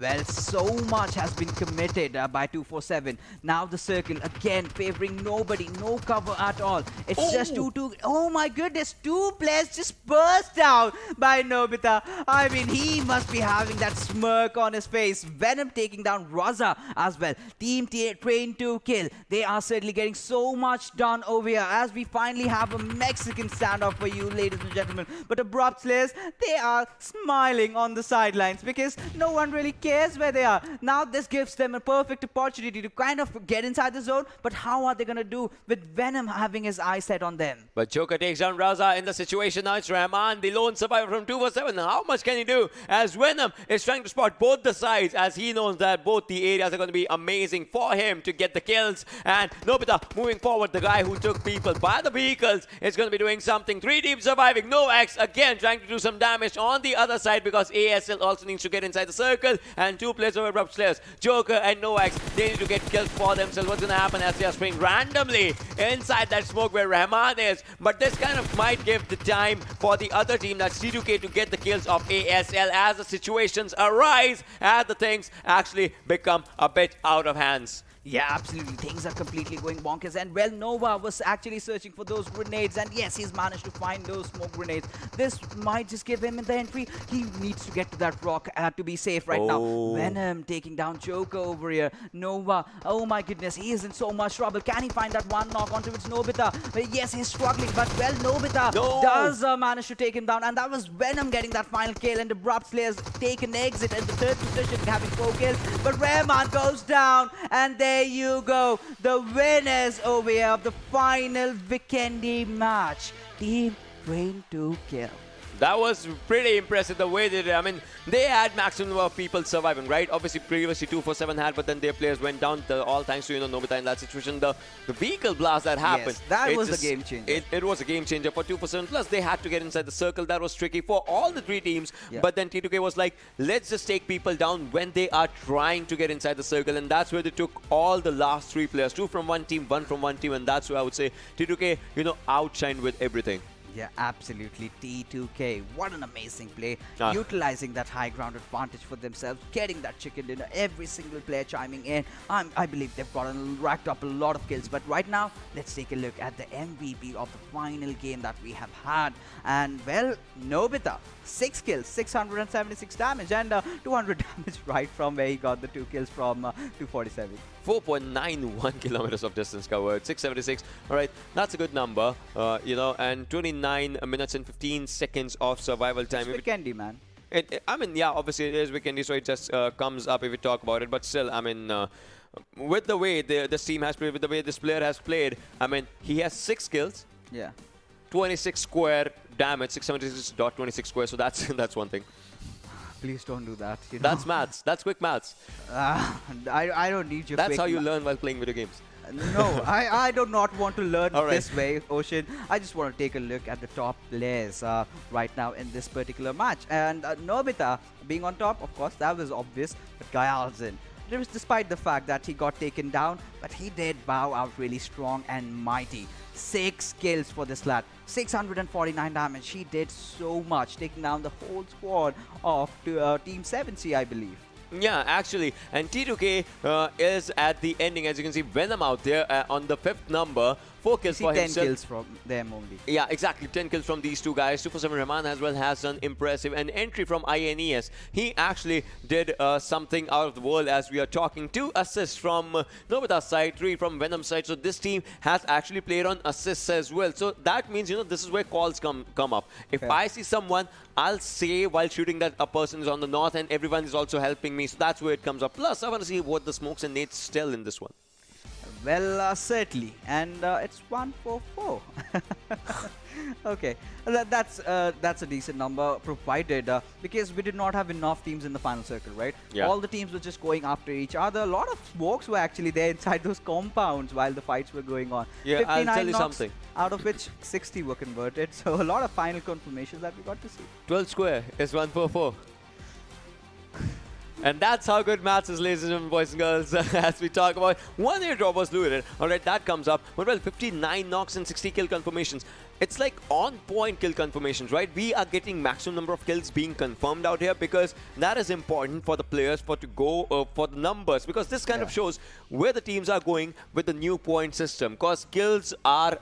Well, so much has been committed by 247. Now the circle again favoring nobody, no cover at all. It's just 2-2. Oh my goodness, 2 players just burst out by Nobita. I mean, he must be having that smirk on his face. Venom taking down Raza as well. Team trained to kill. They are certainly getting so much done over here as we finally have a Mexican standoff for you, ladies and gentlemen. But Abrupt Slayers, they are smiling on the sidelines because no one really cares where they are. Now this gives them a perfect opportunity to kind of get inside the zone, but how are they going to do with Venom having his eye set on them? But Joker takes down Raza in the situation. Now it's Rahman, the lone survivor from 247. How much can he do as Venom is trying to spot both the sides as he knows that both the areas are going to be amazing for him to get the kills. And Nobita moving forward, the guy who took people by the vehicles is going to be doing something. 3 teams surviving. Novax again trying to do some damage on the other side because ASL also needs to get inside the circle. And 2 players of Abrupt Slayers, Joker and Novax, they need to get kills for themselves. What's going to happen as they are spraying randomly inside that smoke where Rahman is? But this kind of might give the time for the other team, that's T2K, to get the kills of ASL as the situations arise, as the things actually become a bit out of hands. Yeah, absolutely. Things are completely going bonkers. And well, Nova was actually searching for those grenades. And yes, he's managed to find those smoke grenades. This might just give him the entry. He needs to get to that rock to be safe right now. Venom taking down Joker over here. Nova, oh my goodness, he is in so much trouble. Can he find that one knock onto its Nobita? Yes, he's struggling. But well, Nobita does manage to take him down. And that was Venom getting that final kill. And the Abrupt Slayers take an exit at the 3rd position, having 4 kills. But Rahman goes down. And there you go, the winners over here of the final Vikendi match. Team trained to kill. That was pretty impressive the way they did it. I mean, they had maximum number of people surviving, right? Obviously, previously 247 had, but then their players went down. All thanks to, Nobita in that situation. The vehicle blast that happened. Yes, that was a game changer. It was a game changer for 247. Plus, they had to get inside the circle. That was tricky for all the 3 teams. Yeah. But then T2K was like, let's just take people down when they are trying to get inside the circle. And that's where they took all the last 3 players. 2 from one team, 1 from one team. And that's where I would say T2K, outshined with everything. Yeah, absolutely. T2K, what an amazing play. Utilizing that high ground advantage for themselves, getting that chicken dinner, every single player chiming in. I believe they've racked up a lot of kills. But right now, let's take a look at the MVP of the final game that we have had. And, well, Nobita, 6 kills, 676 damage, and 200 damage right from where he got the 2 kills from 247. 4.91 kilometers of distance covered, 676. All right, that's a good number, you know, and 29 minutes and 15 seconds of survival time. It's Vikendi, man. I mean, yeah, obviously it is Vikendi, so it just comes up if we talk about it. But still, I mean, with the way this team has played, with the way this player has played, I mean, he has 6 kills. Yeah. 26 square damage, 676.26 square. So that's one thing. Please don't do that. You know? That's maths. That's quick maths. I don't need your. That's how you learn while playing video games. No, I do not want to learn this way, Ocean. I just want to take a look at the top players right now in this particular match. And Nobita being on top, of course, that was obvious. But Gayalzin, despite the fact that he got taken down, but he did bow out really strong and mighty. 6 kills for this lad, 649 damage. He did so much, taking down the whole squad of Team 7C, I believe. Yeah, actually, and T2K is at the ending. As you can see, Venom out there on the 5th number. 4 kills for 10 himself. 10 kills from them only. Yeah, exactly. 10 kills from these two guys. 247 Rahman as well has done impressive. An entry from INES. He actually did something out of the world as we are talking. 2 assists from Nobita's side, 3 from Venom's side. So this team has actually played on assists as well. So that means, you know, this is where calls come up. If I see someone, I'll say while shooting that a person is on the north and everyone is also helping me. So that's where it comes up. Plus, I want to see what the smokes and nades tell in this one. Well, certainly, and it's 144. Okay, that's a decent number provided because we did not have enough teams in the final circle, right? Yeah. All the teams were just going after each other. A lot of smokes were actually there inside those compounds while the fights were going on. Yeah, I'll tell you something. Out of which 60 were converted, so a lot of final confirmations that we got to see. 12 square is 144. And that's how good maths is, ladies and gentlemen, boys and girls, as we talk about. 1 airdrop was looted. All right, that comes up. But well, 59 knocks and 60 kill confirmations. It's like on-point kill confirmations, right? We are getting maximum number of kills being confirmed out here because that is important for the players to go for the numbers, because this kind of shows where the teams are going with the new point system, because kills are...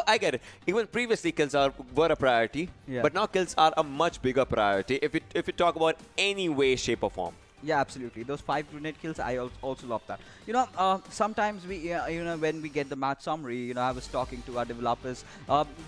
I get it. Even previously, kills were a priority, but now kills are a much bigger priority if you talk about any way, shape, or form. Yeah, absolutely. Those 5 grenade kills, I also love that. You know, sometimes we, you know, when we get the match summary, you know, I was talking to our developers.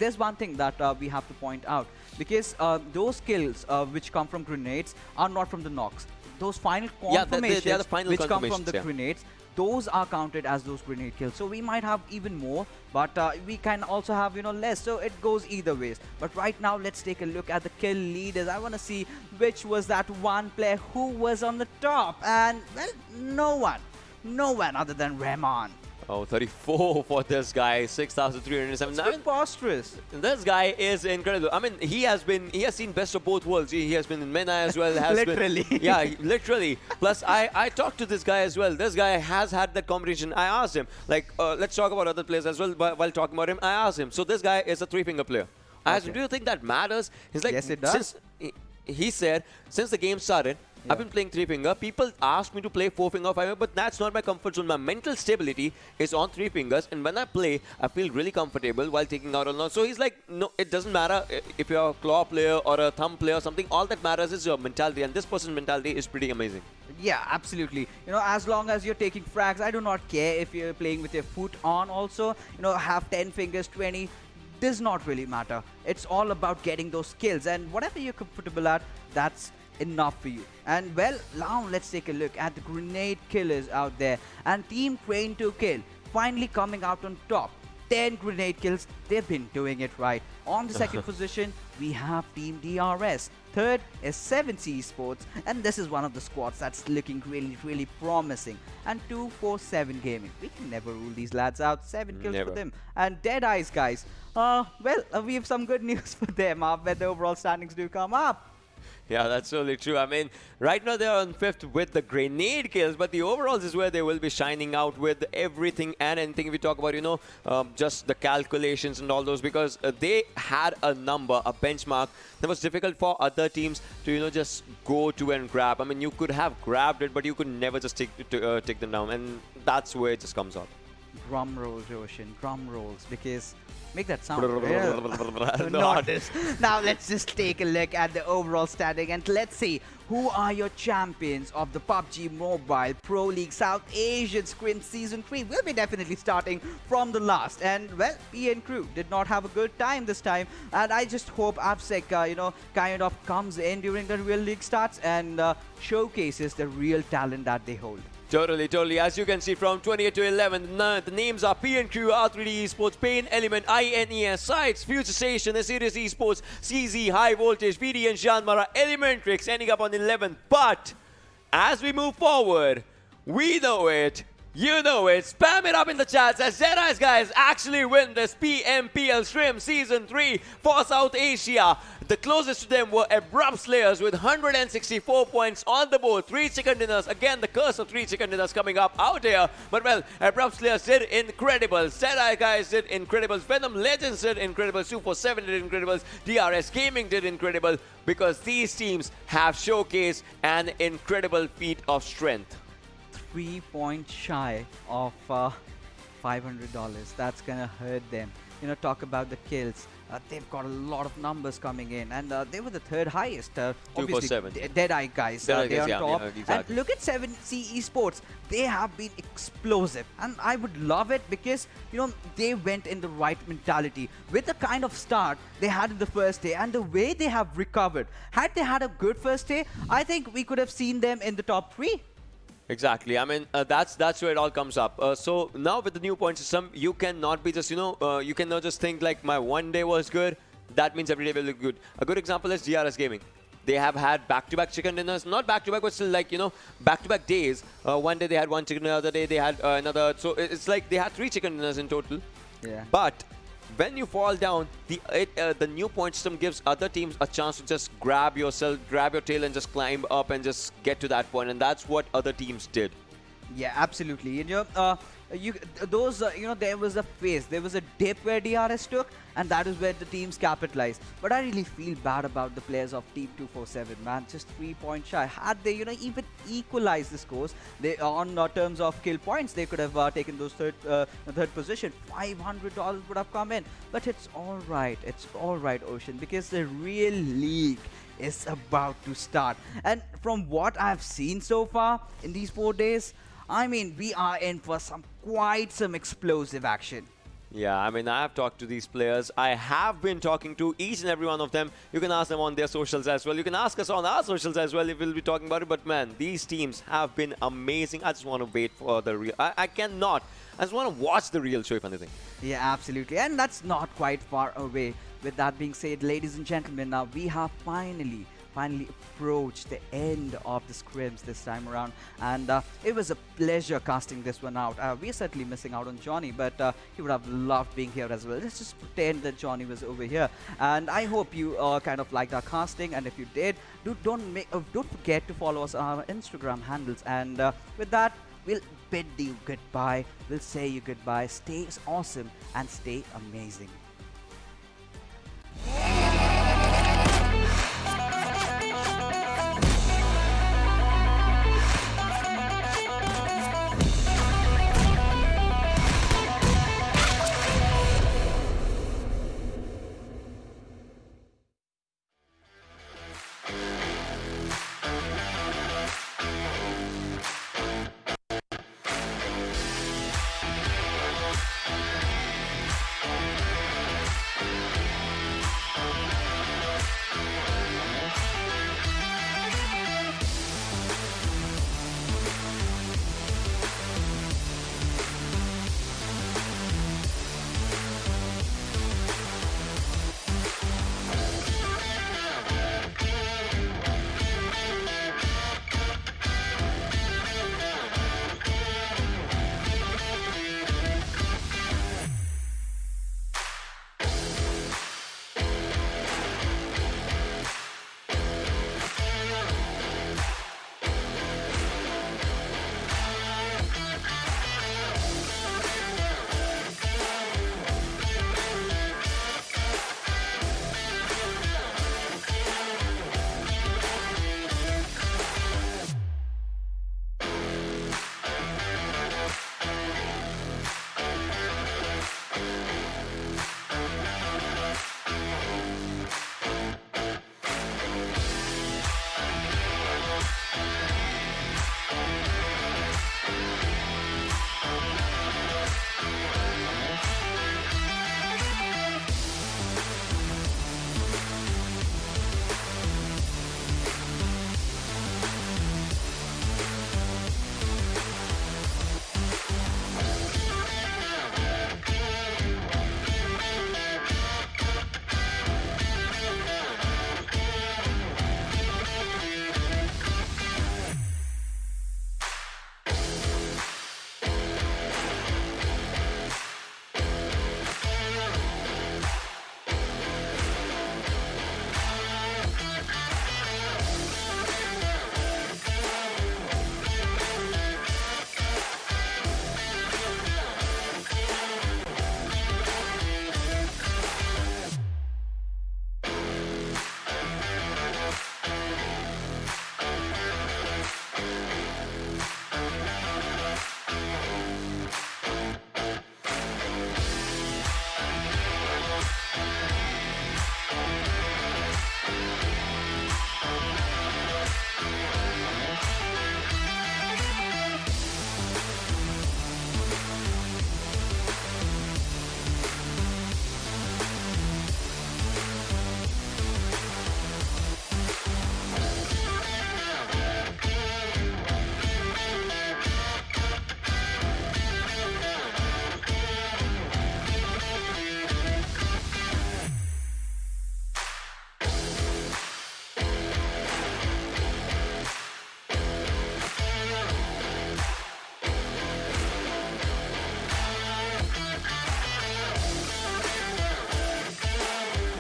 There's one thing that we have to point out, because those kills which come from grenades are not from the knocks. Those final confirmations they are the final which come from confirmations, the grenades, those are counted as those grenade kills. So we might have even more, but we can also have, you know, less. So it goes either ways. But right now, let's take a look at the kill leaders. I want to see which was that one player who was on the top. And, well, no one other than Rahman. Oh, 34 for this guy, 6,307. It's preposterous. This guy is incredible. I mean, he has seen best of both worlds. He has been in MENA as well. Literally. Yeah, literally. Plus, I talked to this guy as well. This guy has had that competition. I asked him, like, let's talk about other players as well. But while talking about him, I asked him. So this guy is a 3-finger player. I asked him, do you think that matters? He's like, yes, it does. He said, since the game started, I've been playing 3-finger. People ask me to play 4-finger or 5-finger, but that's not my comfort zone. My mental stability is on 3 fingers, and when I play, I feel really comfortable while taking out a lot. So he's like, no, it doesn't matter if you're a claw player or a thumb player or something. All that matters is your mentality, and this person's mentality is pretty amazing. Yeah, absolutely. You know, as long as you're taking frags, I do not care if you're playing with your foot on also. You know, have 10 fingers, 20. Does not really matter. It's all about getting those kills, and whatever you're comfortable at, that's enough for you. And well, now let's take a look at the grenade killers out there. And Team Train to Kill finally coming out on top. 10 grenade kills. They've been doing it right. On the second position, we have Team DRS. Third is 7C Esports, and this is one of the squads that's looking really, really promising. And 247 Gaming. We can never rule these lads out. 7 kills for them. And DEADEYES, guys. We have some good news for them when the overall standings do come up. Yeah, that's totally true. I mean, right now they're on 5th with the grenade kills, but the overalls is where they will be shining out with everything and anything. If we talk about, just the calculations and all those, because they had a number, a benchmark that was difficult for other teams to, just go to and grab. I mean, you could have grabbed it, but you could never just take them down, and that's where it just comes out. Drum rolls, Roshan, drum rolls, because make that sound. Not. Now let's just take a look at the overall standing and let's see who are your champions of the PUBG Mobile Pro League South Asian Scrims Season 3. We'll be definitely starting from the last. And, well, PN Crew did not have a good time this time. And I just hope AppSec, kind of comes in during the real league starts and showcases the real talent that they hold. Totally. As you can see from 28 to 11, the names are PN Crew, R3D Esports, PAINxELMT, INES, CZxHIGHVOLTAGE, FutureStation, Assiduous Esports, VTNxJyanMaara, ElementriX, ending up on 11th. But as we move forward, we know it. You know it. Spam it up in the chats as DEADEYES guys actually win this PMPL Scrims Season 3 for South Asia. The closest to them were Abrupt Slayers with 164 points on the board. 3 chicken dinners. Again, the curse of 3 chicken dinners coming up out here. But, well, Abrupt Slayers did incredible. DEADEYES guys did incredible. Venom Legends did incredible. 247 did incredible. DRS Gaming did incredible. Because these teams have showcased an incredible feat of strength. 3 points shy of $500. That's gonna hurt them. Talk about the kills. They've got a lot of numbers coming in, and they were the 3rd highest. Obviously, DEADEYES guys, they're on top. Exactly. And look at CZesports. They have been explosive, and I would love it because they went in the right mentality with the kind of start they had in the first day and the way they have recovered. Had they had a good first day, I think we could have seen them in the top 3. Exactly. I mean, that's where it all comes up. So now with the new point system, you cannot be just, you cannot just think like my one day was good. That means every day will look good. A good example is DRS Gaming. They have had back-to-back chicken dinners. Not back-to-back, but still like, back-to-back days. One day they had one chicken, the other day they had another. So it's like they had 3 chicken dinners in total. Yeah. But when you fall down, the new point system gives other teams a chance to just grab your tail and just climb up and just get to that point, and that's what other teams did. Yeah, absolutely. There was a phase, there was a dip where DRS took, and that is where the teams capitalized. But I really feel bad about the players of Team 247, man. Just 3 points shy. Had they, even equalized the scores, they on terms of kill points, they could have taken those third position. $500 would have come in. But it's all right. It's all right, Ocean, because the real league is about to start. And from what I've seen so far in these 4 days, I mean, we are in for quite some explosive action. Yeah, I mean, I have talked to these players. I have been talking to each and every one of them. You can ask them on their socials as well. You can ask us on our socials as well if we'll be talking about it. But, man, these teams have been amazing. I just want to wait for the real... I cannot. I just want to watch the real show, if anything. Yeah, absolutely. And that's not quite far away. With that being said, ladies and gentlemen, now we have finally approached the end of the scrims this time around, and it was a pleasure casting this one out. We're certainly missing out on Johnny, but he would have loved being here as well. Let's just pretend that Johnny was over here, and I hope you kind of liked our casting, and if you did, don't forget to follow us on our Instagram handles. And with that, we'll bid you goodbye. We'll say you goodbye. Stay awesome and stay amazing.